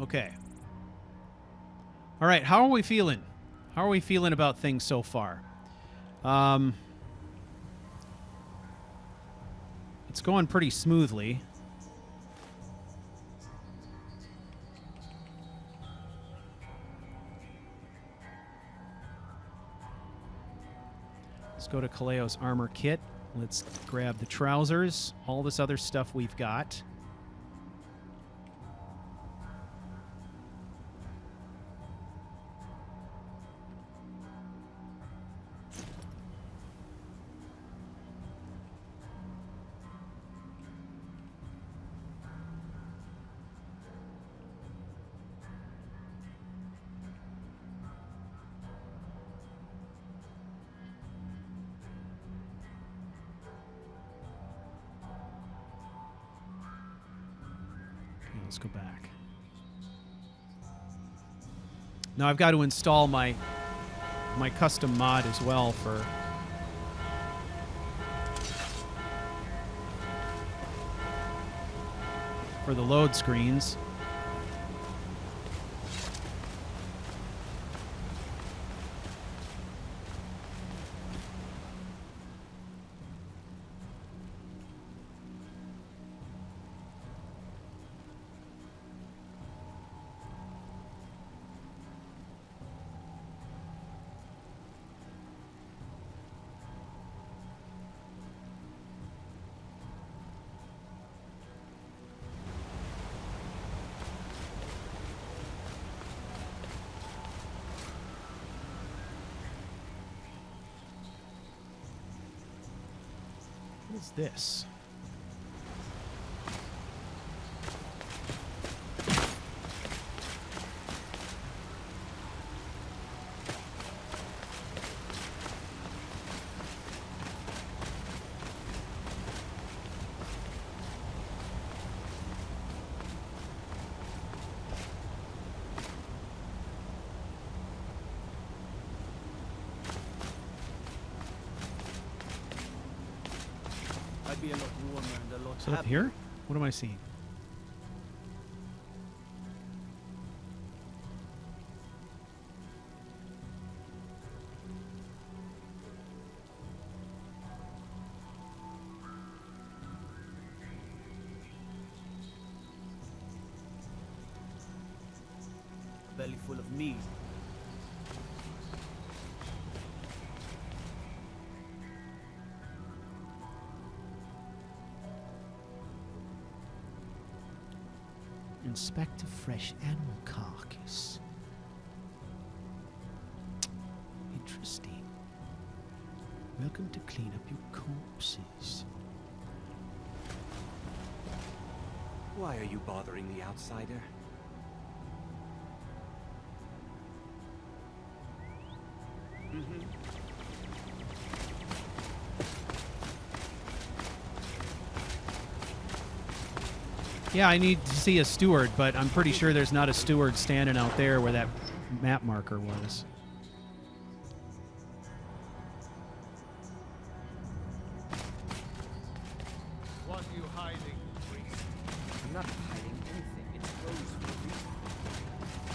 Okay. All right, how are we feeling? How are we feeling about things so far? It's going pretty smoothly. Let's go to Kaleo's armor kit. Let's grab the trousers, all this other stuff we've got. let's go back. Now I've got to install my custom mod as well for the load screens. What is this? I'd be a lot warmer and a lot Is it up happier. here? What am I seeing? A belly full of meat. Inspect a fresh animal carcass. Interesting. Welcome to clean up your corpses. Why are you bothering the outsider? Yeah, I need to see a steward, but I'm pretty sure there's not a steward standing out there where that map marker was. What are you hiding, priest? I'm not hiding anything. It's closed for a reason.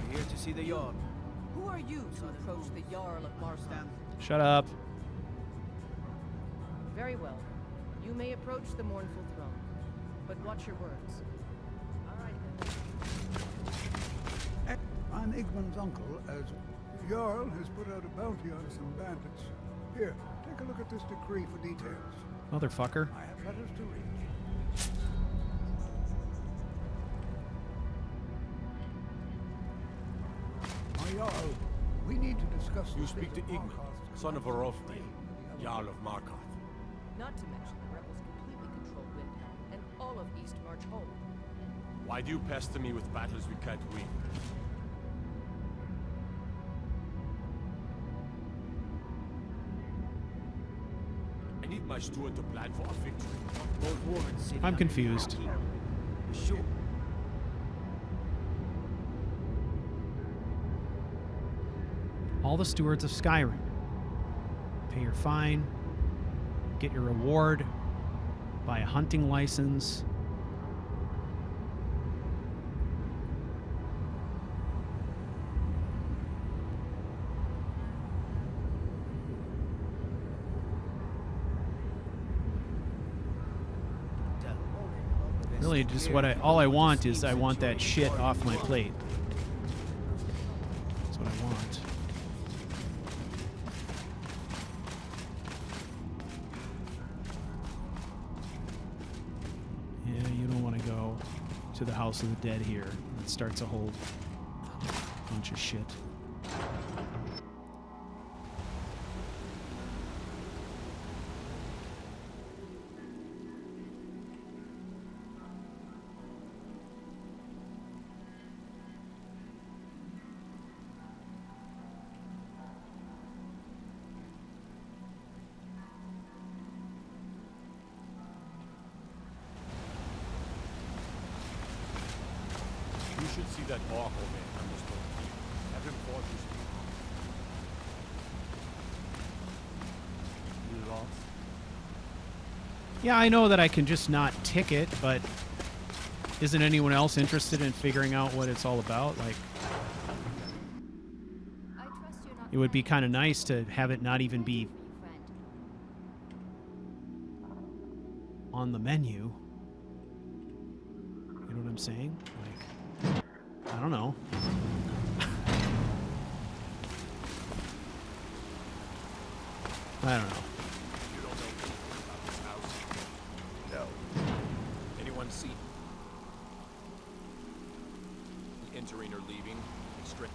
We're here to see the Jarl. Who are you to approach the Jarl of Marstam? Shut up. Very well. You may approach the mournful throne, but watch your words. All right then. I'm Igmund's uncle, as Jarl has put out a bounty on some bandits. Here, take a look at this decree for details. Motherfucker. I have letters to read. My Jarl, we need to discuss You the speak to fate of Igmund, Markarth. son of Arofdi, Jarl of Markarth. Not to mention the rebels completely control Windhelm and all of East March Home. Why do you pester me with battles we can't win? I need my steward to plan for a victory. Old woman sitting I'm on confused. the marquee. Sure. All the stewards of Skyrim. Pay your fine, get your reward, buy a hunting license. Really, just all I want is I want that shit off my plate. That's what I want. Yeah, you don't want to go to the House of the Dead here. It starts a whole bunch of shit. should see that Marco man on this boat. Have him fought his You lost? Yeah, I know that I can just not tick it, but isn't anyone else interested in figuring out what it's all about? Like, I trust you're not it would be planning kind of nice to have it not even be for you, friend. on the menu. You know what I'm saying? Like, I don't know. I don't know. You don't know anything about this house? No. Anyone see entering or leaving? Straight.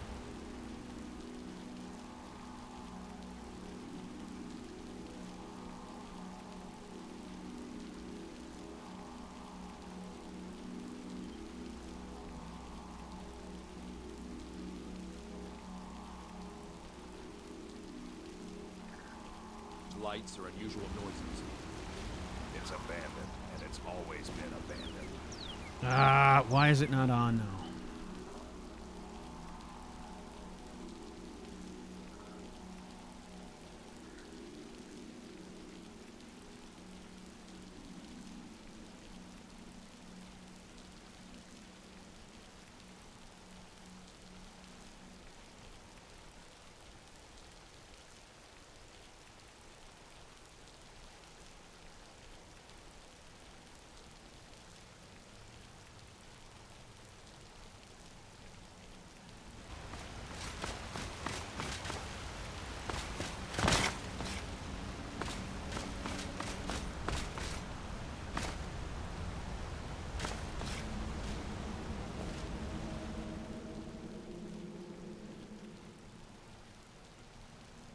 Lights or unusual noises. It's abandoned, and it's always been abandoned. Ah, why is it not on now?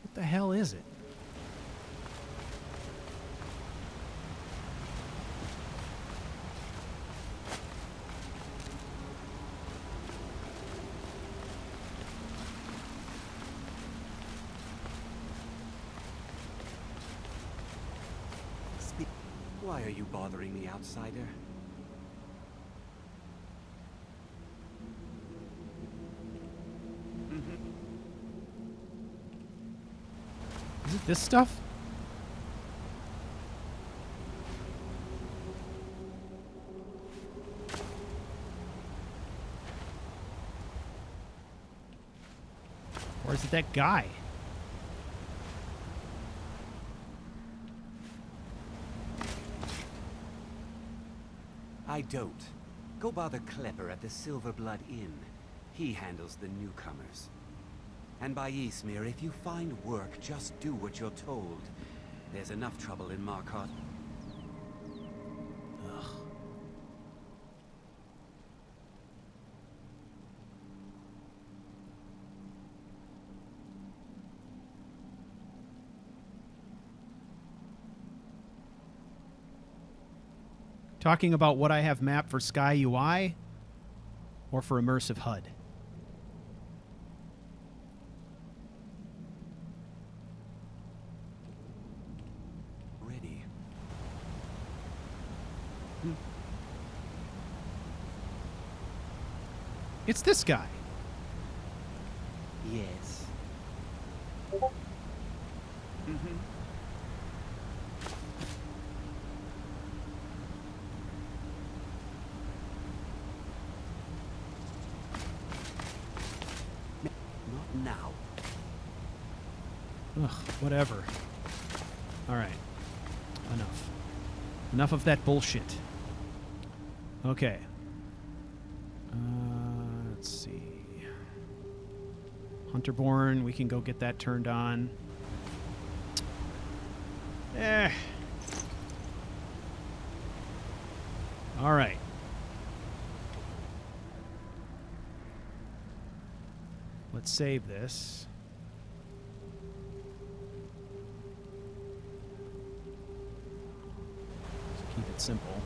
What the hell is it? Why are you bothering the outsider? Is it this stuff? Or is it that guy? I don't. Go bother Klepper at the Silver Blood Inn. He handles the newcomers. And by Eastmere, if you find work, just do what you're told. There's enough trouble in Marcotte. Ugh. Talking about what I have mapped for Sky UI or for immersive HUD? Ready. It's this guy. Yes. Not now. Ugh, whatever. All right. Enough. Enough of that bullshit. Okay. Let's see. Hunterborn, we can go get that turned on. All right. Let's save this. Let's keep it simple.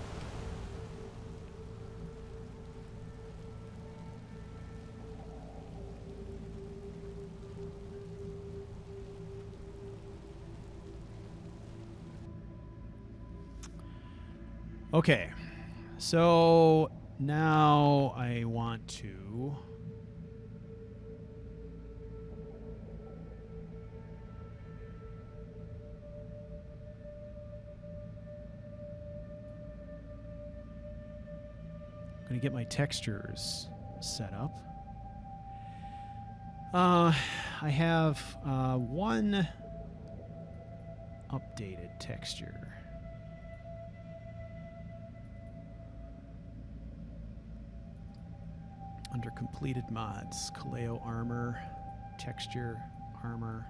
Okay, so now I want to... I'm going to get my textures set up. I have one updated texture. Under completed mods, Kaleo armor, texture, armor.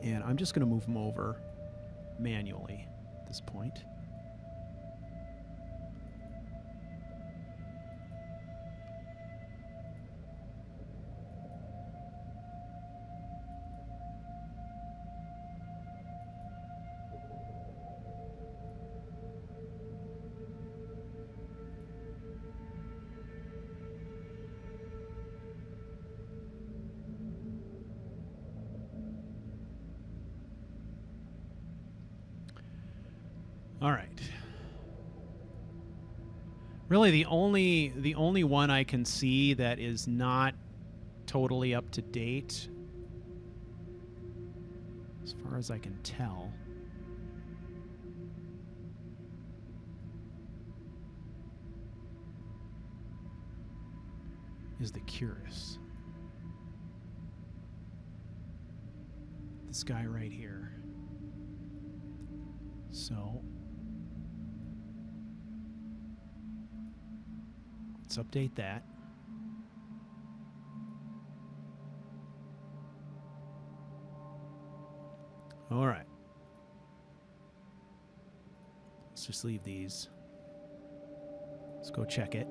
And I'm just going to move them over manually at this point. All right. Really, the only one I can see that is not totally up to date, as far as I can tell, is the Curus. This guy right here. So let's update that. All right. Let's just leave these. Let's go check it.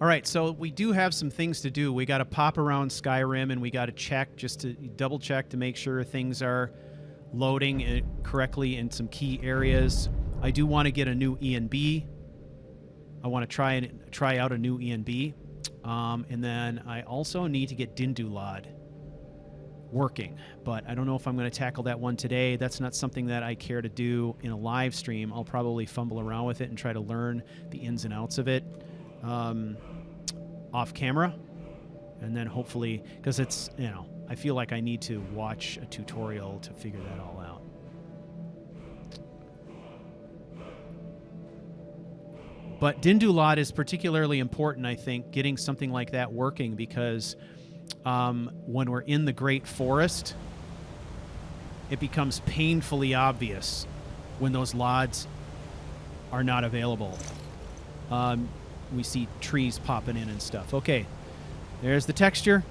All right, so we do have some things to do. We got to pop around Skyrim, and we got to check, just to double check to make sure things are loading correctly in some key areas. I do want to get a new ENB. I want to try out a new ENB, and then I also need to get Dindulad working. But I don't know if I'm going to tackle that one today. That's not something that I care to do in a live stream. I'll probably fumble around with it and try to learn the ins and outs of it. Off camera, and then hopefully, because it's, you know, I feel like I need to watch a tutorial to figure that all out. But Dindulad is particularly important, I think, getting something like that working, because when we're in the Great Forest, it becomes painfully obvious when those lods are not available. We see trees popping in and stuff. Okay, there's the texture.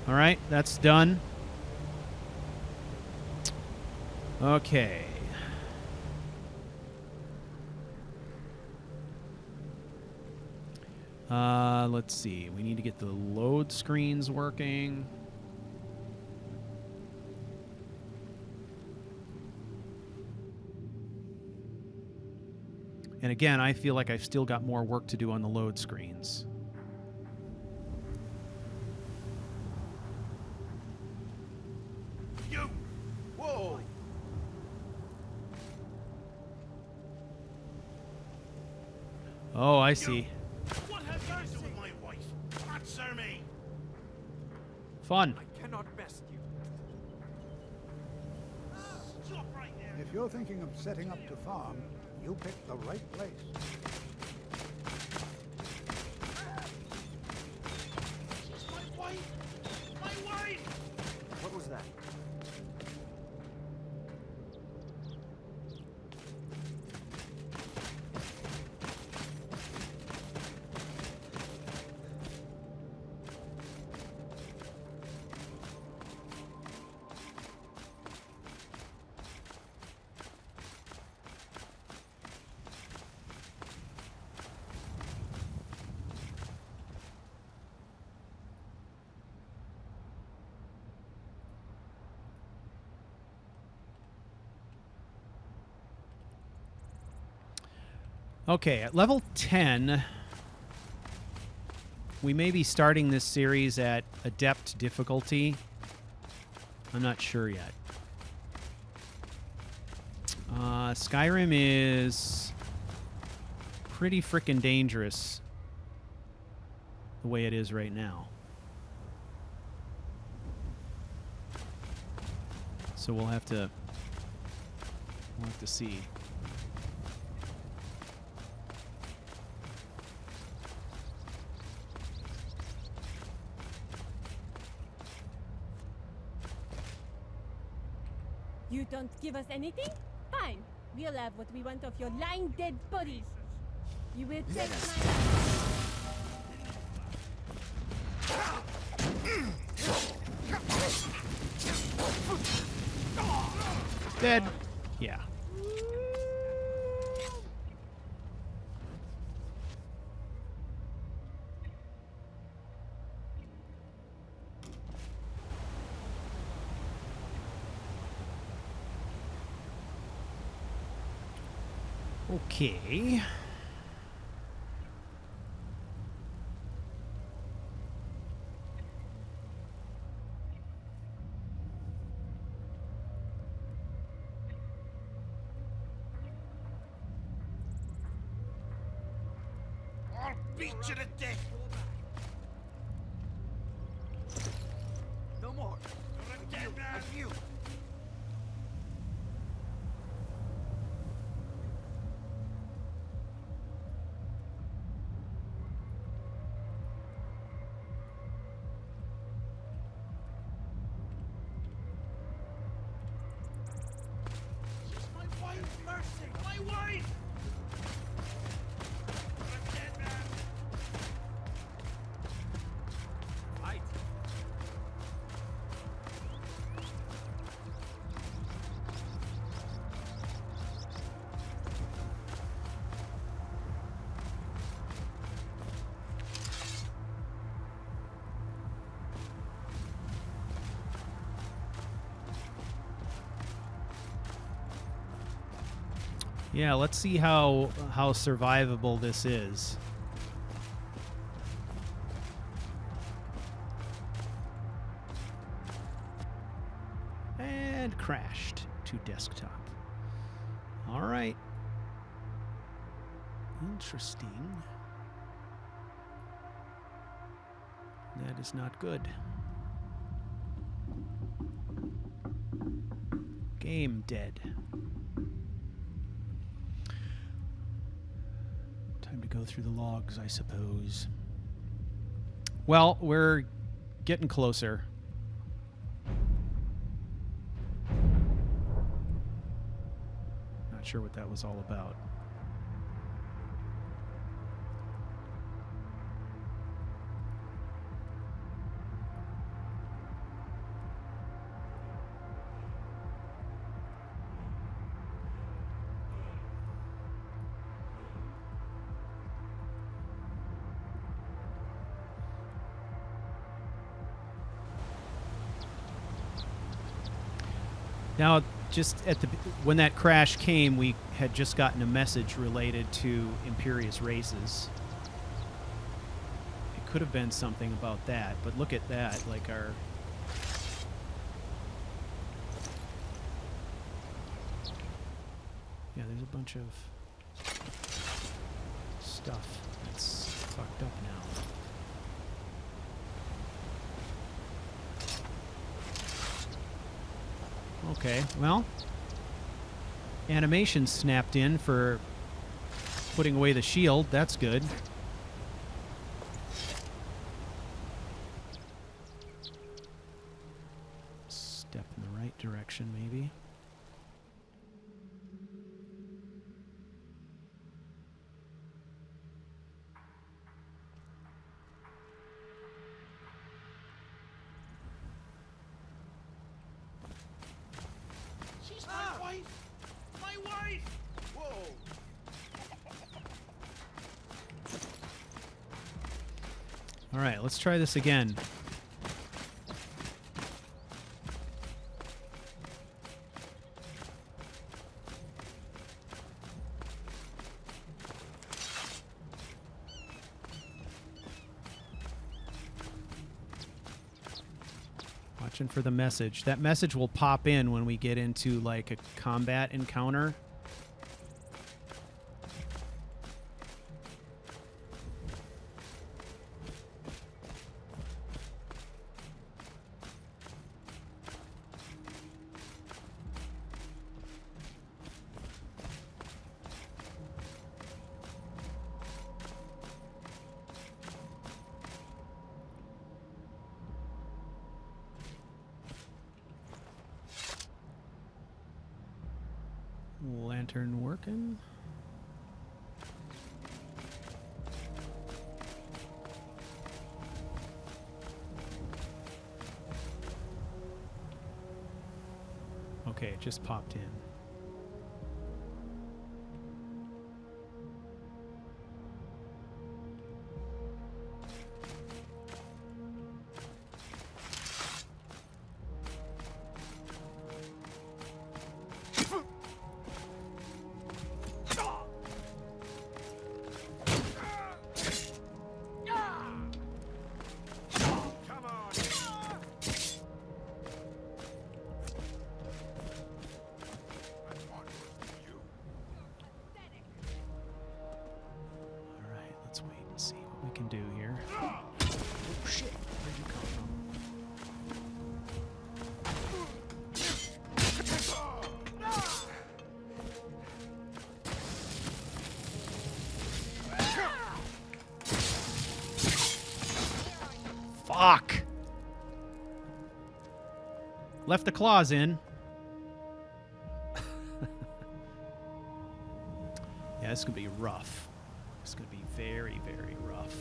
All right, that's done. Okay. Let's see. We need to get the load screens working. And again, I feel like I've still got more work to do on the load screens. You! Whoa! Oh, I see. What have you to do with my wife? Answer me! Fun. I cannot best you. Stop right there! If you're thinking of setting up to farm, you picked the right place. My wife! My wife! What was that? Okay, at level 10, we may be starting this series at Adept difficulty. I'm not sure yet. Skyrim is pretty frickin' dangerous the way it is right now. So we'll have to see. You don't give us anything? Fine. We'll have what we want of your lying dead bodies. You will take Dead. Yeah. Okay. I'll beat you to death. No more. You. She's my wife, Mercy! My wife! You're a dead man. Fight. Yeah, let's see how survivable this is. And crashed to desktop. All right. Interesting. That is not good. Game dead. Time to go through the logs, I suppose. Well, we're getting closer. Not sure what that was all about. Now, just at the when that crash came, we had just gotten a message related to Imperious races. It could have been something about that, but look at that, like our... Yeah, there's a bunch of stuff that's fucked up now. Okay, well, animation snapped in for putting away the shield. That's good. Step in the right direction, maybe. She's my wife! My wife! Whoa! All right, let's try this again. Watching for the message. That message will pop in when we get into like a combat encounter. Lantern working. Okay, it just popped in. Fuck! Left the claws in. Yeah, this could be rough. This could be very, very rough.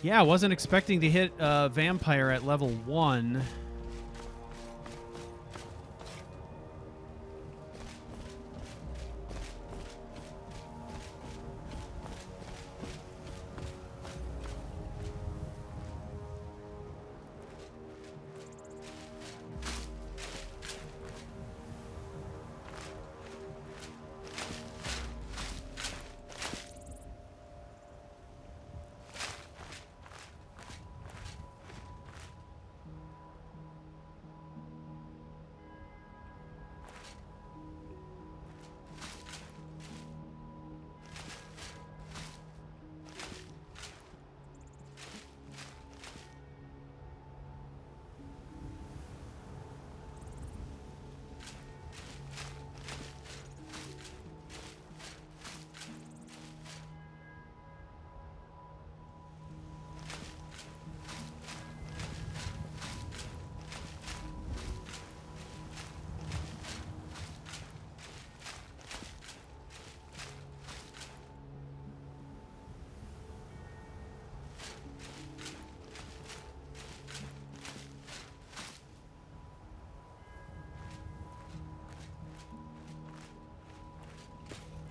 Yeah, I wasn't expecting to hit a vampire at level 1.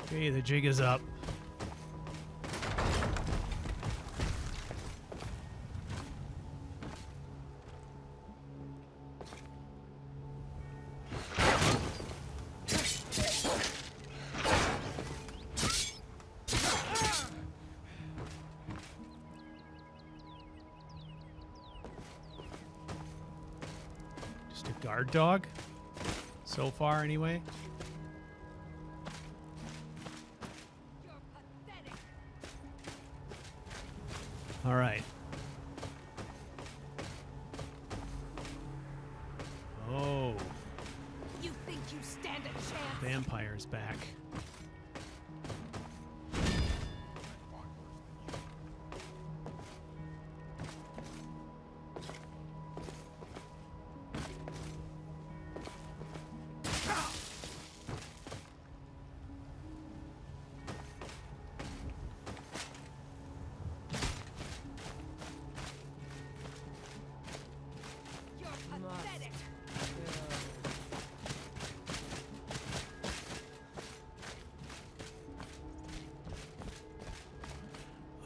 Okay, the jig is up. Just a guard dog? So far, anyway. All right. Oh. You think you stand a chance? Vampire's back.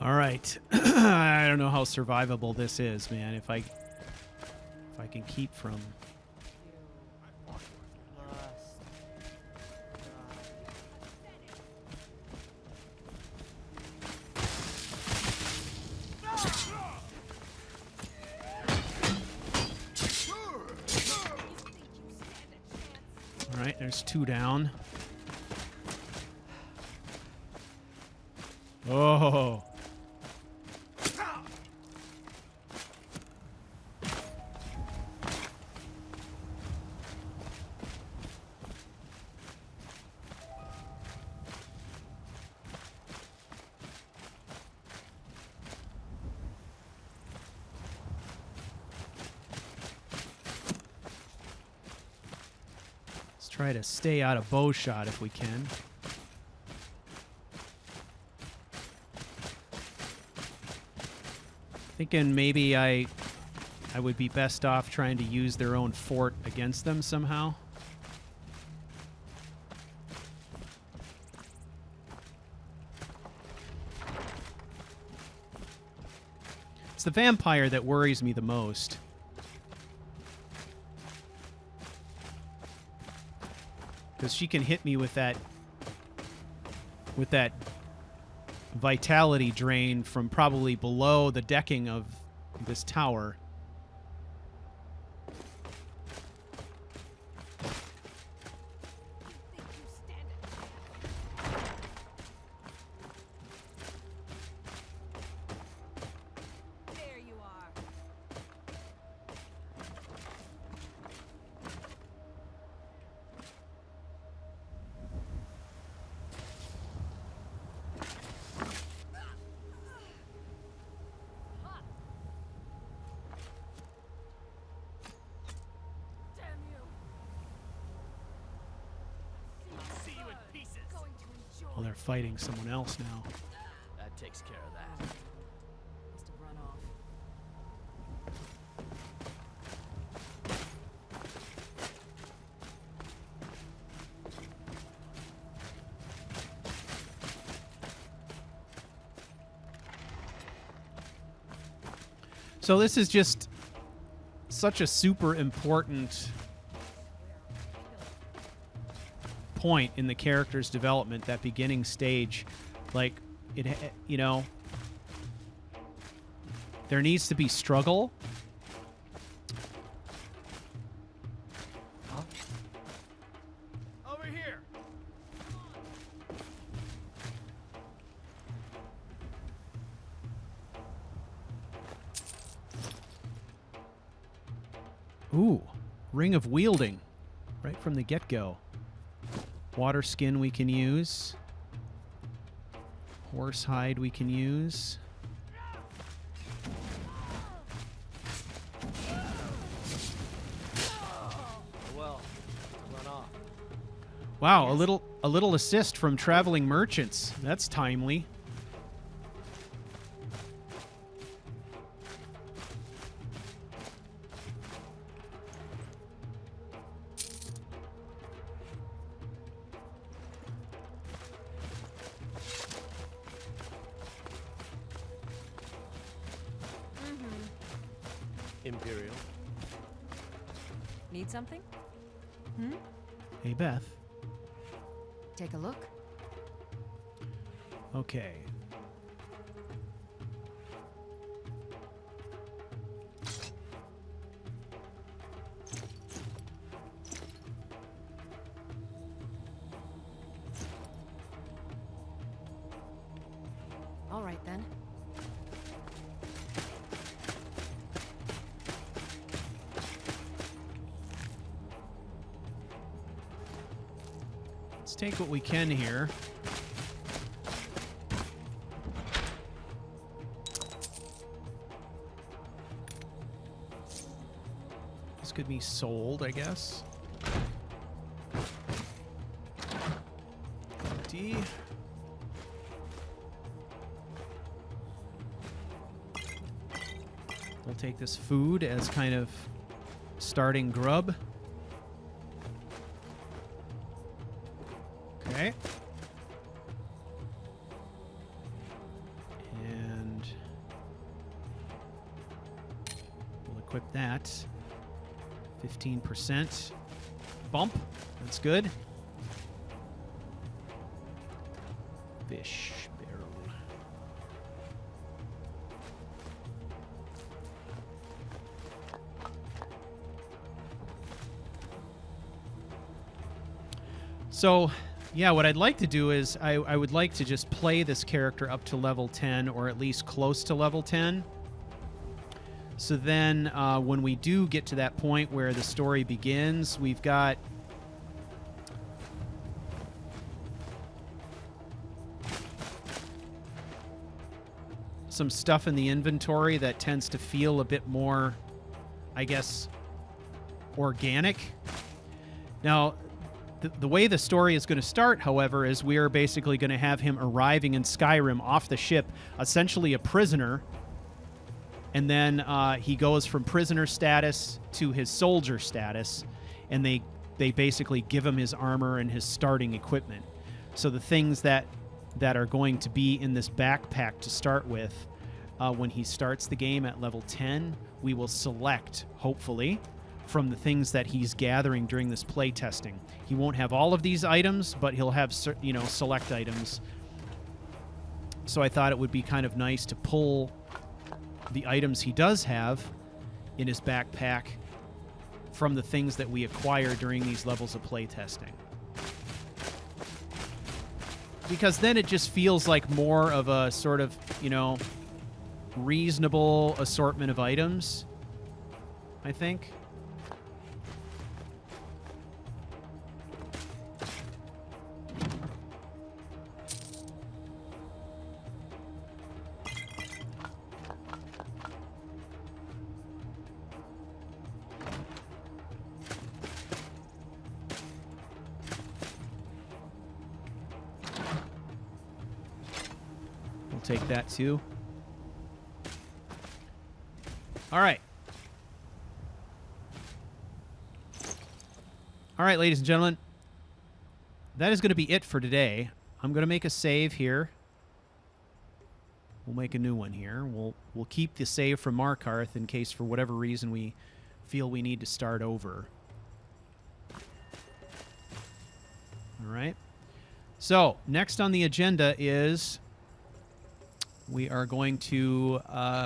All right. I don't know how survivable this is, man. If I can keep from... All right, there's 2 down. Oh. Let's try to stay out of bow shot if we can. Thinking maybe I would be best off trying to use their own fort against them somehow. It's the vampire that worries me the most. Because she can hit me with that vitality drain from probably below the decking of this tower. There you are. Damn you. See you in pieces. Going to enjoy. Well, they're fighting someone else now. That takes care of that. Must have run off. So this is just such a super important point in the character's development, that beginning stage. Like, it, you know, there needs to be struggle. Over here. Ooh, Ring of Wielding, right from the get-go. Water skin we can use. Horse hide we can use. Well, run off. Wow, a little assist from traveling merchants. That's timely. Imperial. Need something? Hey, Beth. Take a look. Okay. All right then. Let's take what we can here. This could be sold, I guess. D. We'll take this food as kind of starting grub. Okay. And equip that. 15% bump. That's good. Fish barrel. So, yeah, what I'd like to do is I would like to just play this character up to level 10, or at least close to level 10. So then when we do get to that point where the story begins, we've got some stuff in the inventory that tends to feel a bit more, I guess, organic. Now, the way the story is going to start, however, is we are basically going to have him arriving in Skyrim off the ship, essentially a prisoner. And then he goes from prisoner status to his soldier status, and they basically give him his armor and his starting equipment. So the things that are going to be in this backpack to start with, when he starts the game at level 10, we will select, hopefully, from the things that he's gathering during this play testing. He won't have all of these items, but he'll have select items. So I thought it would be kind of nice to pull the items he does have in his backpack from the things that we acquire during these levels of play testing. Because then it just feels like more of a sort of, reasonable assortment of items, I think. Take that too. All right. All right, ladies and gentlemen. That is going to be it for today. I'm going to make a save here. We'll make a new one here. We'll keep the save from Markarth in case for whatever reason we feel we need to start over. All right. So, next on the agenda is we are going to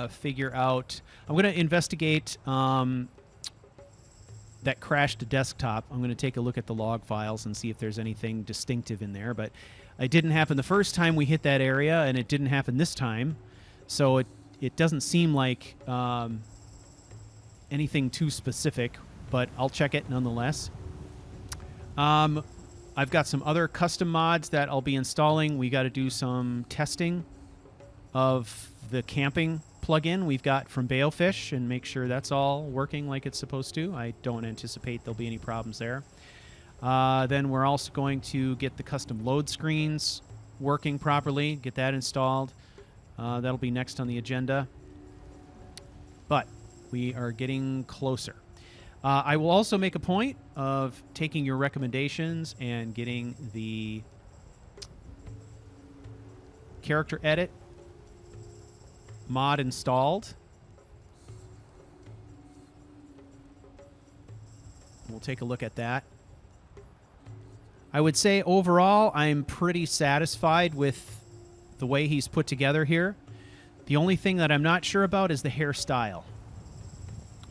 figure out... I'm going to investigate that crashed desktop. I'm going to take a look at the log files and see if there's anything distinctive in there. But it didn't happen the first time we hit that area, and it didn't happen this time. So it doesn't seem like anything too specific, but I'll check it nonetheless. I've got some other custom mods that I'll be installing. We got to do some testing of the camping plugin we've got from Balefish and make sure that's all working like it's supposed to. I don't anticipate there'll be any problems there. Then we're also going to get the custom load screens working properly, get that installed. That'll be next on the agenda. But we are getting closer. I will also make a point of taking your recommendations and getting the character edit mod installed. We'll take a look at that. I would say overall I'm pretty satisfied with the way he's put together here. The only thing that I'm not sure about is the hairstyle.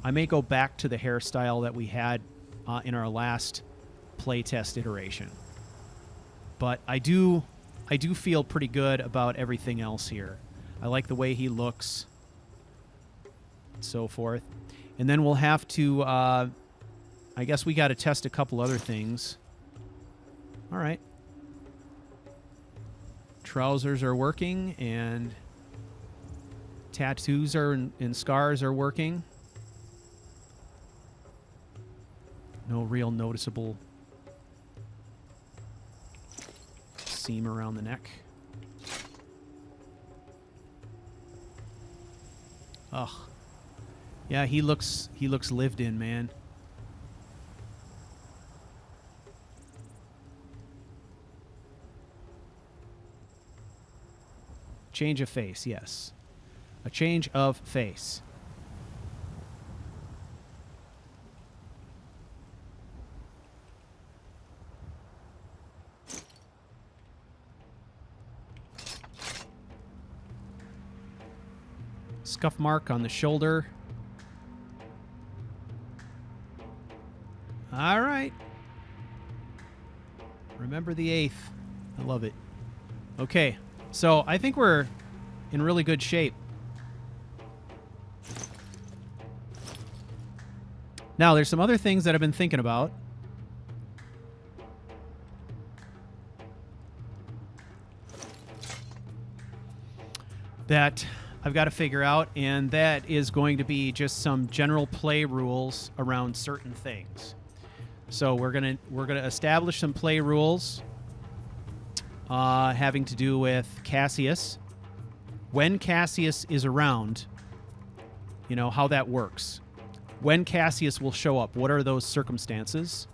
I may go back to the hairstyle that we had in our last playtest iteration. But I do feel pretty good about everything else here. I like the way he looks, and so forth. And then we'll have to, I guess we got to test a couple other things. All right. Trousers are working, and tattoos and scars are working. No real noticeable seam around the neck. Ugh. Yeah, he looks lived in, man. Change of face, yes. A change of face. Scuff mark on the shoulder. All right. Remember the 8th. I love it. Okay, so I think we're in really good shape. Now, there's some other things that I've been thinking about. That I've got to figure out, and that is going to be just some general play rules around certain things. So we're gonna establish some play rules having to do with Cassius. When Cassius is around, you know, how that works. When Cassius will show up, what are those circumstances?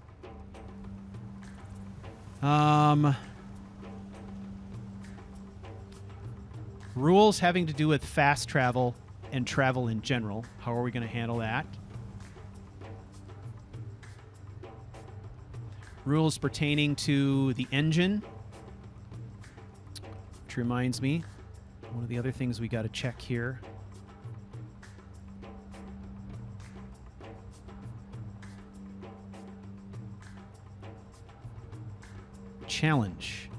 Rules having to do with fast travel and travel in general. How are we going to handle that? Rules pertaining to the engine. Which reminds me, one of the other things we got to check here. Challenge.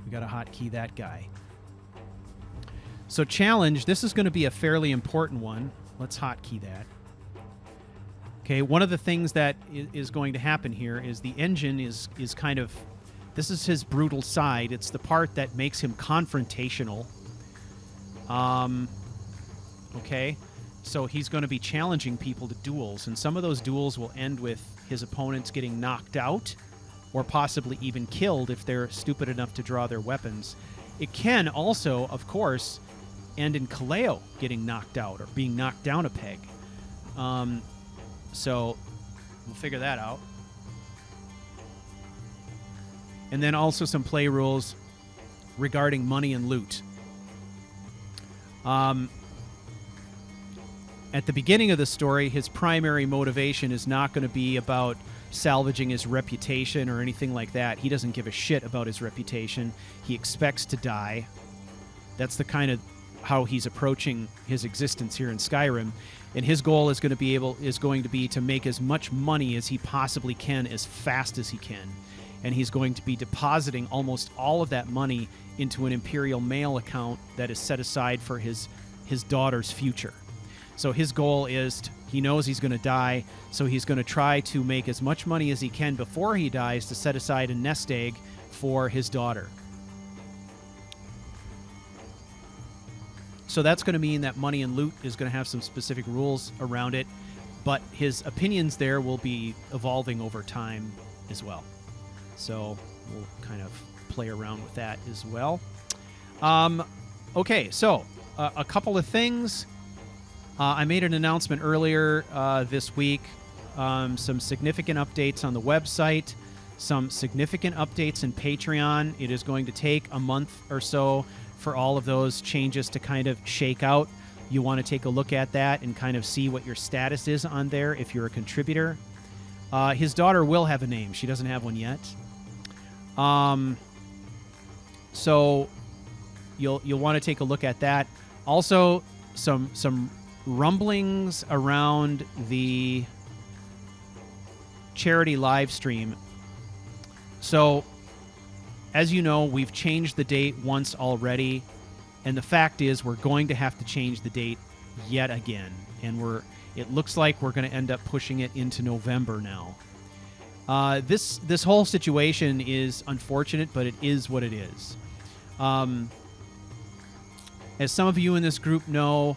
We got to hotkey that guy. So challenge, this is going to be a fairly important one. Let's hotkey that. Okay, one of the things that is going to happen here is the engine is kind of, this is his brutal side. It's the part that makes him confrontational. Okay, so he's going to be challenging people to duels, and some of those duels will end with his opponents getting knocked out or possibly even killed if they're stupid enough to draw their weapons. It can also, of course, end in Kaleo getting knocked out or being knocked down a peg. So we'll figure that out. And then also some play rules regarding money and loot. At the beginning of the story, his primary motivation is not going to be about salvaging his reputation or anything like that. He doesn't give a shit about his reputation. He expects to die. That's the kind of how he's approaching his existence here in Skyrim. And his goal is going to be to make as much money as he possibly can as fast as he can. And he's going to be depositing almost all of that money into an Imperial Mail account that is set aside for his daughter's future. So his goal is, he knows he's going to die, so he's going to try to make as much money as he can before he dies to set aside a nest egg for his daughter. So that's going to mean that money and loot is going to have some specific rules around it, but his opinions there will be evolving over time as well. So we'll kind of play around with that as well. Okay, so a couple of things. I made an announcement earlier this week. Some significant updates on the website, some significant updates in Patreon. It is going to take a month or so for all of those changes to kind of shake out. You want to take a look at that and kind of see what your status is on there if you're a contributor. His daughter will have a name. She doesn't have one yet. So you'll want to take a look at that. Also, some rumblings around the charity live stream. So, as you know, we've changed the date once already, and the fact is we're going to have to change the date yet again, and it looks like we're going to end up pushing it into November now. This whole situation is unfortunate, but it is what it is. As some of you in this group know,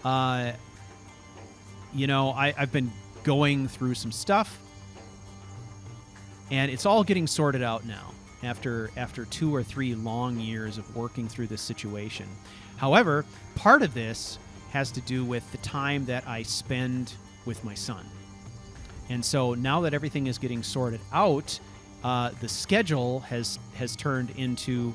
I've been going through some stuff, and it's all getting sorted out now after 2 or 3 long years of working through this situation. However, part of this has to do with the time that I spend with my son. And so now that everything is getting sorted out, the schedule has turned into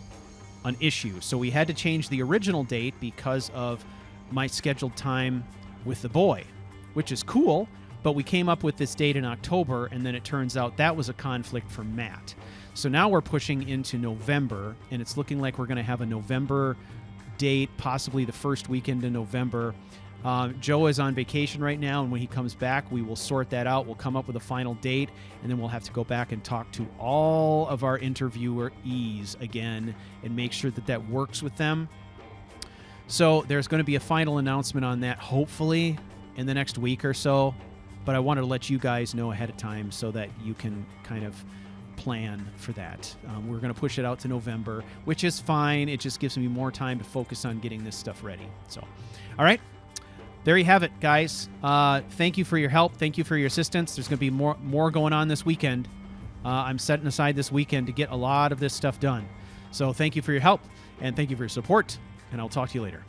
an issue. So we had to change the original date because of my scheduled time with the boy, which is cool, but we came up with this date in October, and then it turns out that was a conflict for Matt. So now we're pushing into November, and it's looking like we're going to have a November date, possibly the first weekend in November. Joe is on vacation right now, and when he comes back, we will sort that out. We'll come up with a final date, and then we'll have to go back and talk to all of our interviewees again and make sure that that works with them. So there's going to be a final announcement on that, hopefully, in the next week or so. But I wanted to let you guys know ahead of time so that you can kind of plan for that. We're going to push it out to November, which is fine. It just gives me more time to focus on getting this stuff ready. So, all right. There you have it, guys. Thank you for your help. Thank you for your assistance. There's going to be more going on this weekend. I'm setting aside this weekend to get a lot of this stuff done. So thank you for your help, and thank you for your support, and I'll talk to you later.